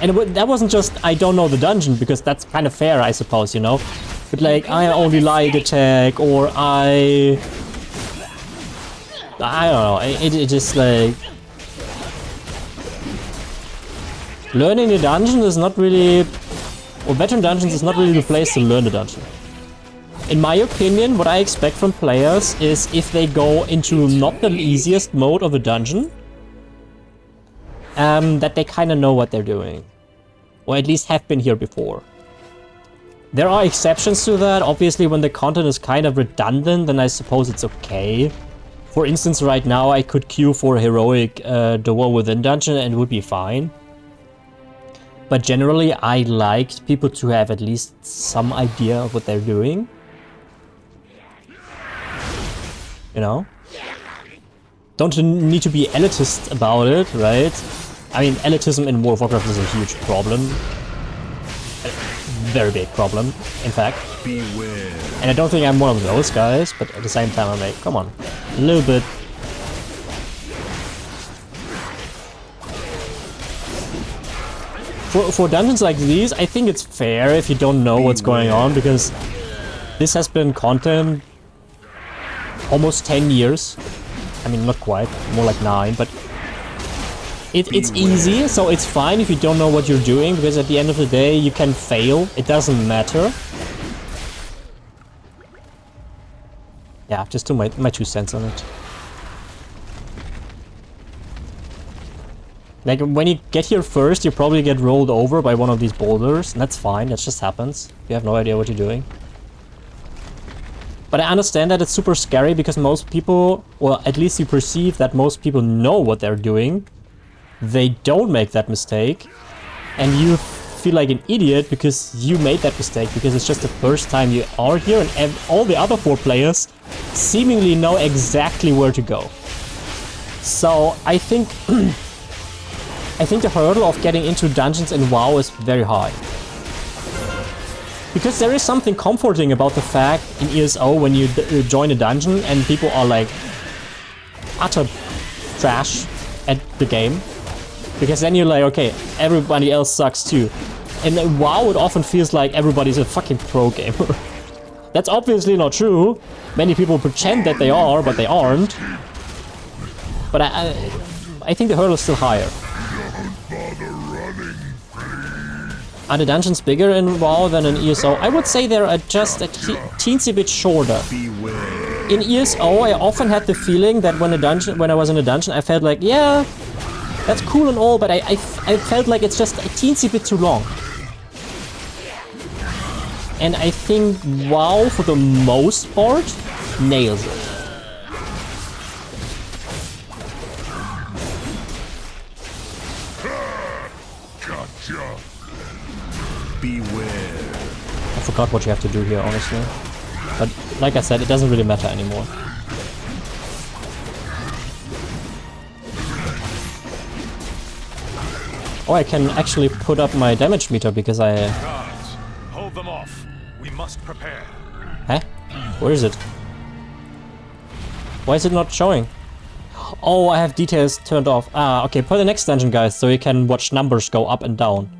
And that wasn't just, I don't know the dungeon, because that's kind of fair, I suppose, you know? But like, I only light attack, or I don't know, it just like... Learning the dungeon is not really... Or veteran dungeons is not really the place to learn the dungeon. In my opinion, what I expect from players is if they go into not the easiest mode of a dungeon, that they kind of know what they're doing. Or at least have been here before. There are exceptions to that. Obviously, when the content is kind of redundant, then I suppose it's okay. For instance, right now I could queue for a heroic door within dungeon and it would be fine. But generally, I like people to have at least some idea of what they're doing. You know? Don't need to be elitist about it, right? I mean, elitism in World of Warcraft is a huge problem. A very big problem, in fact. Beware. And I don't think I'm one of those guys, but at the same time I'm like, come on, a little bit. For dungeons like these, I think it's fair if you don't know what's going on, because this has been content almost 10 years. I mean, not quite, more like 9, but it's easy, so it's fine if you don't know what you're doing, because at the end of the day, you can fail. It doesn't matter. Yeah, just my 2 cents on it. Like, when you get here first, you probably get rolled over by one of these boulders, and that's fine, that just happens. You have no idea what you're doing. But I understand that it's super scary, because most people, or at least you perceive that most people know what they're doing. They don't make that mistake, and you feel like an idiot because you made that mistake, because it's just the first time you are here, and all the other 4 players seemingly know exactly where to go. So I think I think the hurdle of getting into dungeons in WoW is very high. Because there is something comforting about the fact in ESO when you join a dungeon and people are like utter trash at the game. Because then you're like, okay, everybody else sucks too. And WoW, it often feels like everybody's a fucking pro gamer. That's obviously not true. Many people pretend that they are, but they aren't. But I think the hurdle is still higher. Are the dungeons bigger in WoW than in ESO? I would say they're just a teensy bit shorter. In ESO, I often had the feeling that when I was in a dungeon, I felt like, yeah, that's cool and all, but I felt like it's just a teensy bit too long. And I think WoW, for the most part, nails it. Gotcha. Beware. I forgot what you have to do here, honestly. But like I said, it doesn't really matter anymore. Oh, I can actually put up my damage meter because I hold them off. We must prepare. Huh? Where is it? Why is it not showing? Oh, I have details turned off. Ah, okay, play the next dungeon, guys, so you can watch numbers go up and down.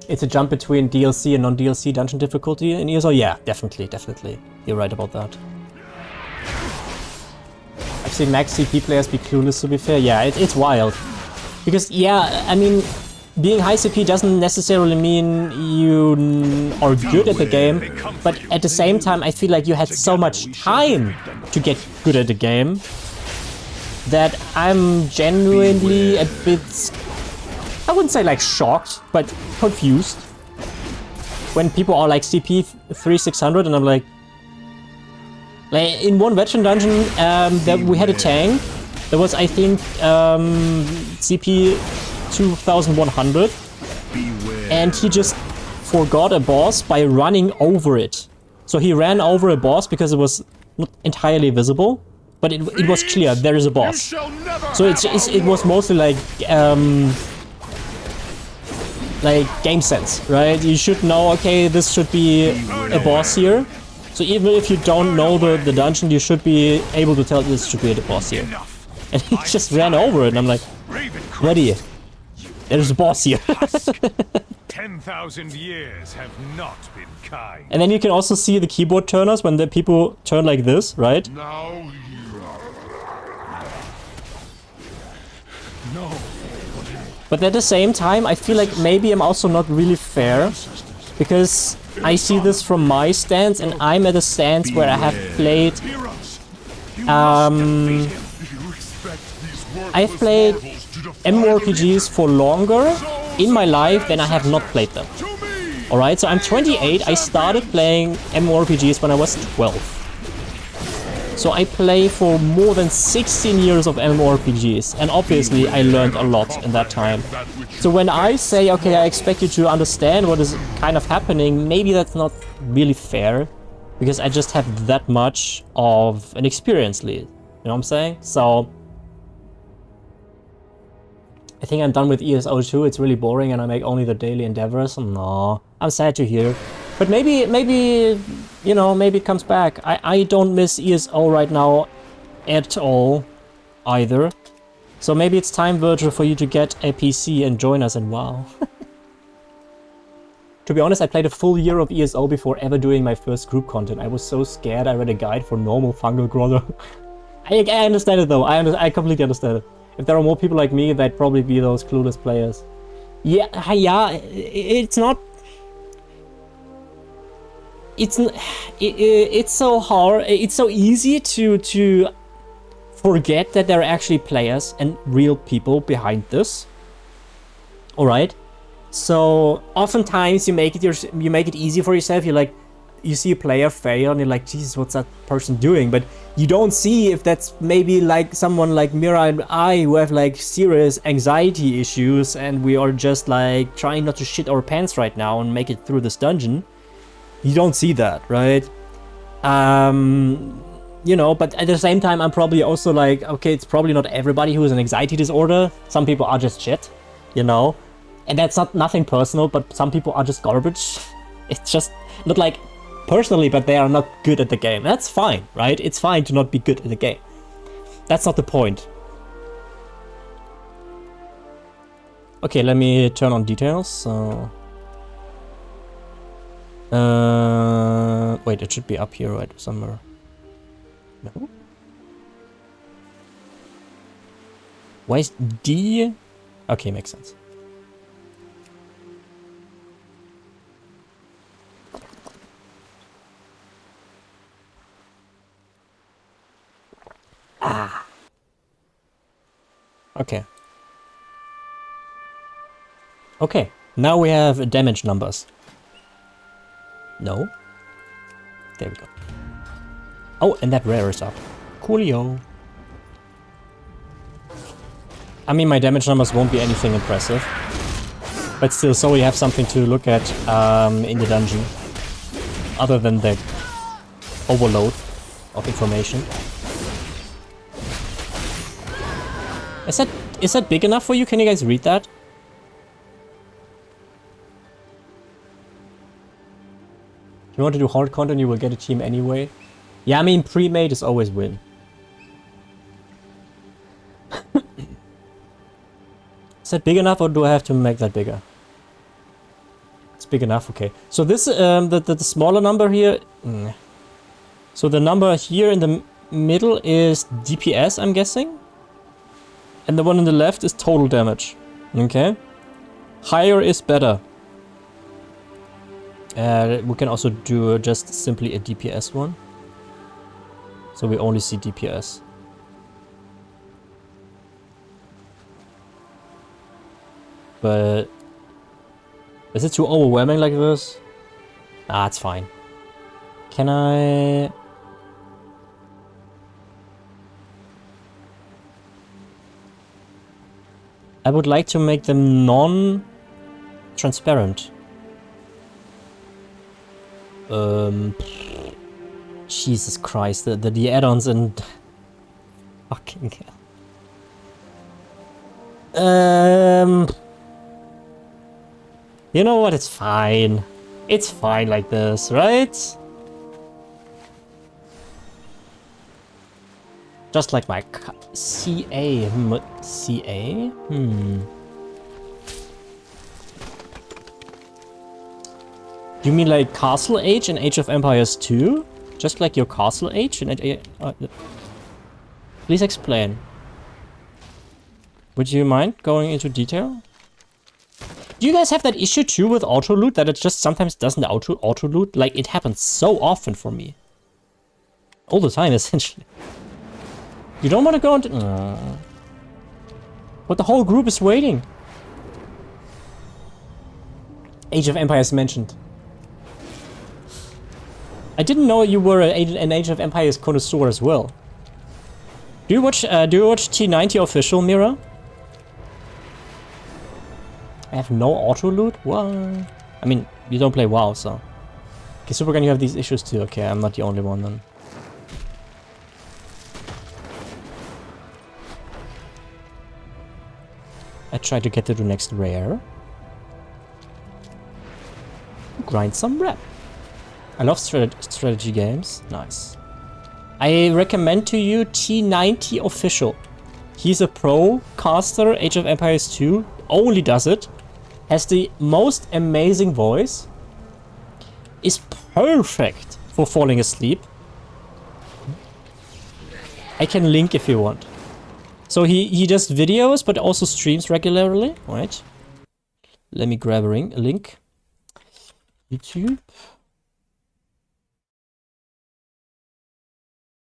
It's a jump between DLC and non-DLC dungeon difficulty in ESO? Yeah, definitely, definitely. You're right about that. I've seen max CP players be clueless, to be fair. Yeah, it's wild. Because, yeah, I mean, being high CP doesn't necessarily mean you are good at the game, but at the same time, I feel like you had so much time to get good at the game that I'm genuinely a bit, I wouldn't say like shocked, but confused when people are like CP 3600 and I'm like in one veteran dungeon that we had a tank that was, I think, CP 2100, and he just forgot a boss by running over it. So he ran over a boss because it was not entirely visible, but it was clear there is a boss. So it was mostly like game sense, right? You should know, okay, this should be a boss here. So even if you don't know the dungeon, you should be able to tell this should be the boss here. And he just ran over it, and I'm like, buddy, there's a boss here. 10,000 years have not been kind. And then you can also see the keyboard turners when the people turn like this, right? No. But at the same time, I feel like maybe I'm also not really fair, because I see this from my stance, and I'm at a stance where I have played I've played MMORPGs for longer in my life than I have not played them. Alright, so I'm 28, I started playing MMORPGs when I was 12. So I play for more than 16 years of MMORPGs, and obviously I learned a lot in that time. So when I say, okay, I expect you to understand what is kind of happening, maybe that's not really fair, because I just have that much of an experience lead. You know what I'm saying? So I think I'm done with ESO 2. It's really boring and I make only the daily endeavors. No, I'm sad to hear. But maybe, you know, maybe it comes back. I don't miss ESO right now at all either. So maybe it's time, Virgil, for you to get a PC and join us in WoW. To be honest, I played a full year of ESO before ever doing my first group content. I was so scared I read a guide for normal fungal crawler. I understand it though, I completely understand it. If there are more people like me, they'd probably be those clueless players. Yeah, it's not... It's so hard, it's so easy to forget that there are actually players and real people behind this. Alright? So oftentimes you make it easy for yourself. You see a player fail and you're like, Jesus, what's that person doing? But you don't see if that's maybe like someone like Mira and I who have like serious anxiety issues and we are just like trying not to shit our pants right now and make it through this dungeon. You don't see that, right? You know, but at the same time, I'm probably also like, okay, it's probably not everybody who has an anxiety disorder. Some people are just shit, you know? And that's nothing personal, but some people are just garbage. It's just not like personally, but they are not good at the game. That's fine, right? It's fine to not be good at the game. That's not the point. Okay, let me turn on details. So, wait, it should be up here, right? Somewhere. No? Why is D? Okay, makes sense. Ah. Okay. Okay, now we have damage numbers. No? There we go. Oh, and that rare is up. Coolio. I mean, my damage numbers won't be anything impressive. But still, so we have something to look at in the dungeon. Other than the overload of information. Is that big enough for you? Can you guys read that? If you want to do hard content, you will get a team anyway. Yeah, I mean, pre-made is always win. Is that big enough, or do I have to make that bigger? It's big enough, okay. So this, the smaller number here... So the number here in the middle is DPS, I'm guessing? And the one on the left is total damage. Okay? Higher is better. We can also do just simply a DPS one. So we only see DPS. But... Is it too overwhelming like this? Ah, it's fine. Can I... I would like to make them non-transparent. Jesus Christ, the add-ons and... Fucking hell. You know what, it's fine. It's fine like this, right? Just like my CA. CA? You mean like Castle Age in Age of Empires 2? Just like your Castle Age in please explain. Would you mind going into detail? Do you guys have that issue too with auto loot, that it just sometimes doesn't auto loot? Like, it happens so often for me. All the time, essentially. You don't want to go into... But the whole group is waiting. Age of Empires mentioned. I didn't know you were an Age of Empires connoisseur as well. Do you watch T90 official, Mira? I have no auto loot? What? I mean, you don't play WoW, so... Okay, Supergun, you have these issues too. Okay, I'm not the only one then. I try to get to the next rare. Grind some rep. I love strategy games. Nice. I recommend to you T90 official. He's a pro caster, Age of Empires 2. Only does it. Has the most amazing voice. Is perfect for falling asleep. I can link if you want. So he does videos, but also streams regularly. Right. Let me grab a link. YouTube.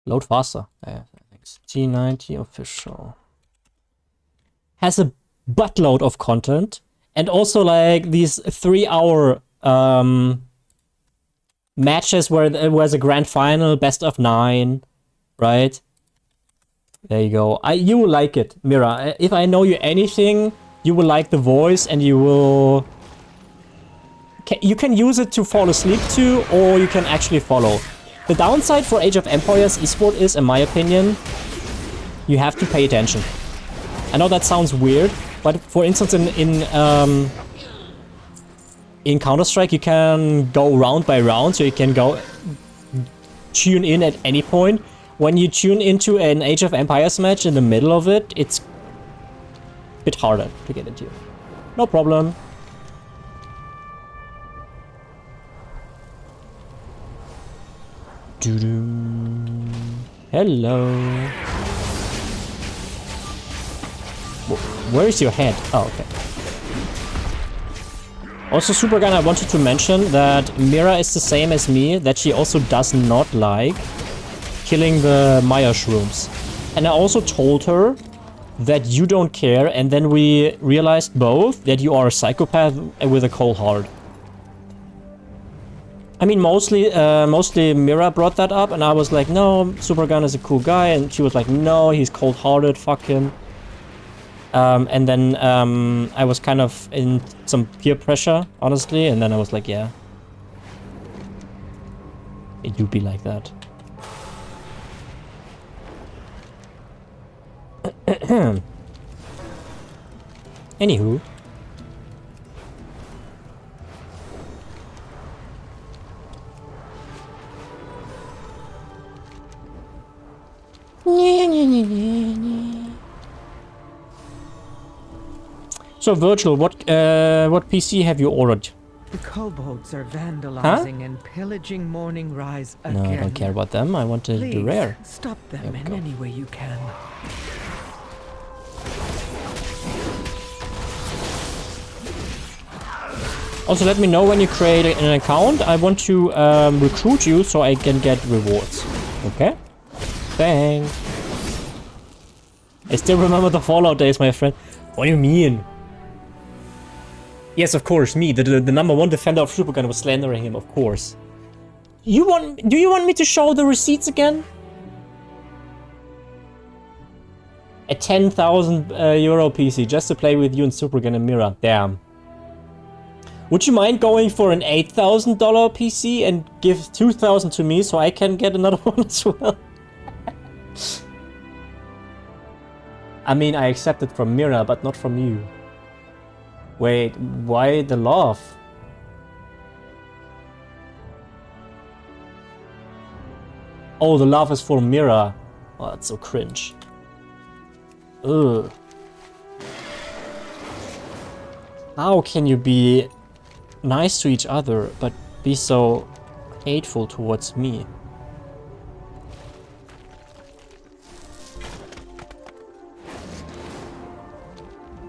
Load faster. Yeah, thanks. T90 official. Has a buttload of content. And also like these 3-hour matches where there was a grand final, best of 9, right? There you go. You will like it, Mira. If I know you anything, you will like the voice and you will... You can use it to fall asleep to, or you can actually follow. The downside for Age of Empires esport is, in my opinion, you have to pay attention. I know that sounds weird, but for instance in Counter-Strike you can go round by round, so you can go tune in at any point. When you tune into an Age of Empires match in the middle of it, it's a bit harder to get into. No problem. Doo-doo. Hello. Where is your head? Oh, okay. Also, Supergun, I wanted to mention that Mira is the same as me, that she also does not like killing the Maya shrooms. And I also told her that you don't care, and then we realized both that you are a psychopath with a cold heart. I mean, mostly Mira brought that up, and I was like, no, Supergun is a cool guy, and she was like, no, he's cold-hearted, fuck him. And then I was kind of in some peer pressure, honestly, and then I was like, yeah. It do be like that. Anywho. So Virgil, what PC have you ordered? The kobolds are vandalizing and pillaging Morning Rise again. No, I don't care about them. I want the rare. Stop them in any way you can. Also, let me know when you create an account. I want to recruit you so I can get rewards. Okay? Thanks. I still remember the Fallout days, my friend. What do you mean? Yes, of course, me, the number one defender of Supergun, was slandering him, of course. Do you want me to show the receipts again? A 10,000 euro PC just to play with you in Supergun and Mira. Damn. Would you mind going for an $8,000 PC and give 2,000 to me so I can get another one as well? I mean, I accept it from Mira, but not from you. Wait, why the love? Oh, the love is for Mira. Oh, that's so cringe. Ugh. How can you be nice to each other, but be so hateful towards me?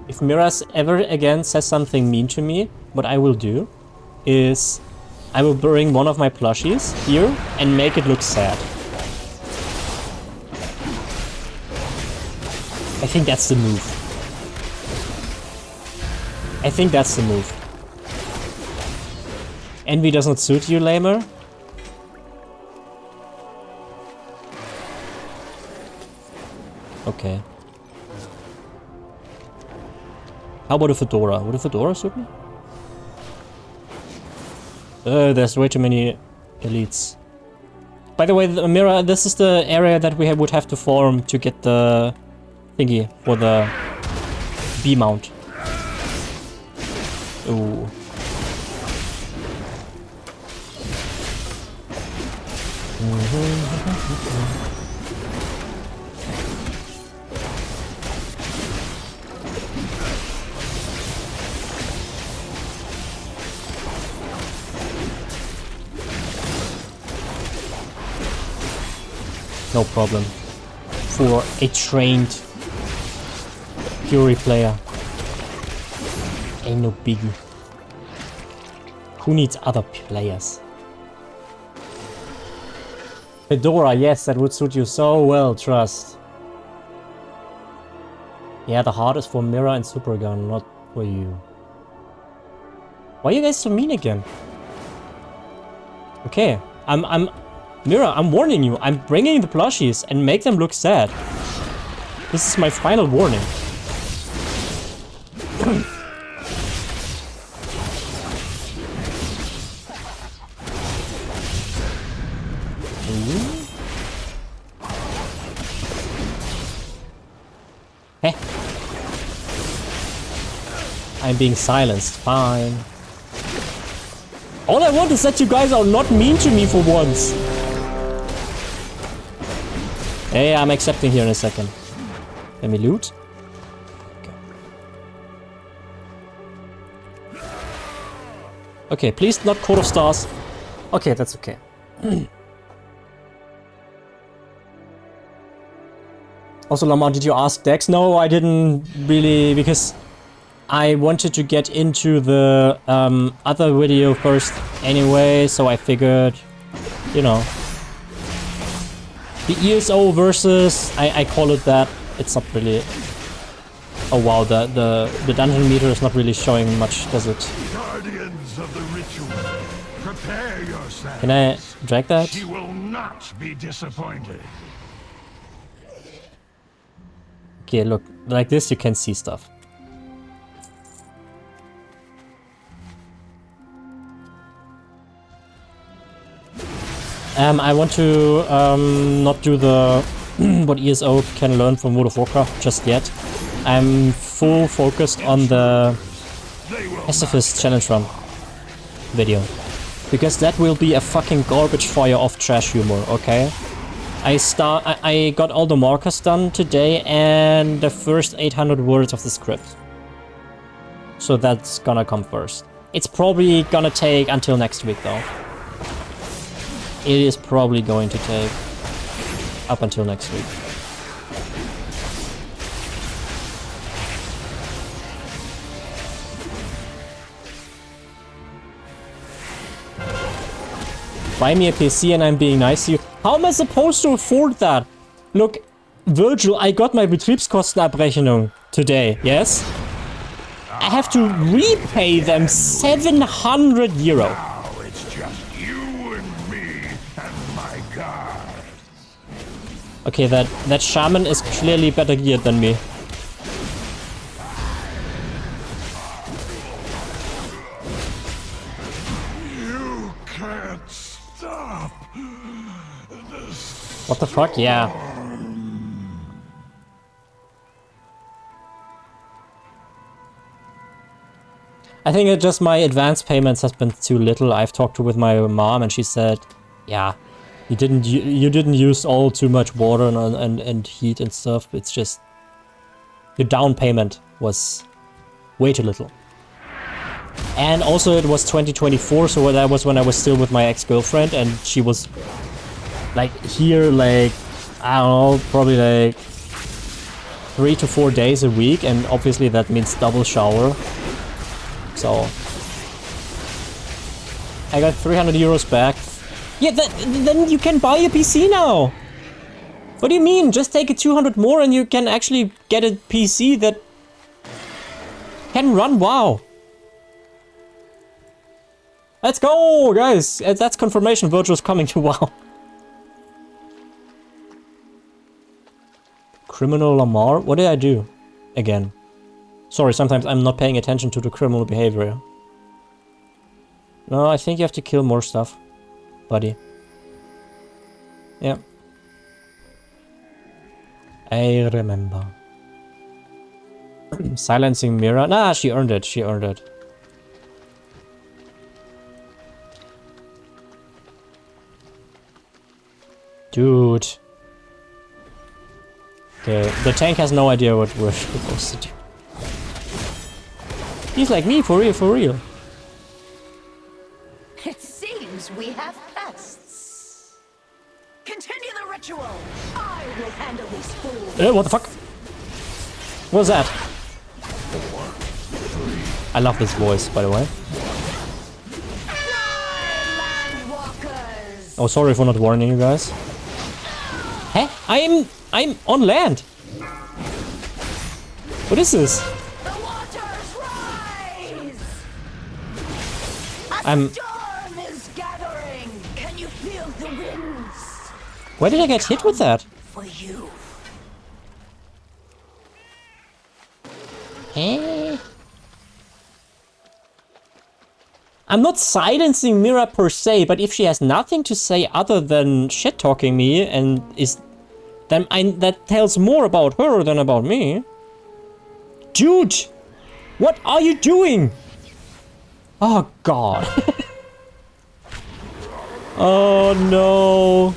If Miras ever again says something mean to me, what I will do is I will bring one of my plushies here and make it look sad. I think that's the move. I think that's the move. Envy does not suit you, Lamer? Okay. How about a fedora? Would a fedora suit me? There's way too many elites. By the way, Mira, this is the area that we would have to farm to get the thingy for the B mount. Ooh. No problem. For a trained Fury player. Ain't no biggie. Who needs other players? Fedora, yes, that would suit you so well, trust. Yeah, the heart is for Mira and Supergun, not for you. Why are you guys so mean again? Okay, Mira, I'm warning you. I'm bringing the plushies and make them look sad. This is my final warning. Hey. I'm being silenced. Fine. All I want is that you guys are not mean to me for once. Hey, I'm accepting here in a second. Let me loot. Okay. Okay, please not Code of Stars. Okay, that's okay. Also, Lamar, did you ask Dex? No, I didn't really, because I wanted to get into the other video first anyway, so I figured, you know. The ESO versus, I call it that. It's not really. Oh wow, the dungeon meter is not really showing much, does it? Guardians of the ritual, prepare yourselves. Can I drag that? She will not be disappointed. Okay, look, like this you can see stuff. I want to not do the what ESO can learn from World of Warcraft just yet. I'm full focused on the pacifist challenge run video. Because that will be a fucking garbage fire of trash humor, okay? I got all the markers done today and the first 800 words of the script. So that's gonna come first. It's probably gonna take until next week though. It is probably going to take up until next week. Buy me a PC and I'm being nice to you. How am I supposed to afford that? Look, Virgil, I got my Betriebskostenabrechnung today, yes? I have to repay them 700 euro. Now it's just you and me and my god. Okay, that shaman is clearly better geared than me. You can't stop. What the fuck? Yeah. I think it's just my advance payments has been too little. I've talked with my mom and she said, yeah, you didn't use all too much water and heat and stuff. It's just your down payment was way too little. And also it was 2024, so that was when I was still with my ex-girlfriend and she was like here like, I don't know, probably like 3 to 4 days a week, and obviously that means double shower. So I got 300 euros back. Yeah, then you can buy a PC now. What do you mean? Just take a 200 more and you can actually get a PC that can run WoW. Let's go, guys. That's confirmation Virtual's coming to WoW. Criminal Lamar? What did I do? Again. Sorry, sometimes I'm not paying attention to the criminal behavior. No, I think you have to kill more stuff, buddy. Yeah. I remember. Silencing Mira. Nah, she earned it. She earned it. Dude. Okay, the tank has no idea what we're supposed to do. He's like me, for real, for real. It seems we have pests. Continue the ritual. I will handle these fools. What the fuck? What was that? I love this voice, by the way. Oh, sorry for not warning you guys. Hey, I'm on land. What is this? The waters rise. I'm. Storm is gathering. Can you feel the winds? Where did I get hit with that? For you. Hey. I'm not silencing Mira per se, but if she has nothing to say other than shit-talking me and is... then that tells more about her than about me. Dude! What are you doing? Oh god. Oh no.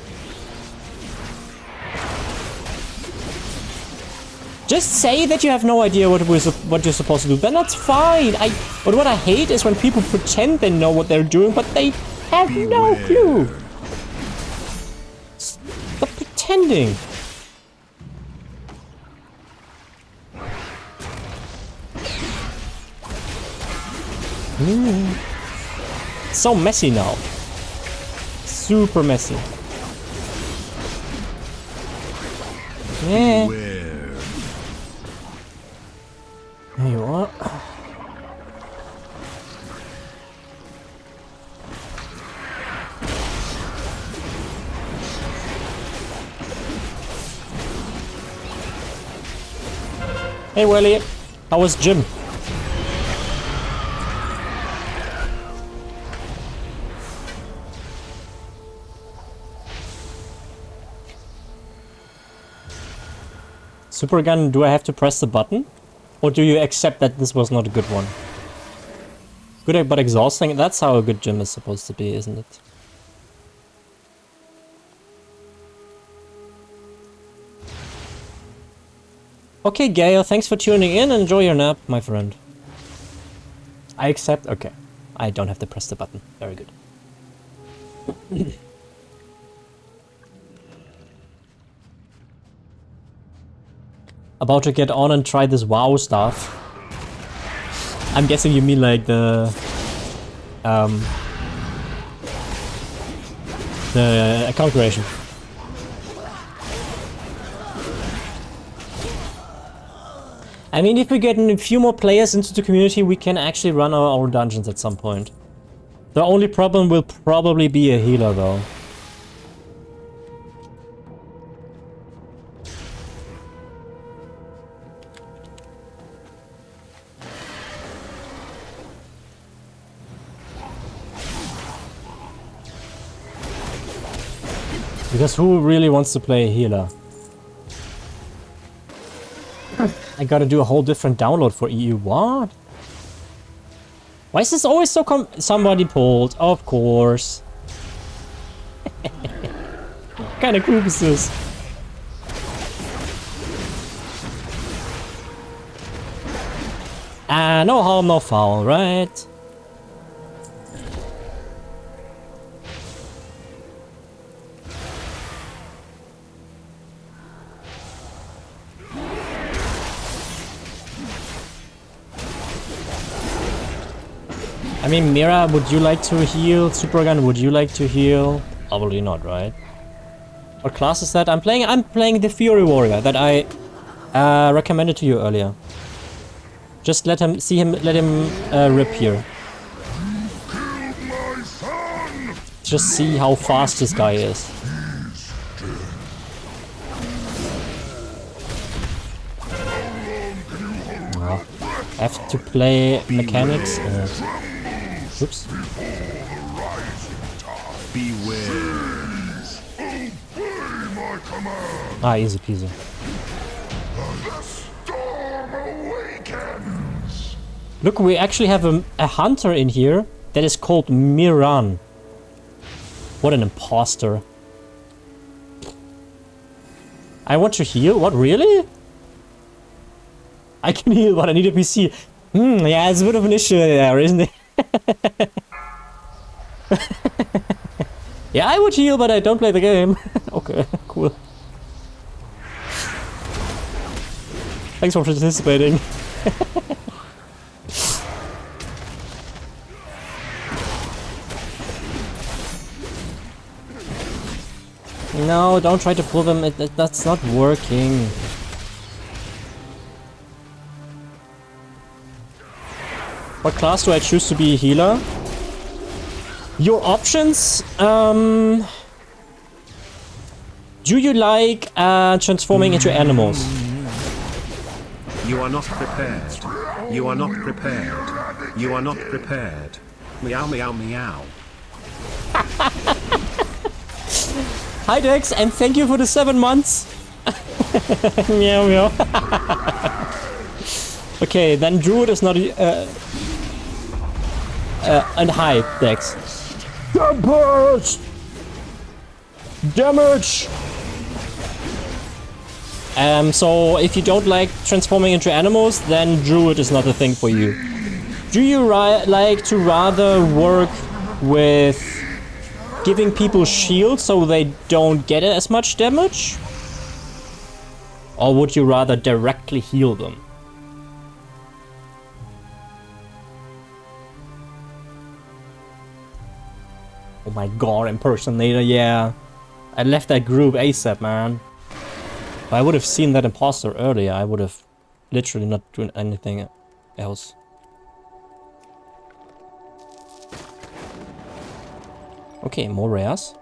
Just say that you have no idea what you're supposed to do, then that's fine. But what I hate is when people pretend they know what they're doing, but they have no clue. Stop pretending. So messy now. Super messy. Yeah. There you are. Hey Willie, how was gym? Super gun, do I have to press the button? Or do you accept that this was not a good one? Good but exhausting? That's how a good gym is supposed to be, isn't it? Okay, Gaia, thanks for tuning in. Enjoy your nap, my friend. I accept? Okay. I don't have to press the button. Very good. About to get on and try this WoW stuff. I'm guessing you mean like the account creation. I mean, if we get a few more players into the community, we can actually run our own dungeons at some point. The only problem will probably be a healer, though. Because who really wants to play a healer? I gotta do a whole different download for EU. What? Why is this always so somebody pulled? Of course. What kind of group is this? No harm, no foul, right? I mean, Mira, would you like to heal? Supergun, would you like to heal? Probably not, right? What class is that? I'm playing the Fury Warrior that I recommended to you earlier. Just let him rip here. Just see how fast this guy is. Oh, I have to play mechanics. Oops. Ah, easy peasy. Look, we actually have a hunter in here that is called Miran. What an imposter. I want to heal? What, really? I can heal, but I need a PC. Yeah, it's a bit of an issue there, isn't it? Yeah, I would heal, but I don't play the game. Okay, cool. Thanks for participating. No, don't try to pull them. That's not working. What class do I choose to be a healer? Your options? Do you like transforming into animals? You are not prepared. You are not prepared. You are not prepared. Meow meow meow. Hi Dex, and thank you for the 7 months. Meow meow. Okay, then Druid is not and hi Dex. Damage! Damage! So if you don't like transforming into animals, then Druid is not a thing for you. Do you like to rather work with giving people shields so they don't get as much damage? Or would you rather directly heal them? Oh my god, impersonator, yeah. I left that group ASAP, man. If I would have seen that imposter earlier, I would have literally not done anything else. Okay, more rares.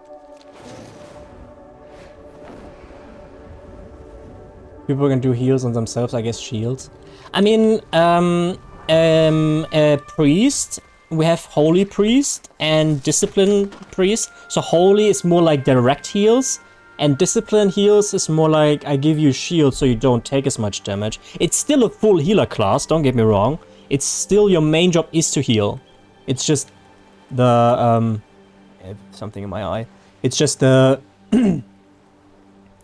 People can do heals on themselves, I guess shields. I mean, a priest. We have Holy Priest and Discipline Priest. So Holy is more like direct heals, And Discipline heals is more like I give you shield so you don't take as much damage. It's still a full healer class, don't get me wrong. It's still your main job is to heal. It's just the I have something in my eye. It's just the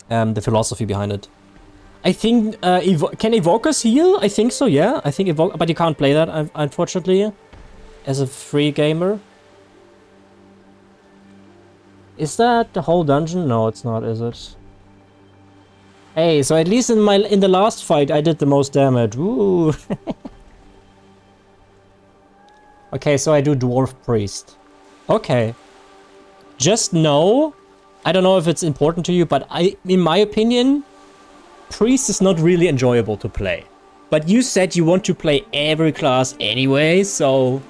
the philosophy behind it. I think can Evokers heal? I think so, yeah. I think but you can't play that unfortunately as a free gamer. Is that the whole dungeon? No, it's not, is it? Hey, so at least in the last fight I did the most damage. Woo. Okay, so I do Dwarf Priest. Okay. Just know, I don't know if it's important to you, but in my opinion, Priest is not really enjoyable to play. But you said you want to play every class anyway, so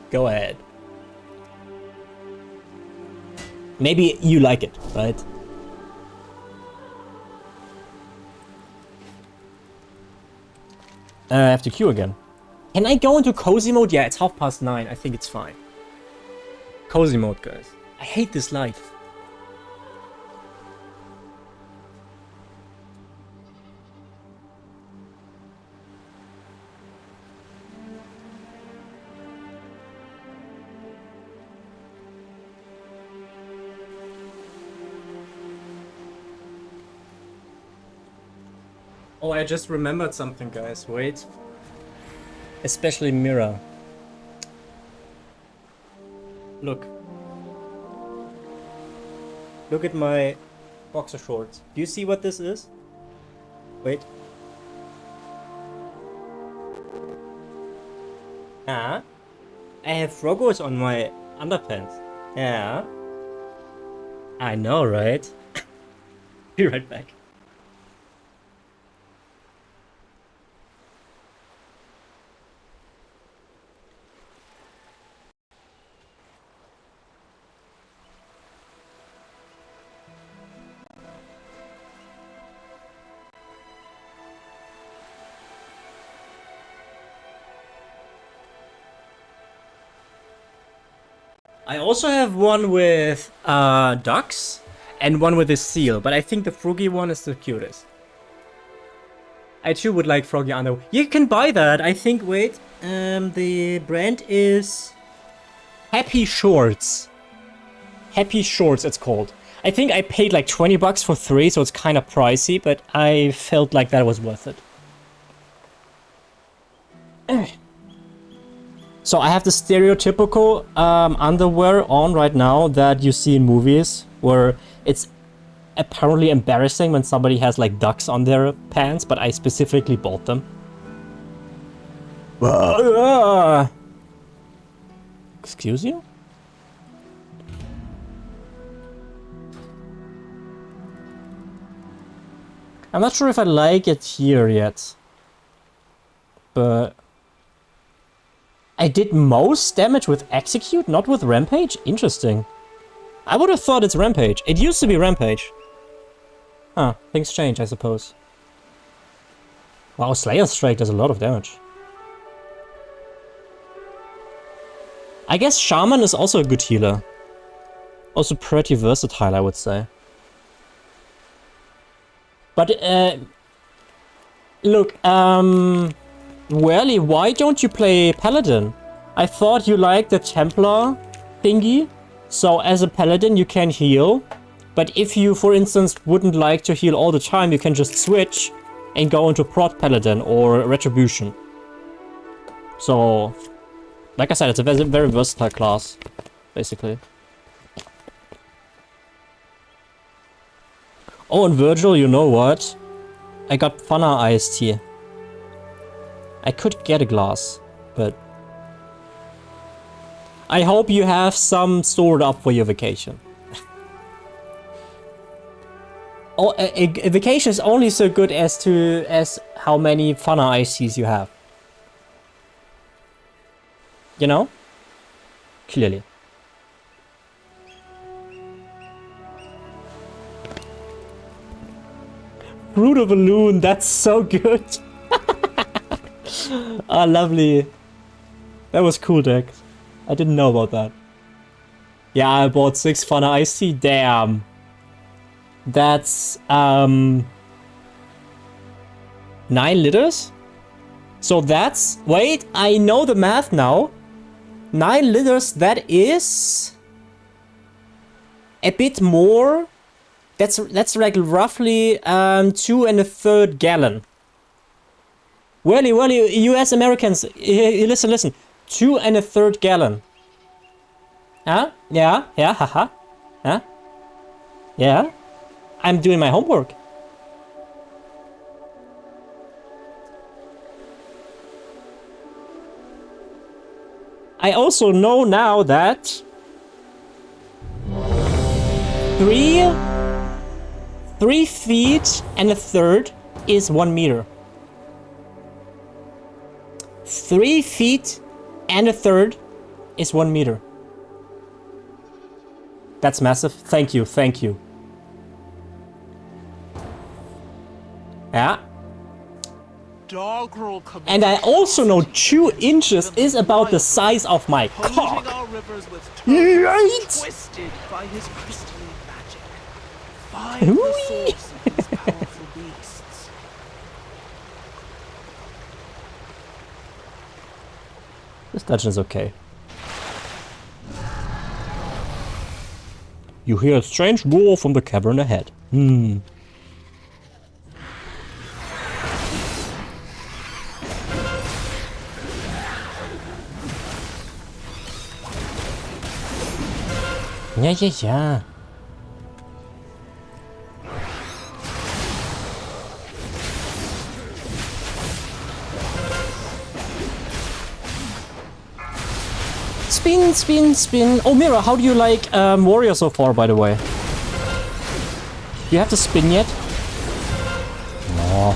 go ahead. Maybe you like it, right? I have to queue again. Can I go into cozy mode? Yeah, it's 9:30. I think it's fine. Cozy mode, guys. I hate this light. Oh, I just remembered something, guys. Wait. Especially Mira. Look. Look at my boxer shorts. Do you see what this is? Wait. Ah. I have Frogos on my underpants. Yeah. I know, right? Be right back. I also have one with ducks and one with a seal, but I think the froggy one is the cutest. I too would like froggy underwear. You can buy that, I think, wait. The brand is Happy Shorts. Happy Shorts it's called. I think I paid like 20 bucks for 3, so it's kind of pricey, but I felt like that was worth it. So I have the stereotypical underwear on right now that you see in movies, where it's apparently embarrassing when somebody has like ducks on their pants, but I specifically bought them. Excuse you? I'm not sure if I like it here yet, but I did most damage with Execute, not with Rampage? Interesting. I would have thought it's Rampage. It used to be Rampage. Huh, things change, I suppose. Wow, Slayer Strike does a lot of damage. I guess Shaman is also a good healer. Also pretty versatile, I would say. But, look, Welly, why don't you play Paladin? I thought you liked the Templar thingy. So as a Paladin you can heal. But if you, for instance, wouldn't like to heal all the time, you can just switch and go into Prot Paladin or Retribution. So, like I said, it's a very, very versatile class, basically. Oh, and Virgil, you know what? I got Fana IST. I could get a glass, but I hope you have some stored up for your vacation. Oh, a vacation is only so good as how many Fana ICs you have. You know? Clearly. Fruit of a Loon, that's so good. Ah, lovely. That was cool, Dex. I didn't know about that. Yeah, I bought 6 Fana IC. Damn. That's 9 liters. So that's, wait, I know the math now. 9 liters, that is a bit more. That's like roughly 2 1/3 gallon. Well, US Americans, listen. 2 1/3 gallon. Huh? Yeah, haha. Huh? Yeah. I'm doing my homework. I also know now that 3 feet and 1/3 is 1 meter. 3 feet and 1/3 is 1 meter. That's massive. Thank you. Yeah. And I also know 2 inches is about the size of my cock. Right? Twisted by his crystalline magic. Find the source of these powerful beasts. This dungeon is okay. You hear a strange roar from the cavern ahead. Yeah. Spin. Oh, Mira, how do you like Warrior so far, by the way? Do you have to spin yet? No.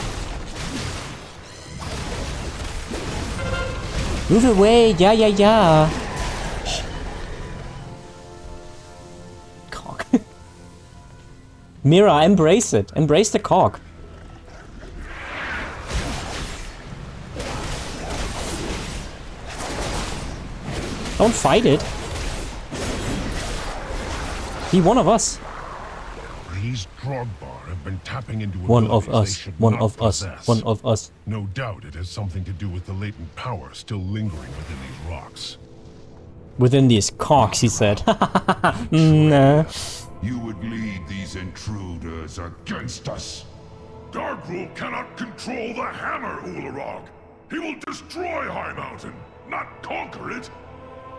Move away. Yeah. Cock. Mira, embrace it. Embrace the cock. Don't fight it. Be one of us. These Drogbar have been tapping into One of abilities us. they should One not of us. possess. One of us. No doubt it has something to do with the latent power still lingering within these rocks. Within these cocks, he said. Nah. You would lead these intruders against us. Darkrul cannot control the hammer, Ularog. He will destroy High Mountain, not conquer it.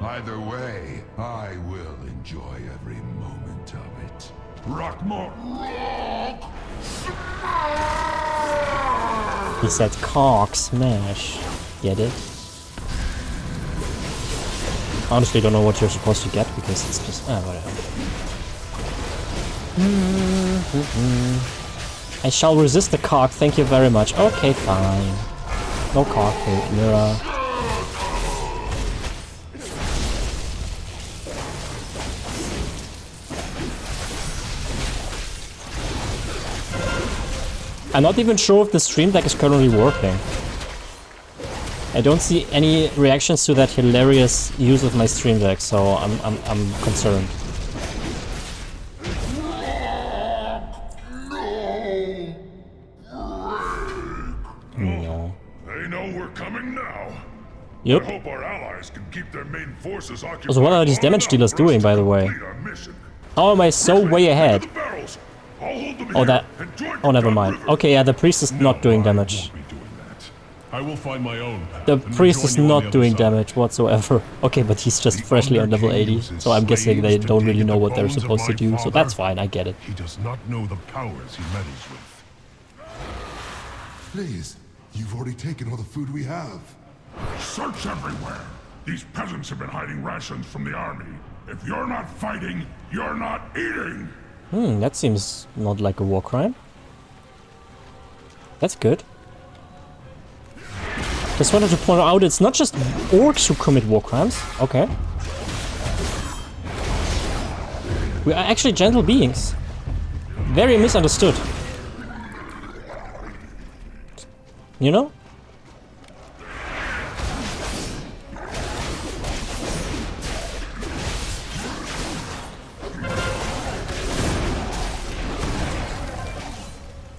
Either way, I will enjoy every moment of it. Rockmore. He said cock smash. Get it? Honestly, don't know what you're supposed to get because it's just whatever. I shall resist the cock. Thank you very much. Okay, fine. No cock, Mira. I'm not even sure if the stream deck is currently working. I don't see any reactions to that hilarious use of my stream deck, so I'm concerned. No. They know we're coming now. Yep. I hope our allies can keep their main forces occupied. Also, what are these damage dealers doing, by the way? How am I so way ahead? Oh, that... Oh, never mind. Okay, yeah, the priest is not doing damage. I will find my own path. The priest is not doing damage whatsoever. Okay, but he's just freshly on level 80, so I'm guessing they don't really know what they're supposed to do, so that's fine, I get it. He does not know the powers he meddles with. Please, you've already taken all the food we have. Search everywhere. These peasants have been hiding rations from the army. If you're not fighting, you're not eating. That seems not like a war crime. That's good. Just wanted to point out it's not just orcs who commit war crimes. Okay. We are actually gentle beings. Very misunderstood. You know?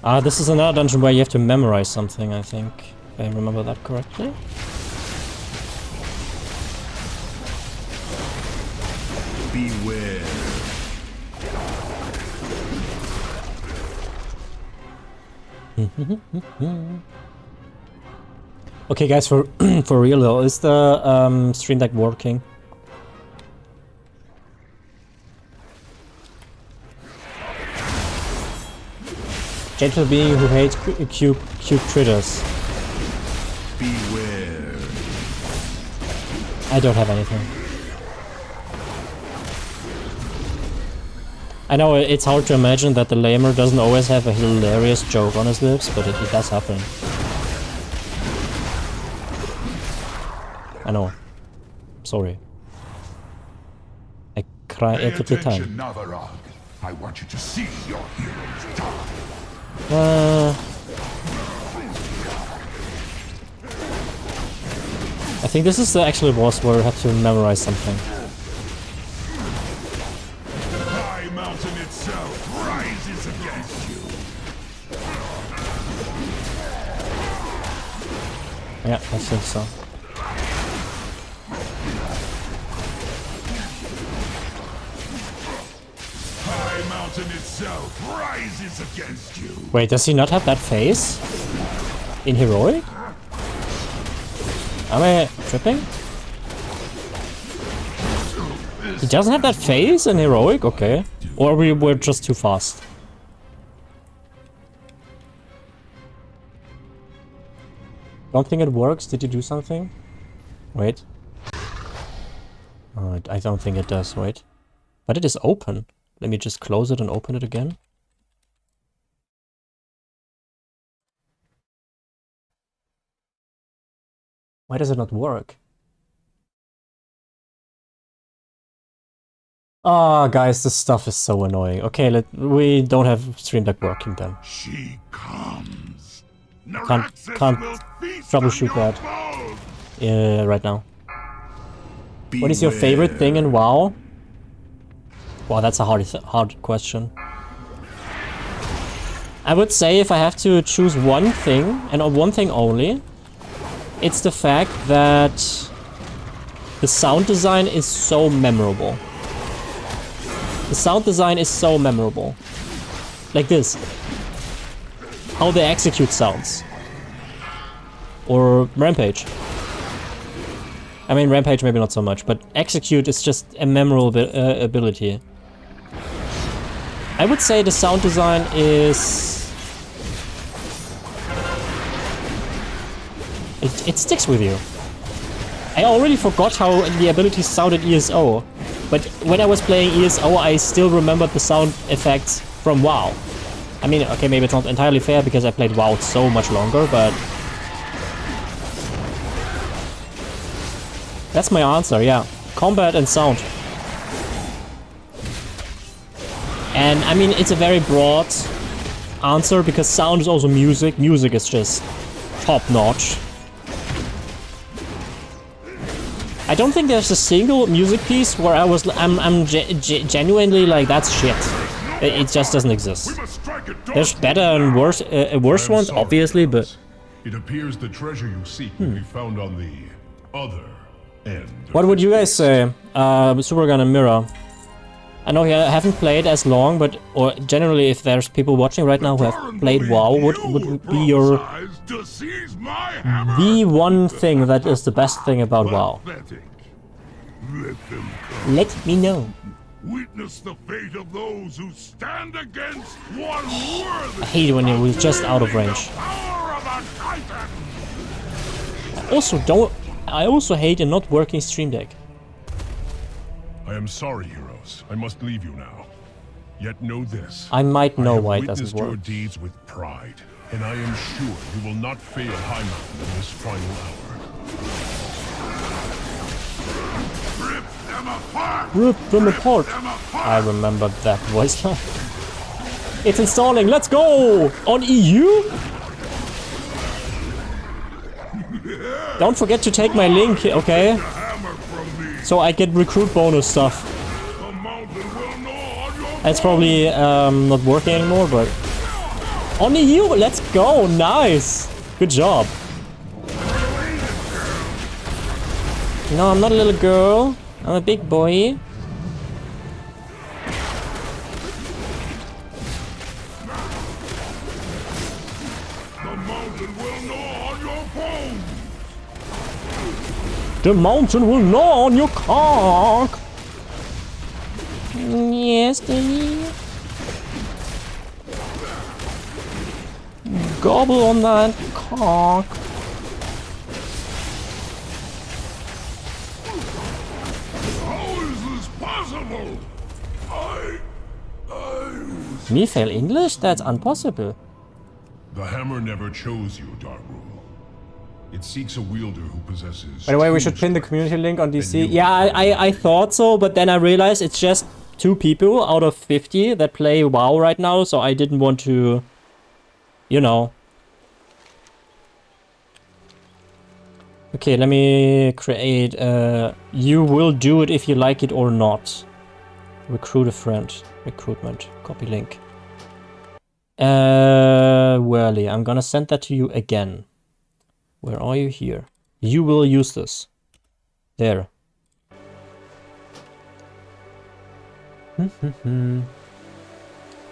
This is another dungeon where you have to memorize something, I think. If I remember that correctly. Beware. Okay, guys, for for real though, is the stream deck working? Gentle being who hates cube critters. Beware. I don't have anything. I know it's hard to imagine that the lamer doesn't always have a hilarious joke on his lips, but it does happen. I know. Sorry. I cry every time. I want you to see your heroes die. I think this is the actual boss where you have to memorize something. High Mountain itself rises against you. Yeah, I think so. High Mountain itself rises against you. Wait, does he not have that face? In Heroic? Am I tripping? He doesn't have that face in Heroic? Okay. Or we were just too fast. Don't think it works. Did you do something? Wait. Oh, I don't think it does. Wait. But it is open. Let me just close it and open it again. Why does it not work? Ah, guys, this stuff is so annoying. Okay, we don't have Stream Deck working then. She comes. Can't troubleshoot that right now. What is your favorite thing in WoW? Wow, that's a hard question. I would say if I have to choose one thing, and one thing only, it's the fact that the sound design is so memorable. The sound design is so memorable. Like this. How they execute sounds. Or Rampage. I mean, Rampage maybe not so much, but execute is just a memorable ability. I would say the sound design is... It sticks with you. I already forgot how the abilities sounded ESO, but when I was playing ESO I still remembered the sound effects from WoW. I mean, okay, maybe it's not entirely fair because I played WoW so much longer, but... That's my answer, yeah. Combat and sound. And I mean, it's a very broad answer because sound is also music. Music is just top-notch. I don't think there's a single music piece where I'm genuinely like, that's shit. It just doesn't exist. There's better and worse ones, obviously, but... It appears the treasure you seek will be found on the other end. What would you guys say? Supergun and Mirror. I know you haven't played as long, but or generally if there's people watching right now who have played WoW, what would be your... the one thing that is the best thing about WoW? Let me know. Witness the fate of those who stand against one worthy. I hate it when you're just out of range. I also hate a not working Stream Deck. I am sorry, heroes. I must leave you now. Yet know this. I might know why it doesn't work. I have witnessed your deeds with pride, and I am sure you will not fail High Mountain in this final hour. Rip them apart! Rip them apart! I remember that voice line. It's installing, let's go! On EU? Don't forget to take my link, okay? So I get recruit bonus stuff. It's probably not working anymore, but... Only you! Let's go! Nice! Good job. No, I'm not a little girl. I'm a big boy. The mountain will gnaw on your cock. Yes, dear. Gobble on that cock. How is this possible? Me fail English? That's impossible. The hammer never chose you, Dark Rule. It seeks a wielder who possesses... By the way, we should pin the community link on DC. Yeah, I thought so, but then I realized it's just 2 people out of 50 that play WoW right now, so I didn't want to, you know. Okay, let me create you will do it if you like it or not. Recruit a friend. Recruitment. Copy link. Whirly, I'm gonna send that to you again. Where are you? Here. You will use this. There.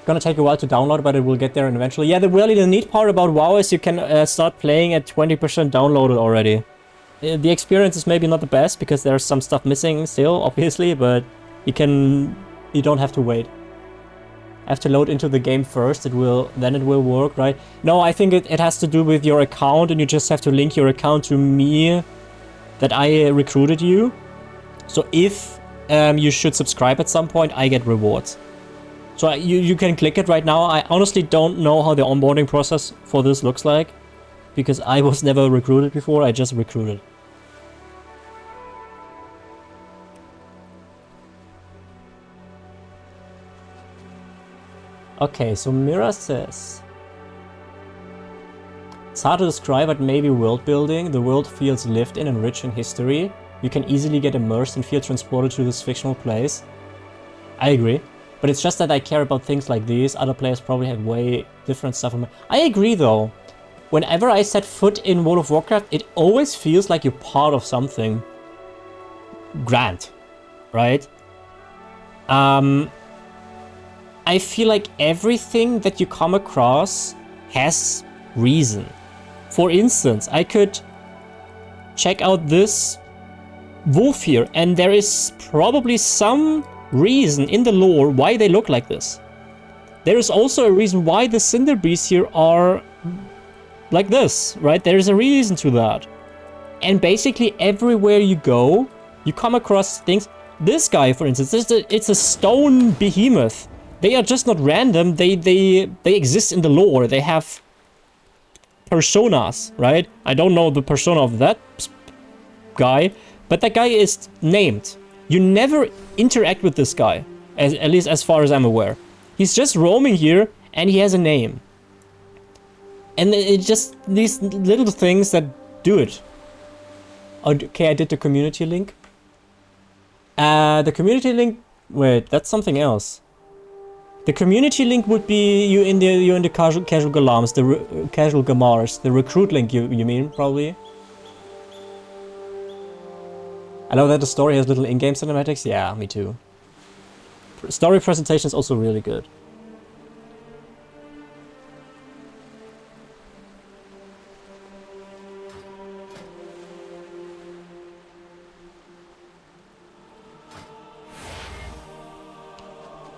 Gonna take a while to download, but it will get there eventually. Yeah, the neat part about WoW is you can start playing at 20% downloaded already. The experience is maybe not the best because there's some stuff missing still, obviously, but you don't have to wait. I have to load into the game first, then it will work, right? No, I think it has to do with your account, and you just have to link your account to me that I recruited you. So if you should subscribe at some point, I get rewards. So you can click it right now. I honestly don't know how the onboarding process for this looks like, because I was never recruited before, I just recruited. Okay, so Mira says, it's hard to describe, but maybe world building. The world feels lived in and rich in history. You can easily get immersed and feel transported to this fictional place. I agree, but it's just that I care about things like these. Other players probably have way different stuff. I agree though. Whenever I set foot in World of Warcraft, it always feels like you're part of something grand, right? I feel like everything that you come across has reason. For instance, I could check out this wolf here, and there is probably some reason in the lore why they look like this. There is also a reason why the cinder beasts here are like this, right? There is a reason to that. And basically everywhere you go, you come across things. This guy, for instance, it's a stone behemoth. They are just not random, they exist in the lore, they have personas, right? I don't know the persona of that guy, but that guy is named. You never interact with this guy, at least as far as I'm aware. He's just roaming here, and he has a name. And it's just these little things that do it. Okay, I did the community link. The community link, wait, that's something else. The community link would be you in the casual galams, the casual gamars. The recruit link, you mean probably. I love that the story has little in-game cinematics. Yeah, me too. Story presentation is also really good.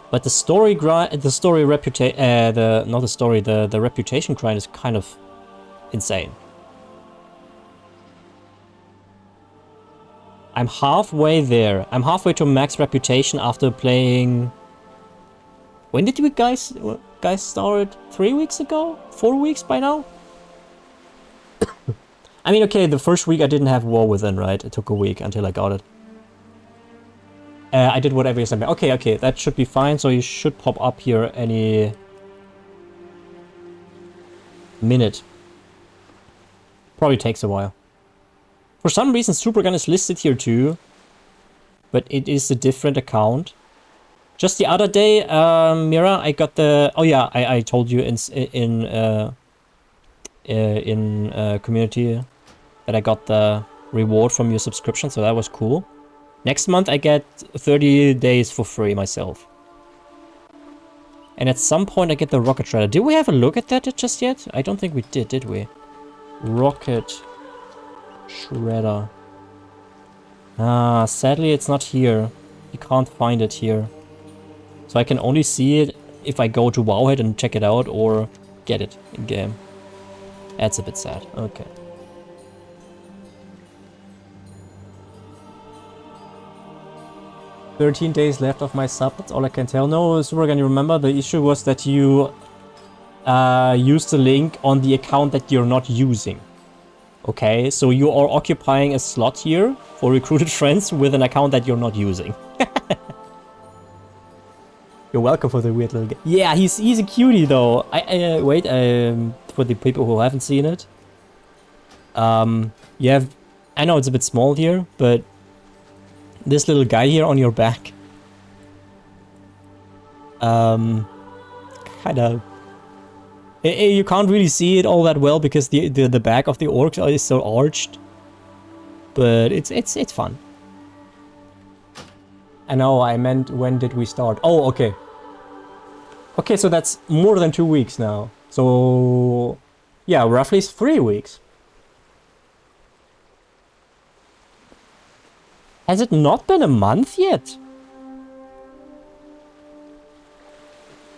But the reputation grind is kind of insane. I'm halfway there. I'm halfway to max reputation after playing. When did you guys start? 3 weeks ago? 4 weeks by now? I mean, okay, the first week I didn't have War Within, right? It took a week until I got it. I did whatever you said. Okay, that should be fine. So you should pop up here any minute. Probably takes a while. For some reason, Supergun is listed here too, but it is a different account. Just the other day, Mira, I got the... Oh yeah, I told you in community that I got the reward from your subscription, so that was cool. Next month I get 30 days for free myself. And at some point I get the rocket shredder. Did we have a look at that just yet? I don't think we did we? Rocket shredder. Ah, sadly it's not here. You can't find it here. So I can only see it if I go to Wowhead and check it out or get it in game. That's a bit sad. Okay. "13 days left of my sub, that's all I can tell." No, Supergan, you remember the issue was that you used the link on the account that you're not using. Okay, so you are occupying a slot here for recruited friends with an account that you're not using. You're welcome for the weird little guy. Yeah, he's a cutie though. Wait, for the people who haven't seen it. You have, I know it's a bit small here, but this little guy here on your back. Kind of. You can't really see it all that well because the back of the orc is so arched. But it's fun. I know, I meant when did we start? Oh, okay. Okay, so that's more than 2 weeks now. So, yeah, roughly 3 weeks. Has it not been a month yet?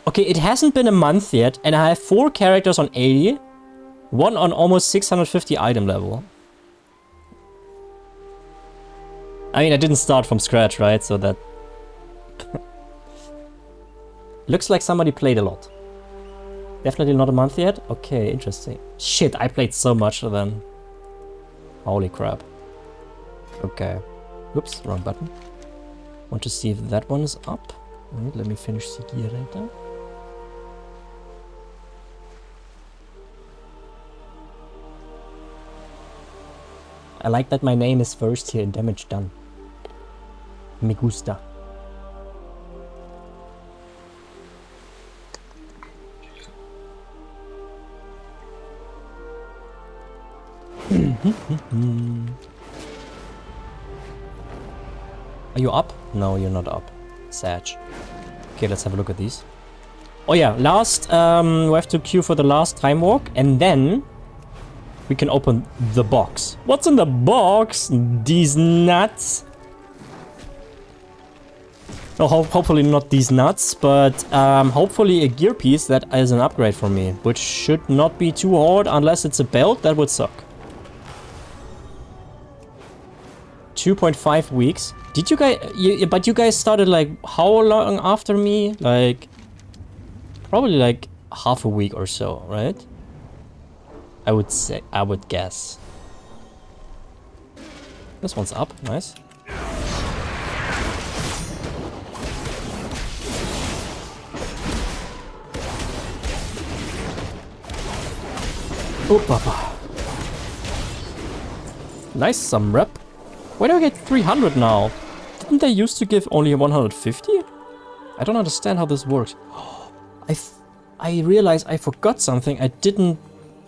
Okay, it hasn't been a month yet, and I have 4 characters on 80, 1 on almost 650 item level. I mean, I didn't start from scratch, right? So that... Looks like somebody played a lot. Definitely not a month yet? Okay, interesting. Shit, I played so much then. Holy crap. Okay. Oops, wrong button. Want to see if that one is up. Wait, let me finish Sigireta. I like that my name is first here in damage done. Me gusta. Are you up? No, you're not up. Sad. Okay, let's have a look at these. Oh yeah, last, we have to queue for the last time walk, and then we can open the box. What's in the box? These nuts. No, hopefully not these nuts, but hopefully a gear piece that is an upgrade for me, which should not be too hard unless it's a belt. That would suck. 2.5 weeks. Did you guys... but you guys started like how long after me? Like... probably like half a week or so, right? I would say... I would guess. This one's up. Nice. Oh, papa. Nice, some rep. Why do I get 300 now? Didn't they used to give only 150? I don't understand how this works. I realized I forgot something. I didn't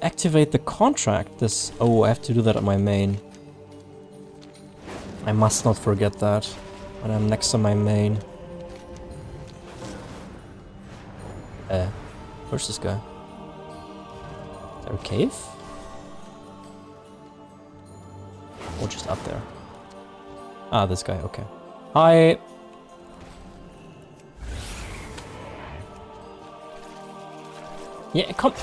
activate the contract. Oh, I have to do that on my main. I must not forget that when I'm next to my main. Where's this guy? Is there a cave? Or just up there? Ah, this guy, okay. Hi! Yeah, come...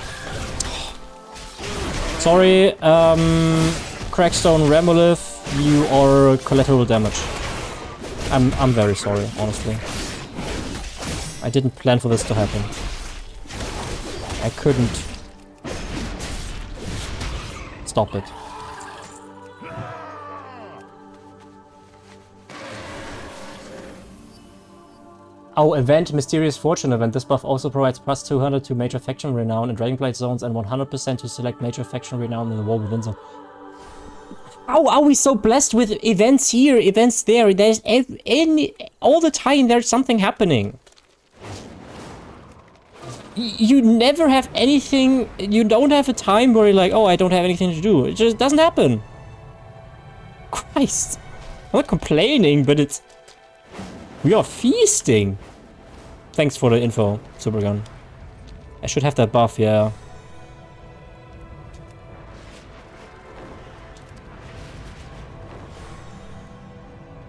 Sorry, Crackstone Ramolith, you are collateral damage. I'm very sorry, honestly. I didn't plan for this to happen. I couldn't stop it. Oh, event, Mysterious Fortune event. This buff also provides plus 200 to major faction renown in Dragonblade zones and 100% to select major faction renown in the War Within zone. How are we so blessed with events here, events there? There's all the time there's something happening. You never have anything, you don't have a time where you're like, oh, I don't have anything to do. It just doesn't happen. Christ. I'm not complaining, but it's... We are feasting. Thanks for the info, Supergun. I should have that buff, yeah.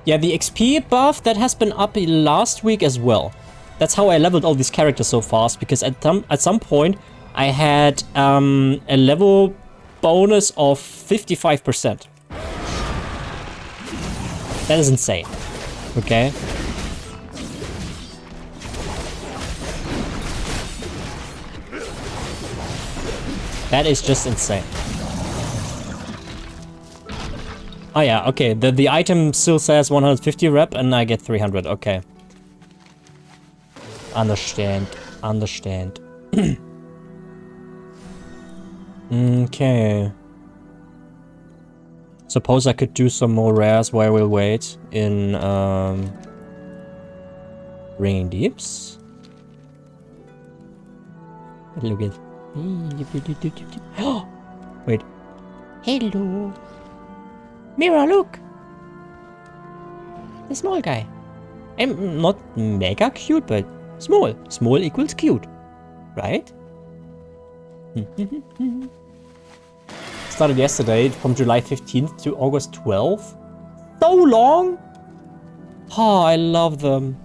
Yeah, the XP buff, that has been up last week as well. That's how I leveled all these characters so fast, because at some point I had a level bonus of 55%. That is insane. Okay. That is just insane. Oh yeah, okay. The item still says 150 rep and I get 300. Okay. Understand. Understand. Okay. Suppose I could do some more rares while we'll wait in Ringing Deeps. Look at... Wait. Hello. Mira, look! The small guy. I'm not mega cute, but small. Small equals cute. Right? Started yesterday from July 15th to August 12th. So long! Oh, I love them.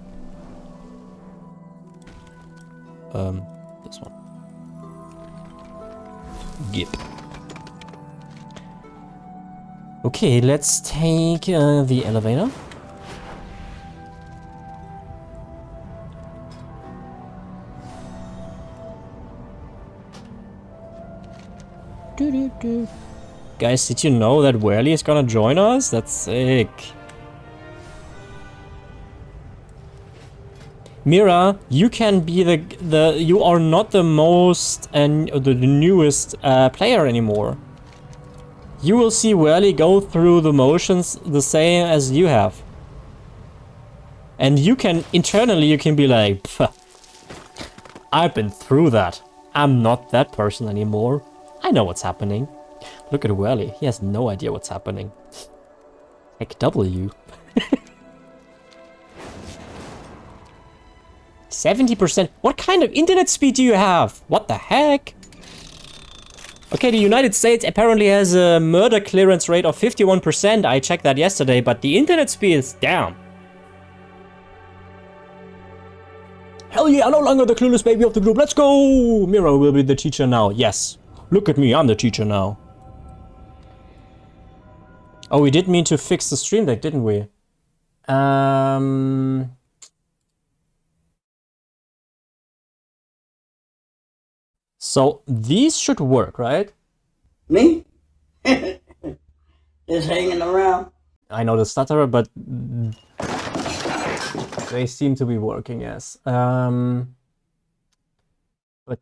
This one. Yep. Okay, let's take the elevator. Guys, did you know that Whirly is gonna join us? That's sick. Mira, you can be you are not the most and the newest player anymore. You will see Whirly go through the motions the same as you have. And you can, internally you can be like, I've been through that. I'm not that person anymore. I know what's happening. Look at Whirly, he has no idea what's happening. Heck W. 70%? What kind of internet speed do you have? What the heck? Okay, the United States apparently has a murder clearance rate of 51%. I checked that yesterday, but the internet speed is down. Hell yeah, no longer the clueless baby of the group. Let's go! Mira will be the teacher now. Yes. Look at me, I'm the teacher now. Oh, we did mean to fix the stream deck, didn't we? So these should work, right? Me? Just hanging around. I know the stutterer, but they seem to be working, yes. But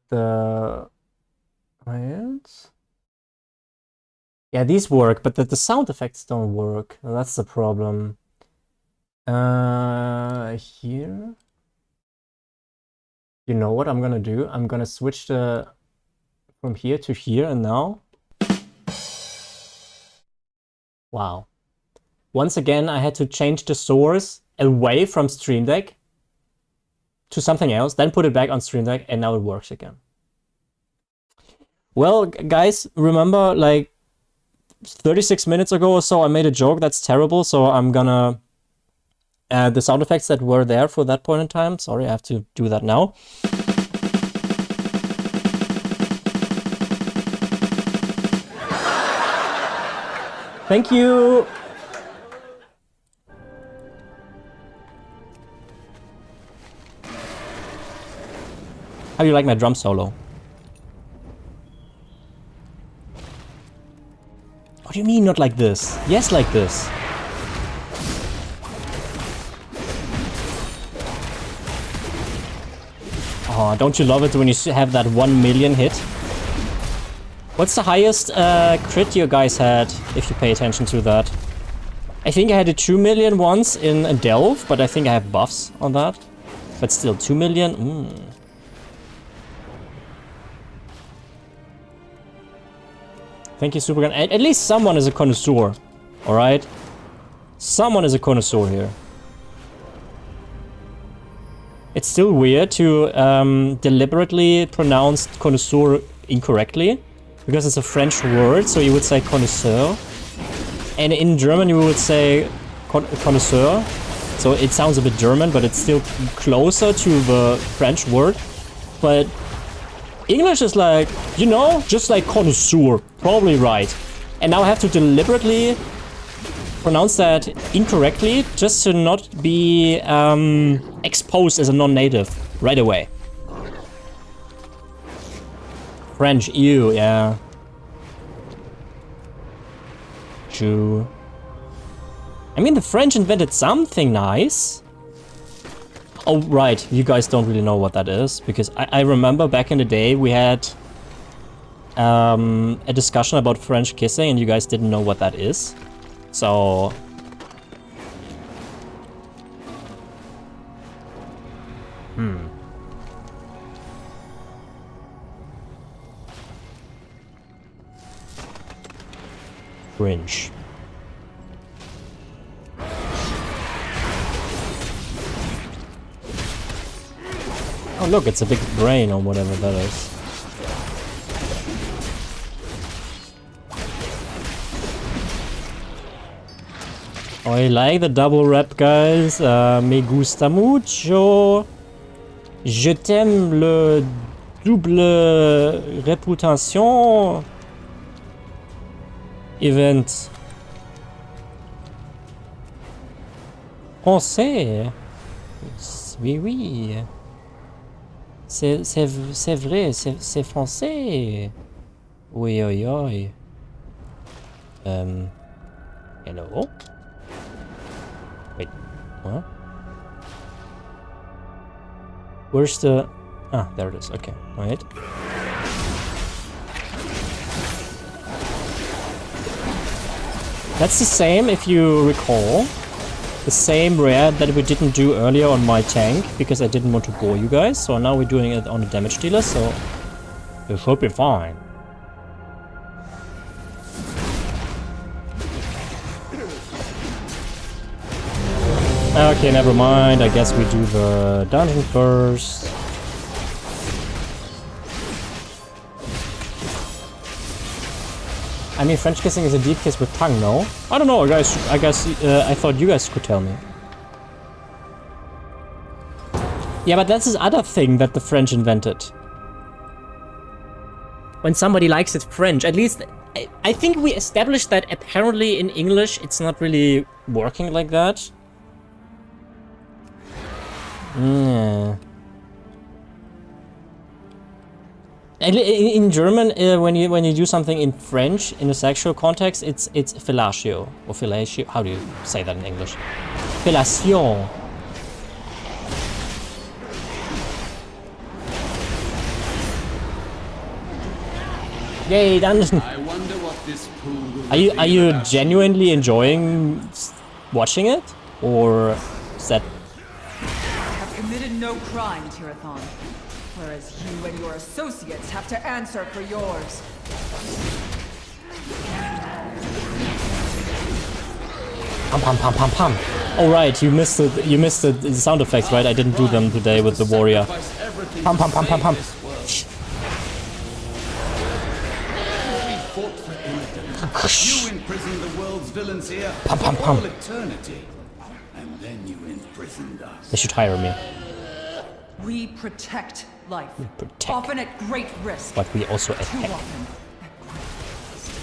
the... Right. Yeah, these work, but the sound effects don't work. That's the problem. Here. You know what I'm gonna do? I'm gonna switch from here to here and now. Wow. Once again, I had to change the source away from Stream Deck to something else, then put it back on Stream Deck, and now it works again. Well, guys, remember, like 36 minutes ago or so, I made a joke that's terrible, so I'm gonna add the sound effects that were there for that point in time. Sorry, I have to do that now. Thank you! How do you like my drum solo? What do you mean not like this? Yes, like this. Oh, don't you love it when you have that 1 million hit? What's the highest crit you guys had, if you pay attention to that? I think I had a 2 million once in Delve, but I think I have buffs on that. But still, 2 million? Thank you, Supergun. At least someone is a connoisseur, alright? Someone is a connoisseur here. It's still weird to deliberately pronounce connoisseur incorrectly, because it's a French word, so you would say connoisseur. And in German you would say connoisseur. So it sounds a bit German, but it's still closer to the French word. But English is like, you know, just like connoisseur, probably right. And now I have to deliberately pronounce that incorrectly just to not be exposed as a non-native right away. French, ew, yeah. True. I mean, the French invented something nice. Oh, right, you guys don't really know what that is, because I remember back in the day we had a discussion about French kissing and you guys didn't know what that is. So... French. Oh look, it's a big brain or whatever that is. Oh, I like the double rap, guys. Me gusta mucho. Je t'aime le double réputation event. Français. Oui, oui. C'est vrai, c'est français. Oui, oui, oui. Hello? Wait, what? Where's the... Ah, there it is, okay, wait. That's the same, if you recall. The same rare that we didn't do earlier on my tank, because I didn't want to bore you guys. So now we're doing it on a damage dealer, so it should be fine. Okay, never mind. I guess we do the dungeon first. I mean, French kissing is a deep kiss with tongue, no? I don't know, guys. I guess I thought you guys could tell me. Yeah, but that's this other thing that the French invented. When somebody likes it French, at least I think we established that apparently in English it's not really working like that. Yeah. In German, when you do something in French in a sexual context, it's fellatio or fellatio. How do you say that in English? Fellation. Yay, dungeon! I wonder what this pool will are you genuinely enjoying watching it, or is that? I have committed no crime, Tirathon. Whereas you and your associates have to answer for yours. Pam pam pam pam pam. Oh right, you missed the sound effects, right? I didn't do them today with the warrior. Pam pam pam pam pam. You imprison the world's villains here Pam pam pam. for all eternity, and then you imprisoned us. They should hire me. We protect life. We protect. Often at great risk. But we also Too attack. often.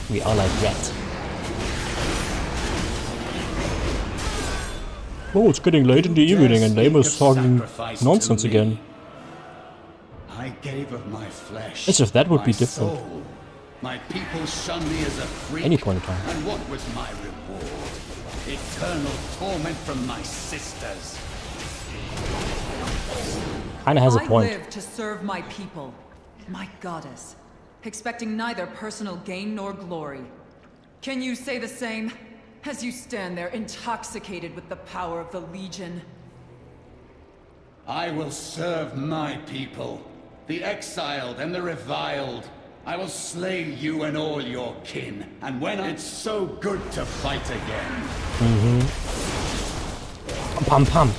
We are like that. Oh, it's getting late in the evening and Amos talking nonsense again. I gave of my flesh. As if that would be my different. soul. My people shun me as a freak. Any point in time. And what was my reward? Eternal torment from my sisters. Kinda has a point. I live to serve my people, my goddess. expecting neither personal gain nor glory. Can you say the same, as you stand there intoxicated with the power of the Legion? I will serve my people, the exiled and the reviled. I will slay you and all your kin, and when it's so good to fight again. Pum pum.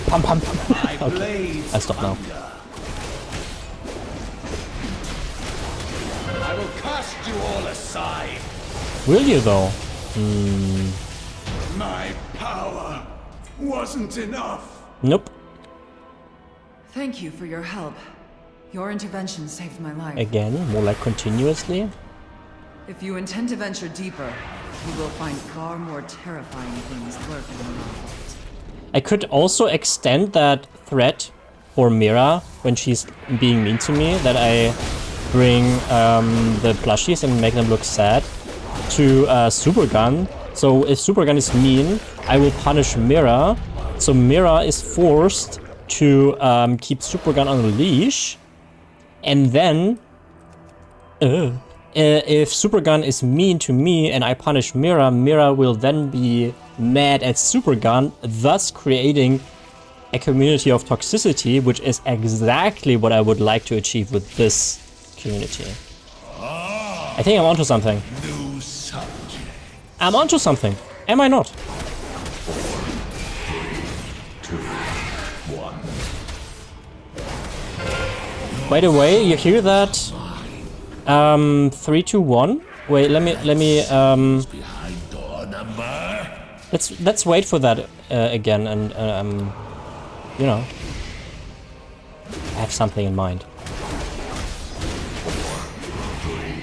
Pum pum pum. Okay, I stop now. I will cast you all aside. Will you though? My power wasn't enough. Nope. Thank you for your help. Your intervention saved my life. Again, more like continuously. If you intend to venture deeper, you will find far more terrifying things lurking in your heart. I could also extend that threat for Mira when she's being mean to me, that I bring the plushies and make them look sad, to Supergun. So if Supergun is mean, I will punish Mira. So Mira is forced to keep Supergun on a leash. And then, if Supergun is mean to me and I punish Mira, Mira will then be mad at Supergun, thus creating a community of toxicity, which is exactly what I would like to achieve with this community. I think I'm onto something. I'm onto something. Am I not? 3, 2, 1. By the way, you hear that? 3, 2, 1. Wait, let me let's wait for that again, and you know, I have something in mind.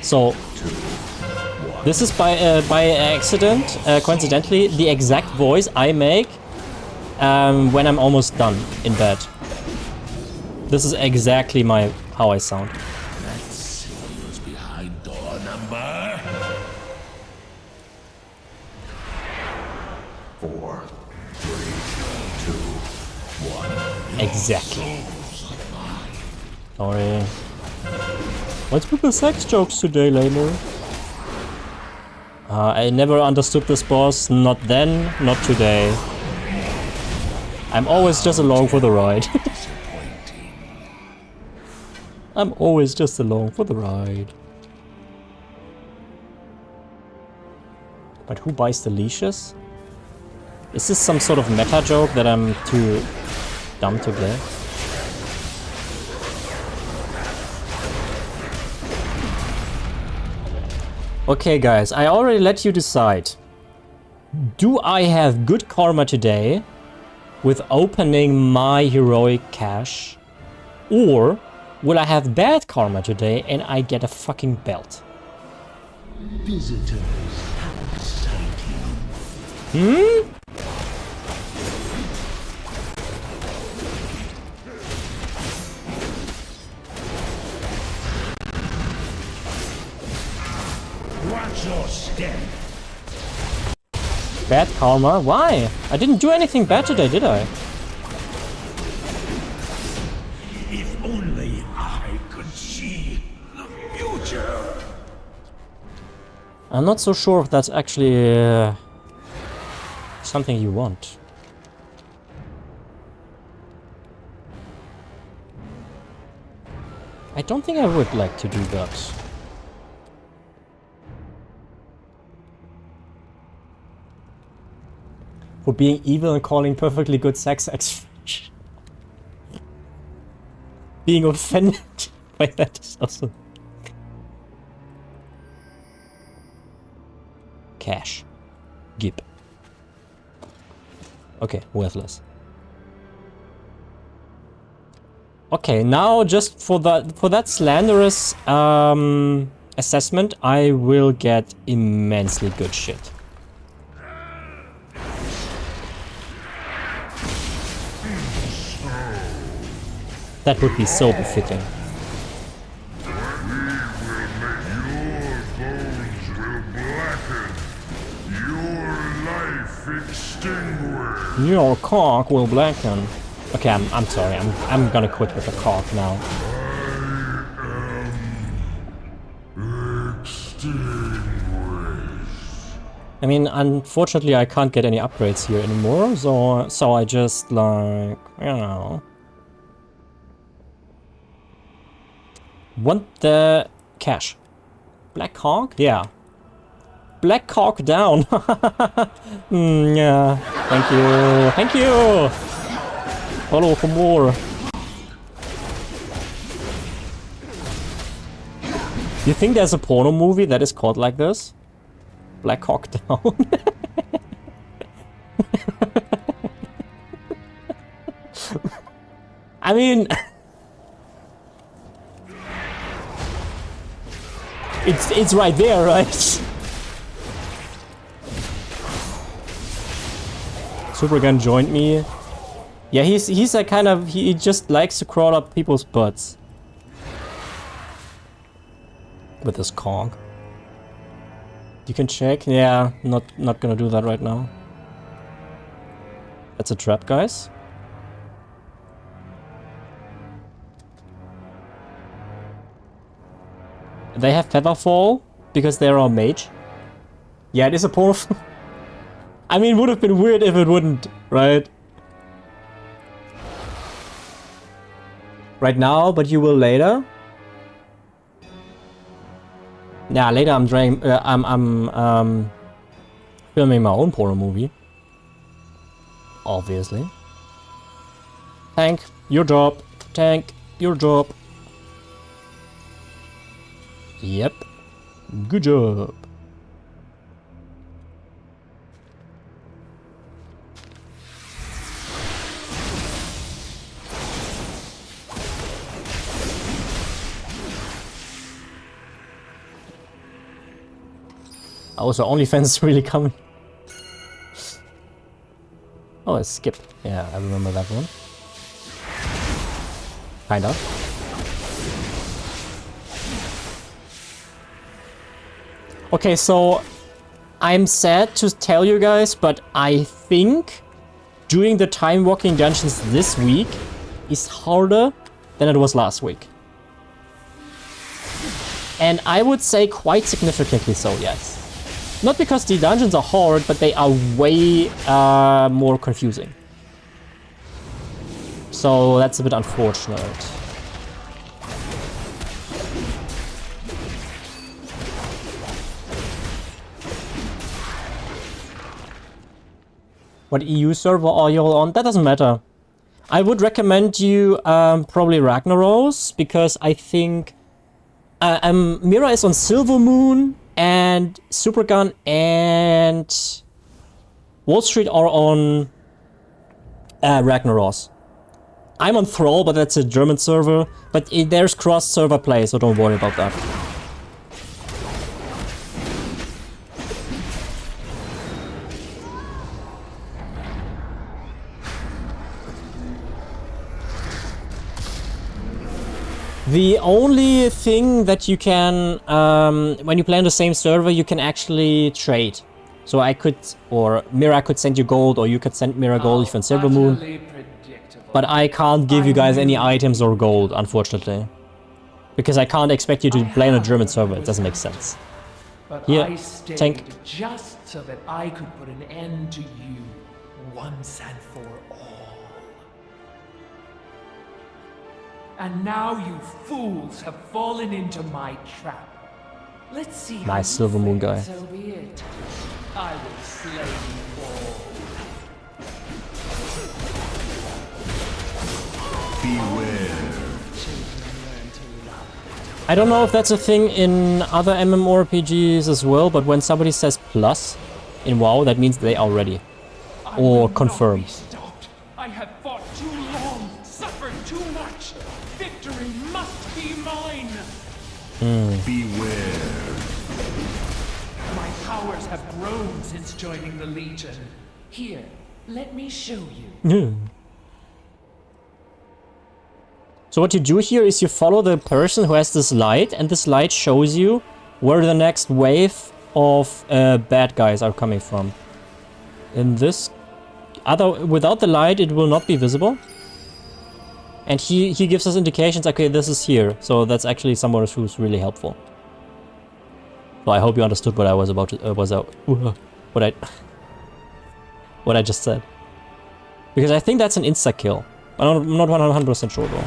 So this is by accident, coincidentally, the exact voice I make when I'm almost done in bed. This is exactly how I sound. Let's see who's behind door number 4, 3, 2, 1. Exactly. Sorry. What's with the sex jokes today, Lamer? I never understood this boss. Not then, not today. I'm always just along for the ride. I'm always just along for the ride. But who buys the leashes? Is this some sort of meta joke that I'm too dumb to get? Okay guys, I already let you decide. Do I have good karma today with opening my heroic cache? Or will I have bad karma today and I get a fucking belt? Visitors have sighting. Watch your step. Bad karma? Why? I didn't do anything bad today, did I? If only I could see the future. I'm not so sure if that's actually something you want. I don't think I would like to do that. For being evil and calling perfectly good sex acts. Being offended by that is also... Cash. Gib. Okay, worthless. Okay, now just for that slanderous assessment, I will get immensely good shit. That would be so befitting. Your cock will blacken. Okay, I'm sorry. I'm gonna quit with the cock now. I mean, unfortunately, I can't get any upgrades here anymore, so I just, like, you know... want the cash. Black Hawk? Yeah. Black Hawk down! Yeah. Thank you! Thank you! Follow for more. You think there's a porno movie that is called like this? Black Hawk Down. I mean, it's right there, right? Supergun joined me. Yeah, he's a kind of, he just likes to crawl up people's butts with his conch. You can check. Yeah, not gonna do that right now. That's a trap, guys. They have Featherfall because they're our mage. Yeah, it is a porno. I mean, it would have been weird if it wouldn't, right? Right now, but you will later. Yeah, later I'm filming my own porno movie. Obviously. Tank, your job. Tank, your job. Yep. Good job. Oh, so OnlyFans is really coming. Oh, it's Skip. Yeah, I remember that one. Kind of. Okay, so I'm sad to tell you guys, but I think doing the time walking dungeons this week is harder than it was last week. And I would say quite significantly so, yes. Not because the dungeons are hard, but they are way more confusing. So that's a bit unfortunate. What EU server are you all on? That doesn't matter. I would recommend you probably Ragnaros, because I think Mira is on Silver Moon, and Supergun and Wall Street are on Ragnaros. I'm on Thrall, but that's a German server. But there's cross-server play, so don't worry about that. The only thing that you can, when you play on the same server, you can actually trade. So I could, or Mira could send you gold, or you could send Mira gold if you're on Silver Moon. But I can't give you guys any items or gold, unfortunately. Because I can't expect you to play on a German server, it doesn't make sense. But Here, I stayed tank. just so that I could put an end to you once and for all. And now you fools have fallen into my trap. Let's see how Nice Silver Moon guy. so be it. I will slay you all. Beware. I don't know if that's a thing in other MMORPGs as well, but when somebody says plus in WoW, that means they are ready. Or confirm. I have fought too long, suffered too much. Victory must be mine. Beware. My powers have grown since joining the Legion. Here, let me show you. So what you do here is you follow the person who has this light, and this light shows you where the next wave of bad guys are coming from. In this without the light, it will not be visible. And he gives us indications, okay, this is here. So that's actually someone who's really helpful. So I hope you understood what I was about to what I just said. Because I think that's an insta-kill. I'm not 100% sure though.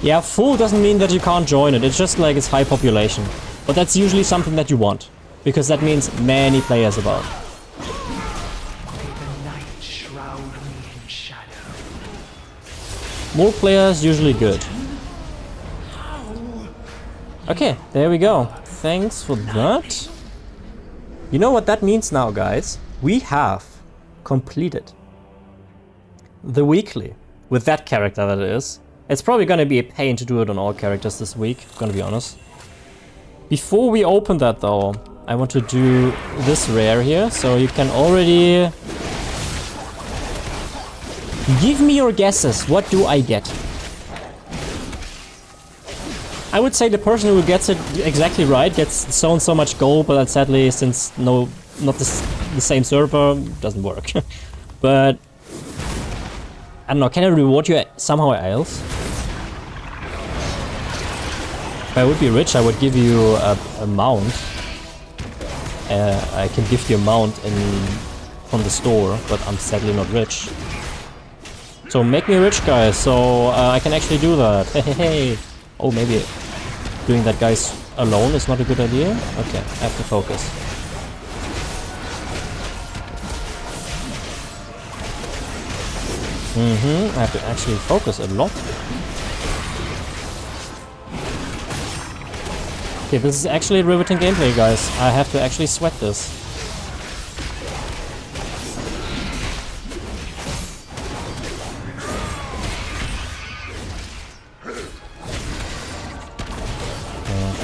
Yeah, full doesn't mean that you can't join it. It's just like it's high population. But that's usually something that you want. Because that means many players about. More players, usually good. Okay, there we go. Thanks for that. You know what that means now, guys? We have completed the weekly with that character, that is. It's probably gonna be a pain to do it on all characters this week, gonna be honest. Before we open that though, I want to do this rare here, so you can already give me your guesses. What do I get? I would say the person who gets it exactly right gets so much gold, but sadly, since not the same server, doesn't work. But I don't know, can I reward you somehow else? If I would be rich, I would give you a mount. I can give you a mount from the store, but I'm sadly not rich. So make me rich, guys, so I can actually do that. Hey. Oh, maybe doing that guys alone is not a good idea? Okay, I have to focus. I have to actually focus a lot. Okay, this is actually riveting gameplay, guys. I have to actually sweat this.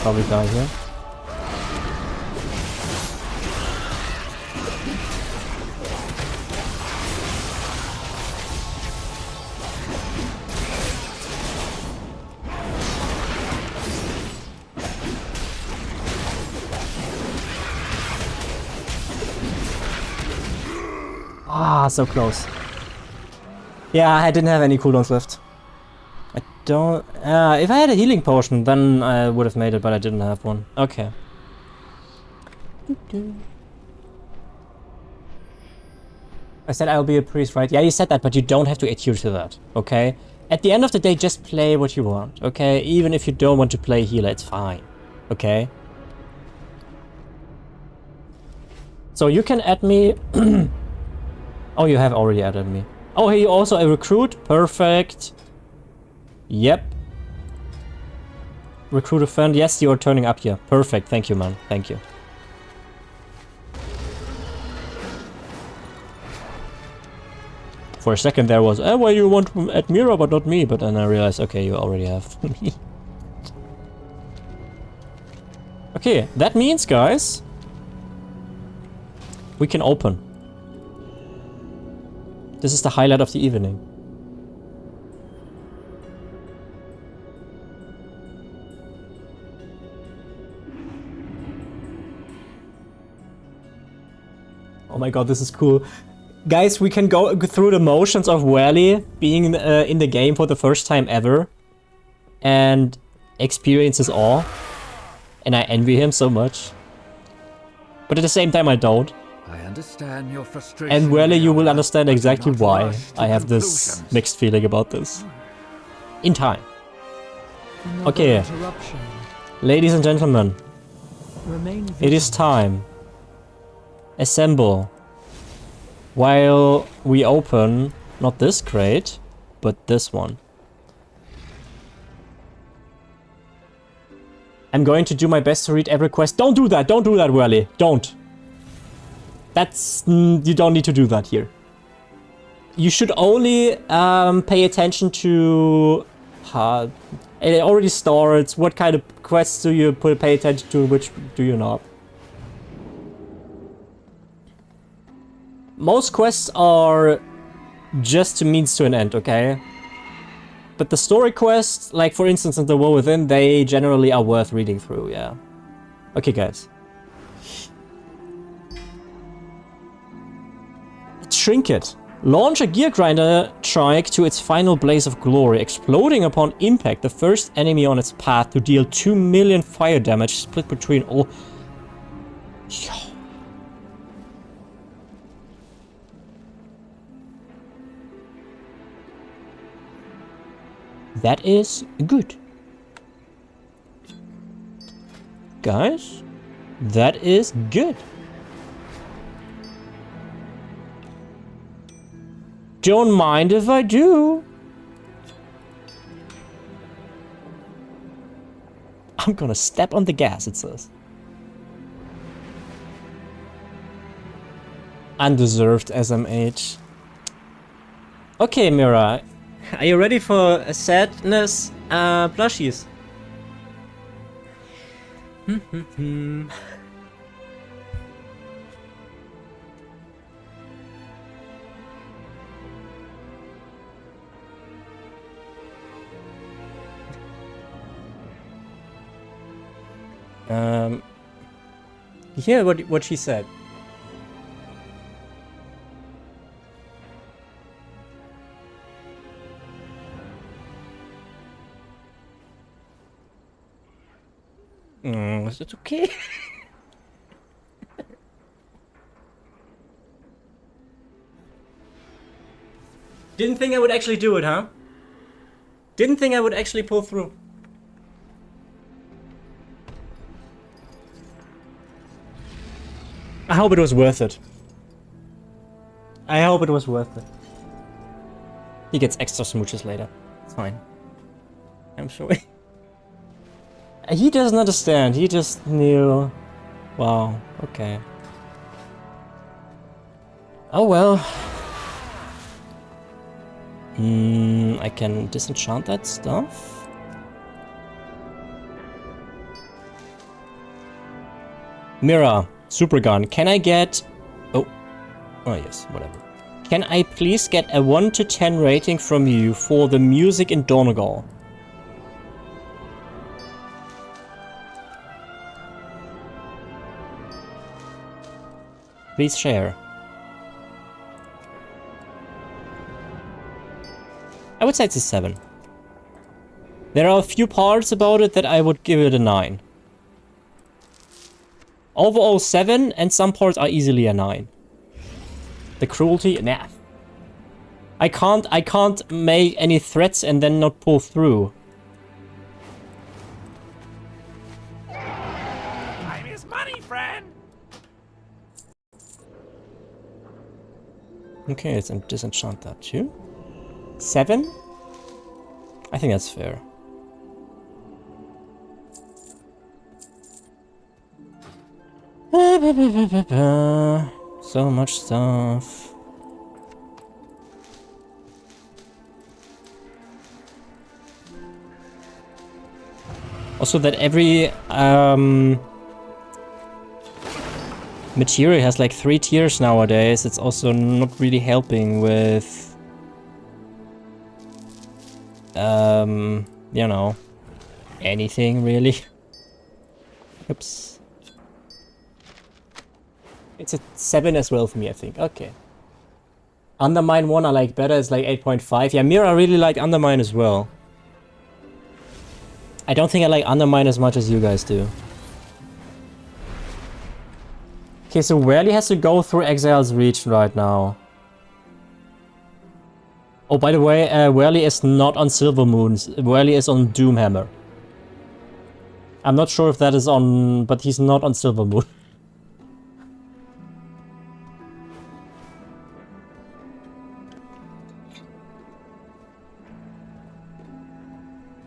Probably die here. Ah, so close. Yeah, I didn't have any cooldowns left. I don't... if I had a healing potion, then I would have made it, but I didn't have one. Okay. I said I'll be a priest, right? Yeah, you said that, but you don't have to adhere to that, okay? At the end of the day, just play what you want, okay? Even if you don't want to play healer, it's fine, okay? So you can add me... Oh, you have already added me. Oh, hey, you also a recruit? Perfect. Yep. Recruit a friend. Yes, you're turning up here. Perfect. Thank you, man. Thank you. For a second there was, well, you want to add Mira, but not me. But then I realized, okay, you already have me. Okay, that means, guys, we can open. This is the highlight of the evening. Oh my god, this is cool. Guys, we can go through the motions of Wally being in the game for the first time ever. And experience his awe. And I envy him so much. But at the same time I don't. I understand your frustration. And Wally, you will understand exactly why I have this mixed feeling about this. In time. Okay. Ladies and gentlemen. It is time. Assemble. While we open, not this crate, but this one. I'm going to do my best to read every quest. Don't do that, Wally. Don't. That's... you don't need to do that here. You should only pay attention to... it already starts. What kind of quests do you pay attention to, which do you not? Most quests are just a means to an end, okay? But the story quests, like for instance in The War Within, they generally are worth reading through, yeah. Okay, guys. A trinket. Launch a gear grinder trike to its final blaze of glory, exploding upon impact the first enemy on its path to deal 2 million fire damage split between all... Yo. That is good. Guys, that is good. Don't mind if I do. I'm gonna step on the gas, it says. Undeserved SMH. Okay, Mira. Are you ready for a sadness plushies? You hear what she said? Is it okay? Didn't think I would actually do it, huh? Didn't think I would actually pull through. I hope it was worth it. I hope it was worth it. He gets extra smooches later. It's fine. I'm sure. He doesn't understand. He just knew. Wow. Okay. Oh well. I can disenchant that stuff. Mira, Supergun, can I get... Oh yes, whatever. Can I please get a 1 to 10 rating from you for the music in Donegal? Please share. I would say it's a 7. There are a few parts about it that I would give it a 9. Overall 7, and some parts are easily a 9. The cruelty? Nah. I can't make any threats and then not pull through. Time is money, friend. Okay, let's disenchant that too. 7? I think that's fair. So much stuff. Also that every material has like 3 tiers nowadays. It's also not really helping with you know, anything really. Oops. It's a 7 as well for me, I think. Okay. Undermine 1 I like better. It's like 8.5. Yeah, Mira really like Undermine as well. I don't think I like Undermine as much as you guys do. Okay, so Werly has to go through Exile's Reach right now. Oh, by the way, Werly is not on Silver Moons. Werly is on Doomhammer. I'm not sure if that is on, but he's not on Silver Moon.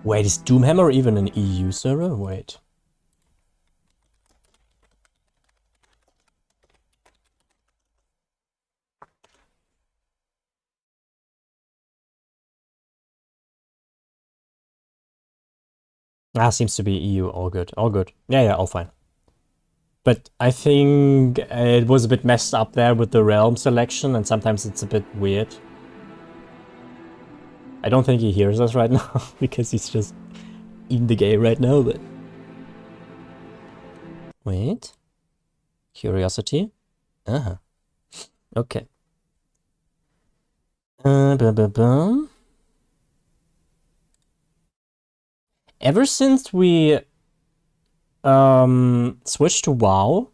Wait, is Doomhammer even an EU server? Wait. Ah, seems to be EU. All good. All good. Yeah, all fine. But I think it was a bit messed up there with the realm selection, and sometimes it's a bit weird. I don't think he hears us right now, because he's just in the game right now, but... Wait. Curiosity? Uh-huh. Okay. Ever since we switched to WoW,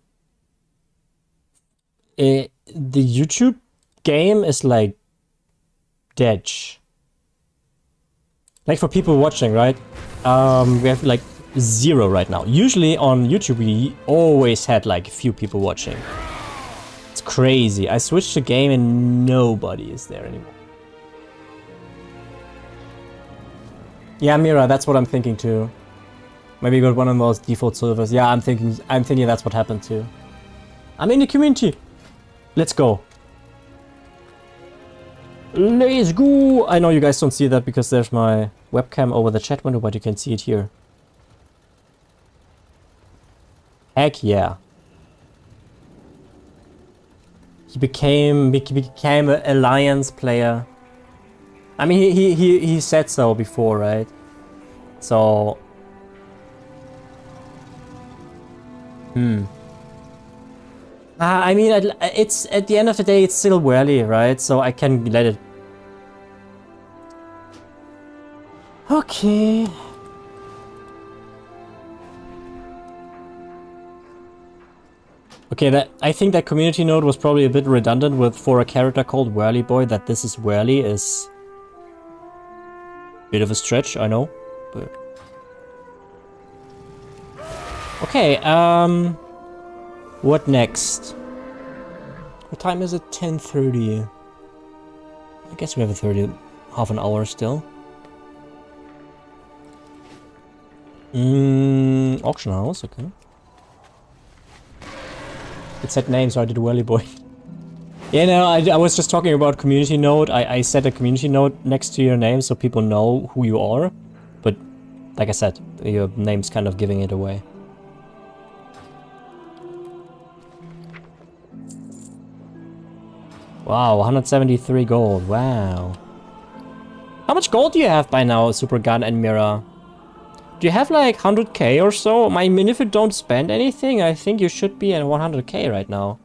the YouTube game is like dead. Like for people watching, right? We have like 0 right now. Usually on YouTube we always had like a few people watching. It's crazy. I switched the game and nobody is there anymore. Yeah, Mira, that's what I'm thinking too. Maybe got one of those default servers. Yeah, I'm thinking that's what happened too. I'm in the community. Let's go. Let's go. I know you guys don't see that because there's my webcam over the chat window, but you can see it here. Heck yeah. He became an alliance player. I mean, he said so before, right? So, I mean, it's at the end of the day, it's still whirly, right? So I can let it. Okay. Okay, I think that community note was probably a bit redundant with for a character called Whirly Boy. That this is Whirly is a bit of a stretch, I know, but okay. What next? What time is it? 10:30. I guess we have half an hour still. Auction house, okay. It said name, so I did Whirly Boy. Yeah, no, I was just talking about community note. I set a community note next to your name so people know who you are. But, like I said, your name's kind of giving it away. Wow, 173 gold, wow. How much gold do you have by now, Super Gun and Mira? Do you have like 100k or so? I mean, if you don't spend anything, I think you should be at 100k right now.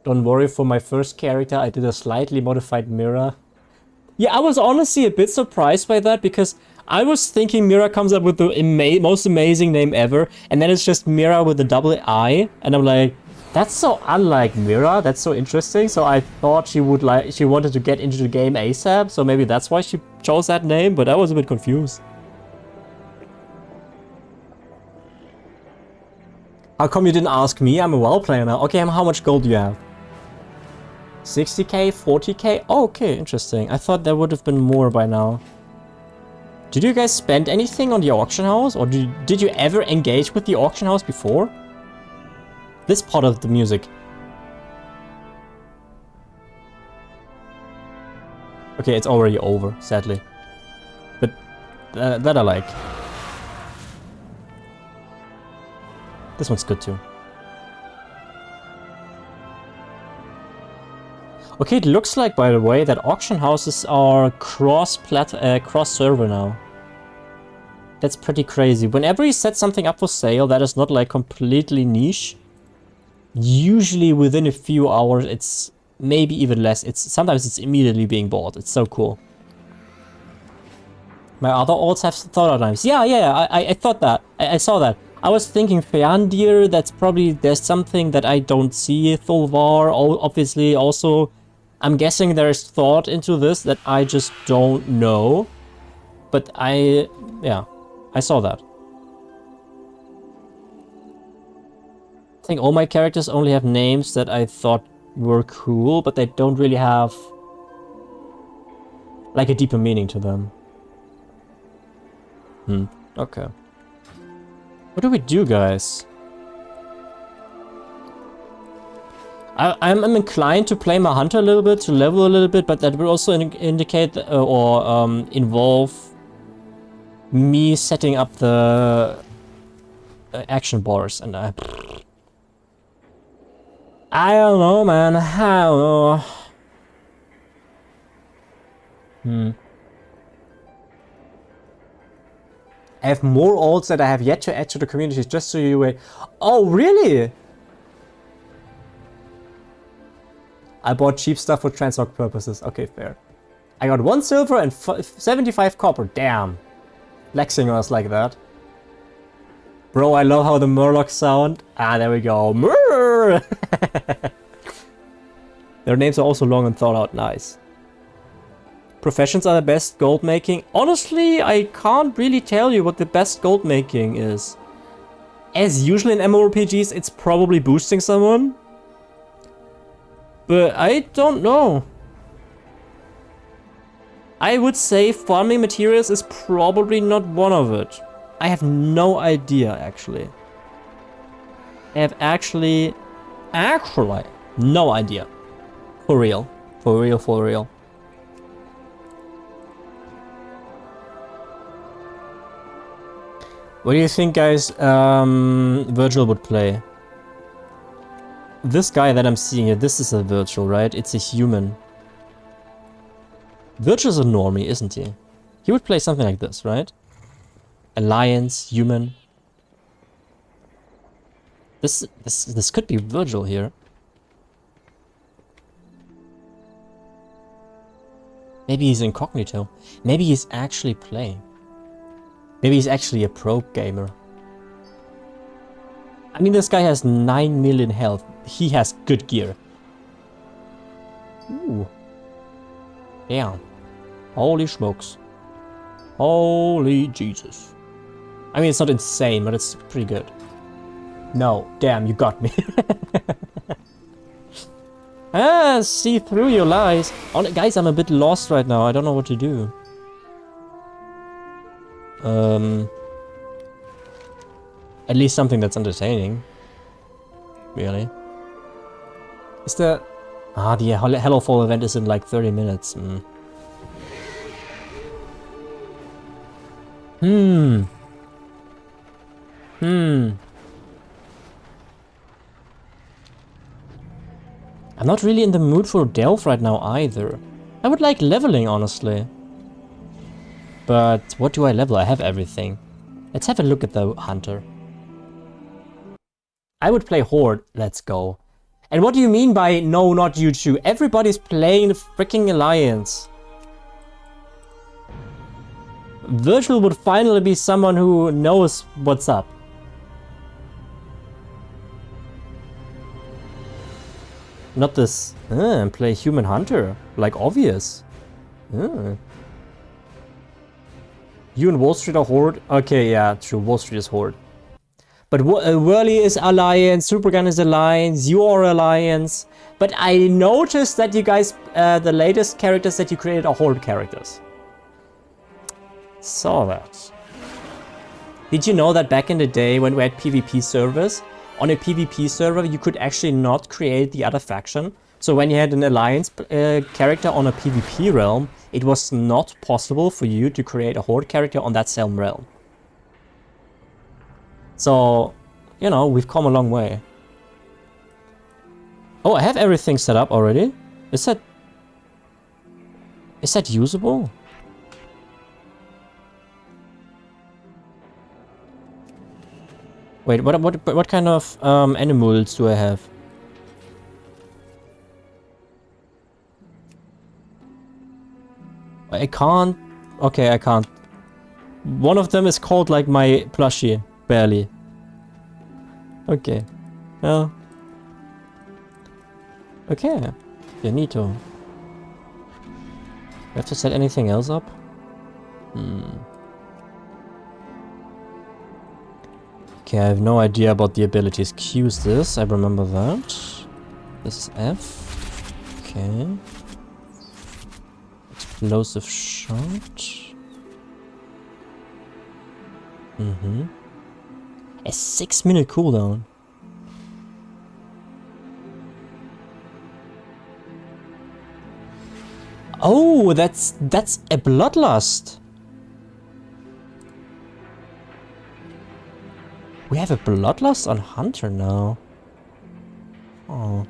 Don't worry, for my first character, I did a slightly modified Mira. Yeah, I was honestly a bit surprised by that because I was thinking Mira comes up with the most amazing name ever, and then it's just Mira with a double I, and I'm like, that's so unlike Mira, that's so interesting. So I thought she wanted to get into the game ASAP, so maybe that's why she chose that name, but I was a bit confused. How come you didn't ask me? I'm a WoW player now. Okay, how much gold do you have? 60k, 40k? Oh, okay, interesting. I thought there would have been more by now. Did you guys spend anything on the auction house? Or did you ever engage with the auction house before? This part of the music. Okay, it's already over, sadly. But that I like. This one's good too. Okay, it looks like, by the way, that auction houses are cross-server now. That's pretty crazy. Whenever you set something up for sale that is not like completely niche, usually within a few hours, it's maybe even less. Sometimes it's immediately being bought. It's so cool. My other alts have Thought knives. Yeah, I thought that. I saw that. I was thinking Feandir, that's probably, there's something that I don't see. Thulvar, obviously, also. I'm guessing there's thought into this that I just don't know. But I saw that. I think all my characters only have names that I thought were cool, but they don't really have like a deeper meaning to them. Okay. What do we do, guys? I'm inclined to play my hunter a little bit, to level a little bit, but that will also indicate or involve me setting up the action bars, and I don't know, man. I don't know. I have more alts that I have yet to add to the community, just so you wait. Oh, really? I bought cheap stuff for transmog purposes. Okay, fair. I got 1 silver and 75 copper. Damn. Flexing us like that. Bro, I love how the Murlocs sound. Ah, there we go. Murr! Their names are also long and thought out. Nice. Professions are the best gold making. Honestly, I can't really tell you what the best gold making is. As usual in MMORPGs, it's probably boosting someone. But I don't know. I would say farming materials is probably not one of it. I have no idea, actually. I have actually no idea. For real. For real, for real. What do you think, guys, Virgil would play? This guy that I'm seeing here, this is a Virgil, right? It's a human. Virgil's a normie, isn't he? He would play something like this, right? Alliance, human. This could be Virgil here. Maybe he's incognito. Maybe he's actually playing. Maybe he's actually a pro gamer. I mean, this guy has 9 million health. He has good gear. Ooh. Damn. Holy smokes. Holy Jesus. I mean, it's not insane, but it's pretty good. No. Damn, you got me. Ah, see through your lies. Guys, I'm a bit lost right now. I don't know what to do. At least something that's entertaining. Really. Is there... Ah, the Hello Fall event is in like 30 minutes. I'm not really in the mood for Delve right now either. I would like leveling, honestly. But what do I level? I have everything. Let's have a look at the Hunter. I would play Horde. Let's go. And what do you mean by no, not you two? Everybody's playing the freaking Alliance. Virgil would finally be someone who knows what's up. Not this, play Human Hunter, like obvious. You and Wall Street are Horde? Okay, yeah, true, Wall Street is Horde. But Whirly is Alliance, Supergun is Alliance, you are Alliance. But I noticed that you guys, the latest characters that you created are Horde characters. Saw that. Did you know that back in the day when we had PvP servers, on a PvP server you could actually not create the other faction? So when you had an Alliance character on a PvP realm, it was not possible for you to create a Horde character on that same realm. So, you know, we've come a long way. Oh, I have everything set up already. Is that usable? Wait, what kind of animals do I have? I can't. Okay, I can't. One of them is called like my plushie, barely. Okay. Well. Okay. Finito. Do I have to set anything else up? Okay, I have no idea about the abilities. Q is this, I remember that. This is F. Okay. Explosive shot. A 6-minute cooldown. Oh, that's a bloodlust. We have a bloodlust on Hunter now. Oh.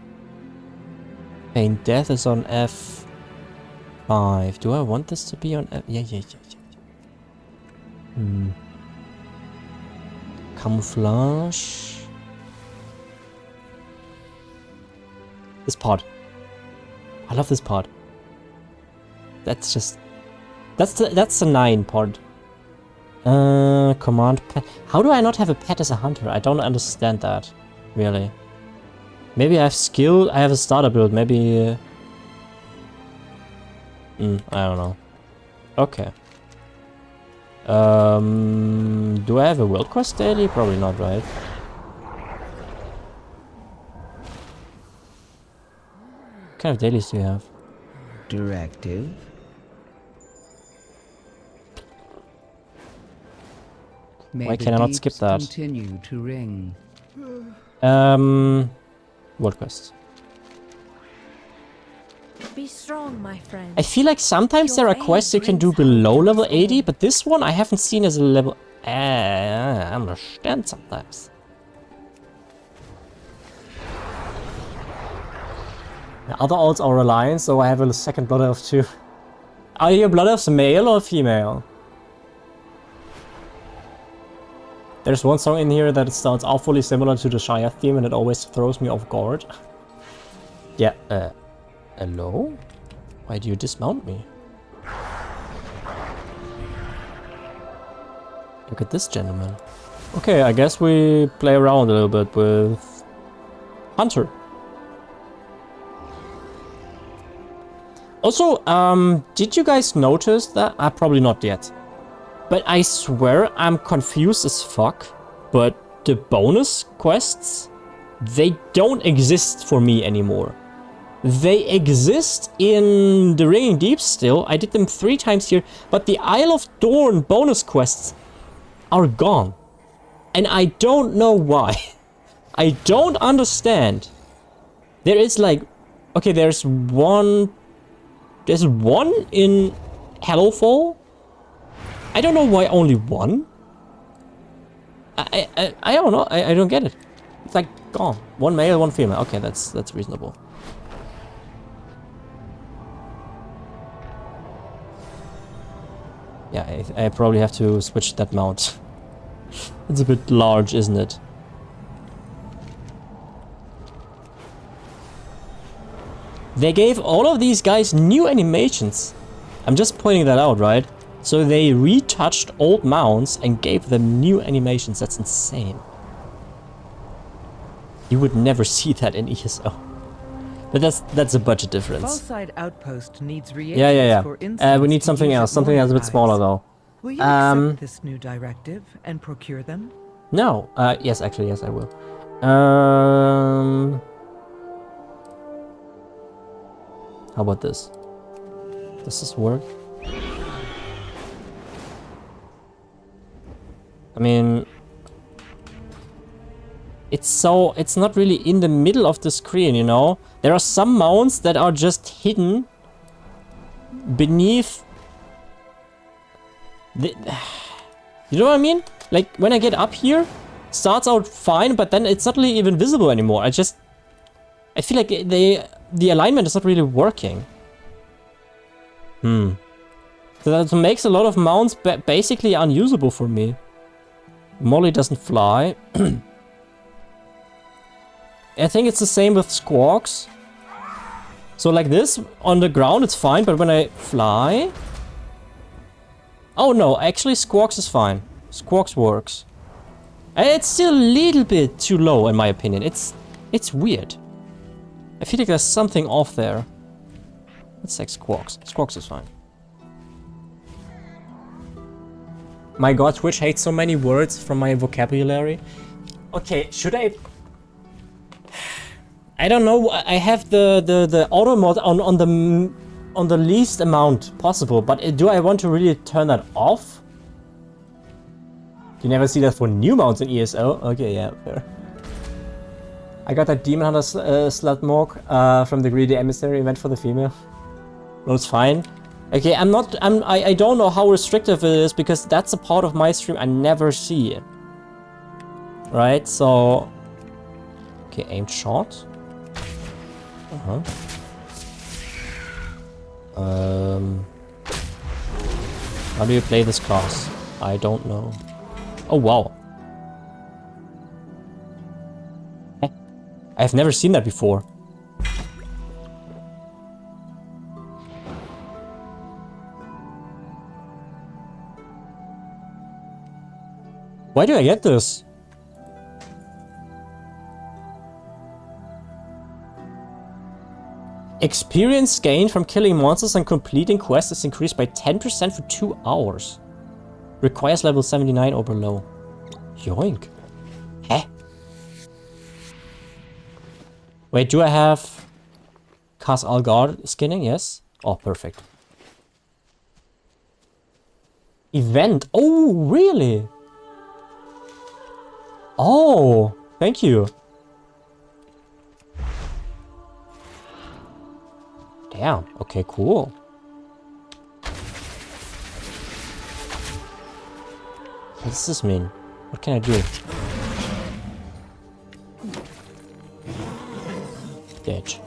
Pain Death is on F5. Do I want this to be on F? Yeah. Camouflage. This pod. I love this part. That's just... That's the 9 part. Command pet. How do I not have a pet as a hunter? I don't understand that, really. Maybe I have skill, I have a starter build, maybe... I don't know. Okay. Do I have a world quest daily? Probably not, right? What kind of dailies do you have? Directive. Why can I not skip that? Continue to ring. World quest. Be strong, my friend. I feel like sometimes there are quests you can do below level 80, but this one I haven't seen as a level... I understand sometimes. The other alts are alliance, so I have a second blood elf too. Are your blood elves male or female? There's one song in here that sounds awfully similar to the Shire theme and it always throws me off guard. Yeah, hello? Why do you dismount me? Look at this gentleman. Okay, I guess we play around a little bit with Hunter. Also, did you guys notice that? Probably not yet. But I swear I'm confused as fuck. But the bonus quests, they don't exist for me anymore. They exist in the Ringing Deep still. I did them 3 times here. But the Isle of Dorn bonus quests are gone. And I don't know why. I don't understand. There is like... Okay, there's one in Hallowfall. I don't know why only one. I don't know. I don't get it. It's like gone. 1 male, 1 female. Okay, that's reasonable. Yeah, I probably have to switch that mount. It's a bit large, isn't it? They gave all of these guys new animations. I'm just pointing that out, right? So they retouched old mounts and gave them new animations. That's insane. You would never see that in ESO. But that's a budget difference. Fallside Outpost needs reagents for Yeah. We need something else. Something else a bit smaller though. Will you accept this new directive and procure them? No. Yes, actually, yes, I will. How about this? Does this work? I mean, it's not really in the middle of the screen, you know? There are some mounts that are just hidden beneath the... You know what I mean? Like, when I get up here, starts out fine, but then it's not really even visible anymore. I feel like the alignment is not really working. So that makes a lot of mounts basically unusable for me. Molly doesn't fly. I think it's the same with Squawks. So like this, on the ground it's fine, but when I fly... Oh no, actually Squawks is fine. Squawks works. It's still a little bit too low in my opinion. It's weird. I feel like there's something off there. Let's take Squawks. Squawks is fine. My god, Twitch hates so many words from my vocabulary. Okay, should I... I don't know, I have the auto mod on the least amount possible, but do I want to really turn that off? You never see that for new mounts in ESO? Okay, yeah, fair. I got that Demon Hunter Slutmorg from the Greedy Emissary event for the female. No, it's fine. Okay, I don't know how restrictive it is because that's a part of my stream I never see. Right, so... Okay, aimed shot. How do you play this class? I don't know. Oh, wow. I've never seen that before. Why do I get this? Experience gained from killing monsters and completing quests is increased by 10% for 2 hours. Requires level 79 or below. Yoink. Heh? Wait, do I have Cas Algar skinning? Yes. Oh, perfect. Event. Oh, really? Oh, thank you. Damn. Okay, cool. What does this mean? What can I do? Ditch.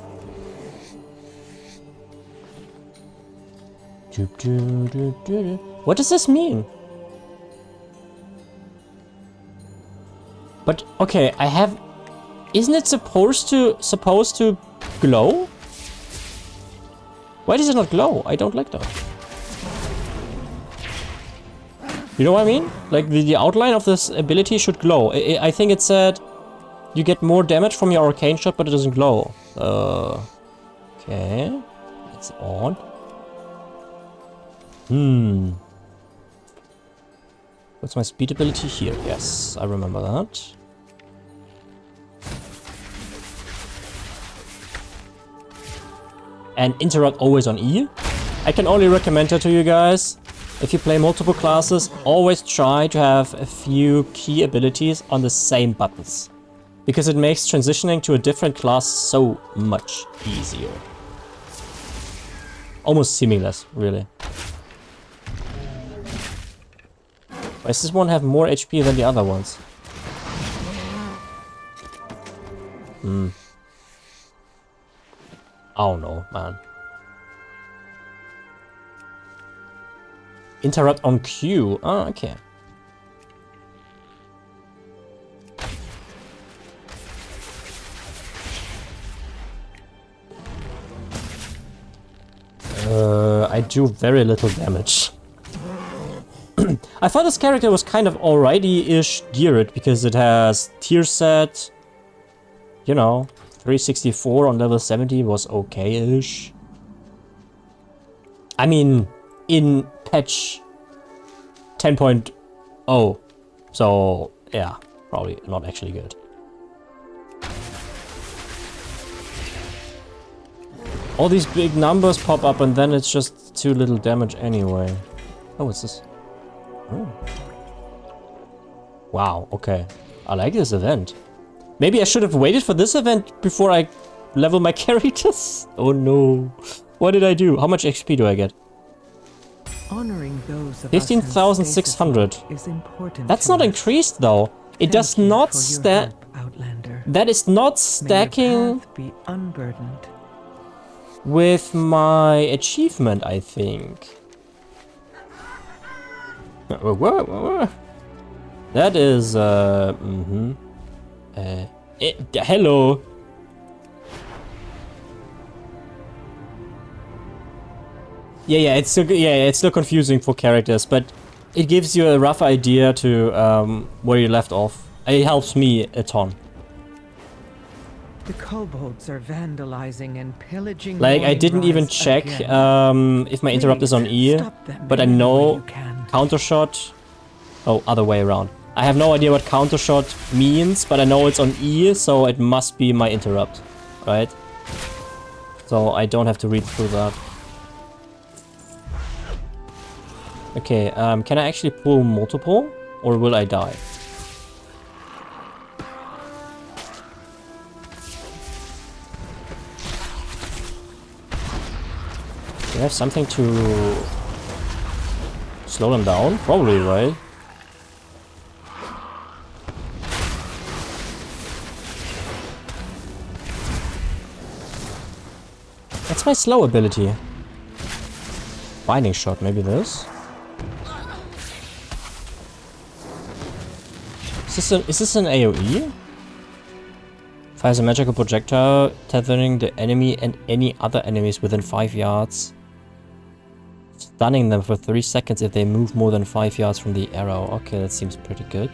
What does this mean? But okay, I have. Isn't it supposed to glow? Why does it not glow? I don't like that. You know what I mean? Like the outline of this ability should glow. I think it said you get more damage from your arcane shot, but it doesn't glow. Okay, that's odd. What's my speed ability here? Yes, I remember that. And interrupt always on E. I can only recommend that to you guys. If you play multiple classes, always try to have a few key abilities on the same buttons. Because it makes transitioning to a different class so much easier. Almost seamless, really. Why does this one have more HP than the other ones? I don't know, man. Interrupt on Q. Ah, okay. I do very little damage. I thought this character was kind of alrighty-ish geared because it has tier set. You know, 364 on level 70 was okay-ish. I mean, in patch 10.0. So, yeah, probably not actually good. All these big numbers pop up and then it's just too little damage anyway. Oh, what's this? Oh. Wow, okay. I like this event. Maybe I should have waited for this event before I level my characters? Oh no. What did I do? How much XP do I get? Honoring those of 15,600. is important. That's not increased though. It does not stack. That is not stacking be unburdened with my achievement, I think. That is hello. Yeah, it's still confusing for characters, but it gives you a rough idea to where you left off. It helps me a ton. The kobolds are vandalizing and pillaging. Like, I didn't even check if my interrupt is on E, but I know counter shot. Oh, other way around. I have no idea what counter shot means, but I know it's on E, so it must be my interrupt, right? So I don't have to read through that. Okay, can I actually pull multiple, or will I die? Do I have something to slow them down? Probably, right? That's my slow ability. Binding shot, maybe this? Is this an AoE? Fires a magical projectile, tethering the enemy and any other enemies within 5 yards Stunning them for 3 seconds if they move more than 5 yards from the arrow. Okay, that seems pretty good.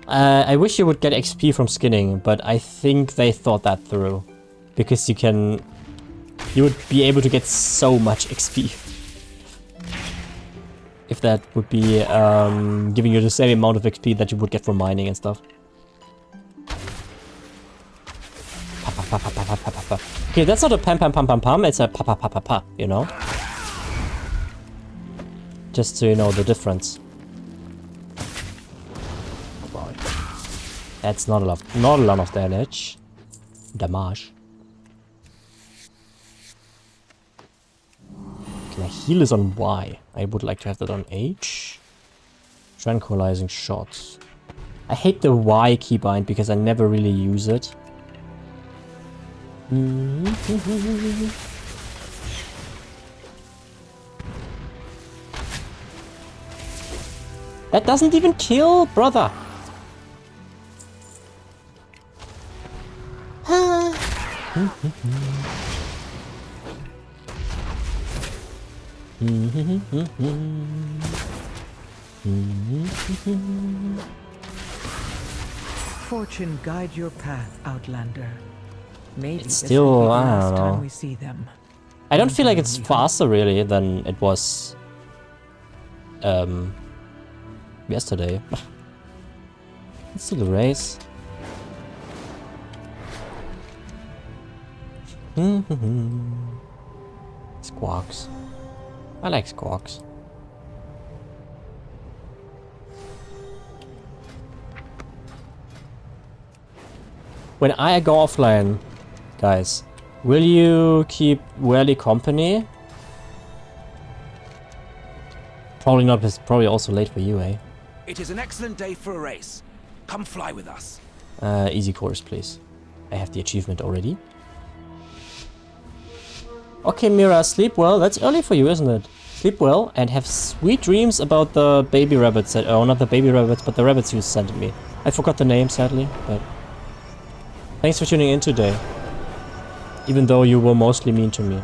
I wish you would get XP from skinning, but I think they thought that through. Because you would be able to get so much XP. If that would be giving you the same amount of XP that you would get from mining and stuff. Okay, that's not a pam pam pam pam pam, it's a pa pa pa pa pa, you know? Just so you know the difference. That's not a lot of damage. Damage. Can I heal is on Y? I would like to have that on H. Tranquilizing shots. I hate the Y keybind because I never really use it. That doesn't even kill, brother. Fortune guide your path, Outlander. Maybe It's still, this will be the I last don't time know. we see them. I don't feel like it's faster really than it was yesterday. Let's do the race. Squawks. I like squawks. When I go offline, guys, will you keep Welly company? Probably not, but it's probably also late for you, eh? It is an excellent day for a race. Come fly with us. Easy course, please. I have the achievement already. Okay, Mira, sleep well. That's early for you, isn't it? Sleep well and have sweet dreams about the baby rabbits that... Oh, not the baby rabbits, but the rabbits you sent me. I forgot the name, sadly, but... Thanks for tuning in today. Even though you were mostly mean to me.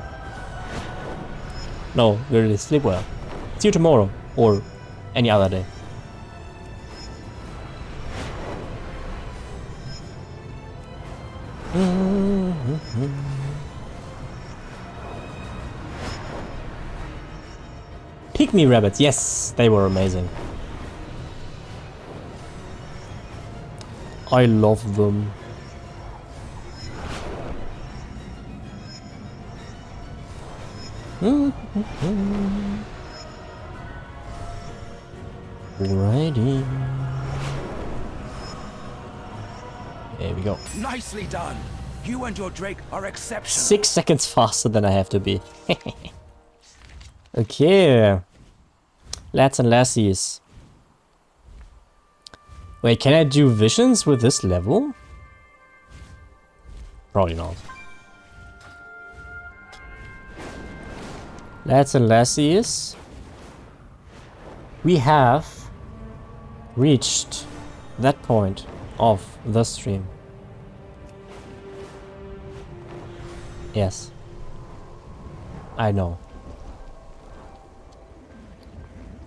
No, really, sleep well. See you tomorrow, or any other day. Pygmy rabbits, yes, they were amazing. I love them. Alrighty. There we go. Nicely done. You and your Drake are exceptional. 6 seconds faster than I have to be. Okay. Lads and lassies. Wait, can I do visions with this level? Probably not. Lads and lassies. We have reached that point of the stream. Yes. I know.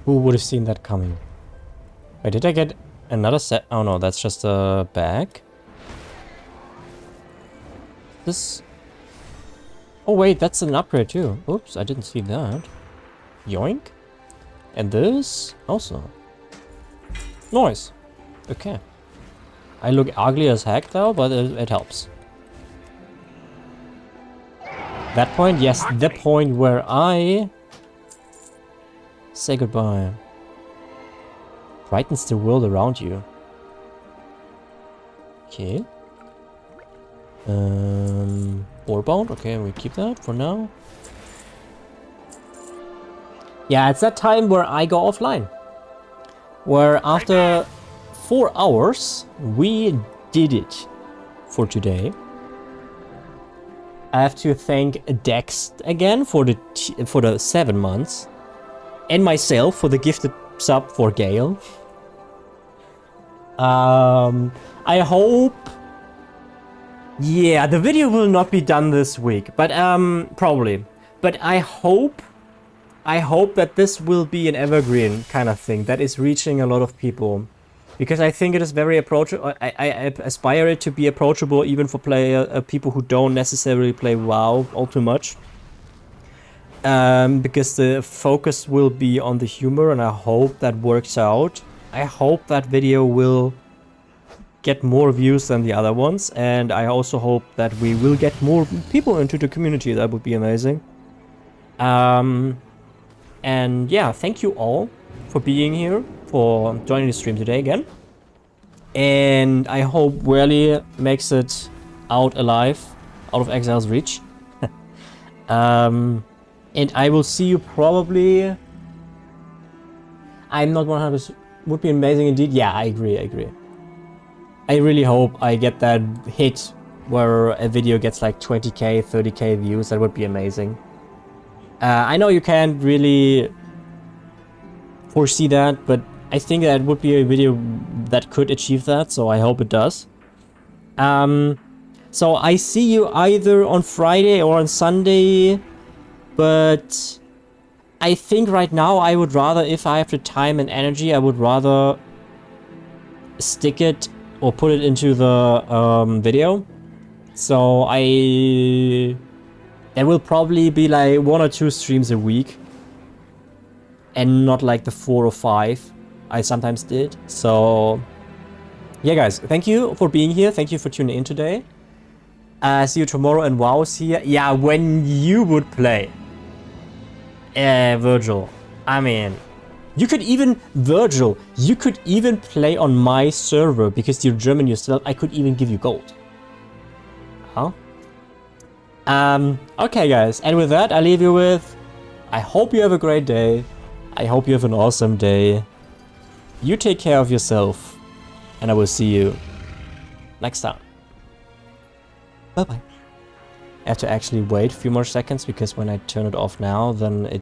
Who would have seen that coming? Wait, did I get another set? Oh no, that's just a bag. This... Oh wait, that's an upgrade too. Oops, I didn't see that. Yoink. And this also. Nice. Okay. I look ugly as heck though, but it helps. That point? Yes, the point where I say goodbye. Brightens the world around you. Okay. Warbound? Okay, we keep that for now. Yeah, it's that time where I go offline. Where after 4 hours, we did it for today. I have to thank Dex again for the 7 months. And myself for the gifted sub for Gale. I hope Yeah, the video will not be done this week, but probably. But I hope that this will be an evergreen kind of thing that is reaching a lot of people, because I think it is very approachable. I aspire it to be approachable even for people who don't necessarily play WoW all too much. Because the focus will be on the humor, and I hope that works out. I hope that video will get more views than the other ones, and I also hope that we will get more people into the community. That would be amazing. And yeah, thank you all for being here, for joining the stream today again. And I hope Werly makes it out alive, out of Exile's reach. And I will see you probably... I'm not 100%... Would be amazing indeed. Yeah, I agree. I really hope I get that hit where a video gets like 20k, 30k views. That would be amazing. I know you can't really foresee that, but I think that would be a video that could achieve that, so I hope it does. So I see you either on Friday or on Sunday, but I think right now I would rather, if I have the time and energy, I would rather stick it or put it into the video. So there will probably be like 1 or 2 streams a week, and not like the 4 or 5 I sometimes did. So yeah, guys, thank you for being here. Thank you for tuning in today. See you tomorrow, and WoW's here. Yeah, when you would play. Virgil. I mean, you could even, Virgil, you could even play on my server, because you're German yourself. I could even give you gold. Huh? Okay, guys, and with that, I leave you with, I hope you have a great day. I hope you have an awesome day. You take care of yourself, and I will see you next time. Bye-bye. I have to actually wait a few more seconds, because when I turn it off now, then it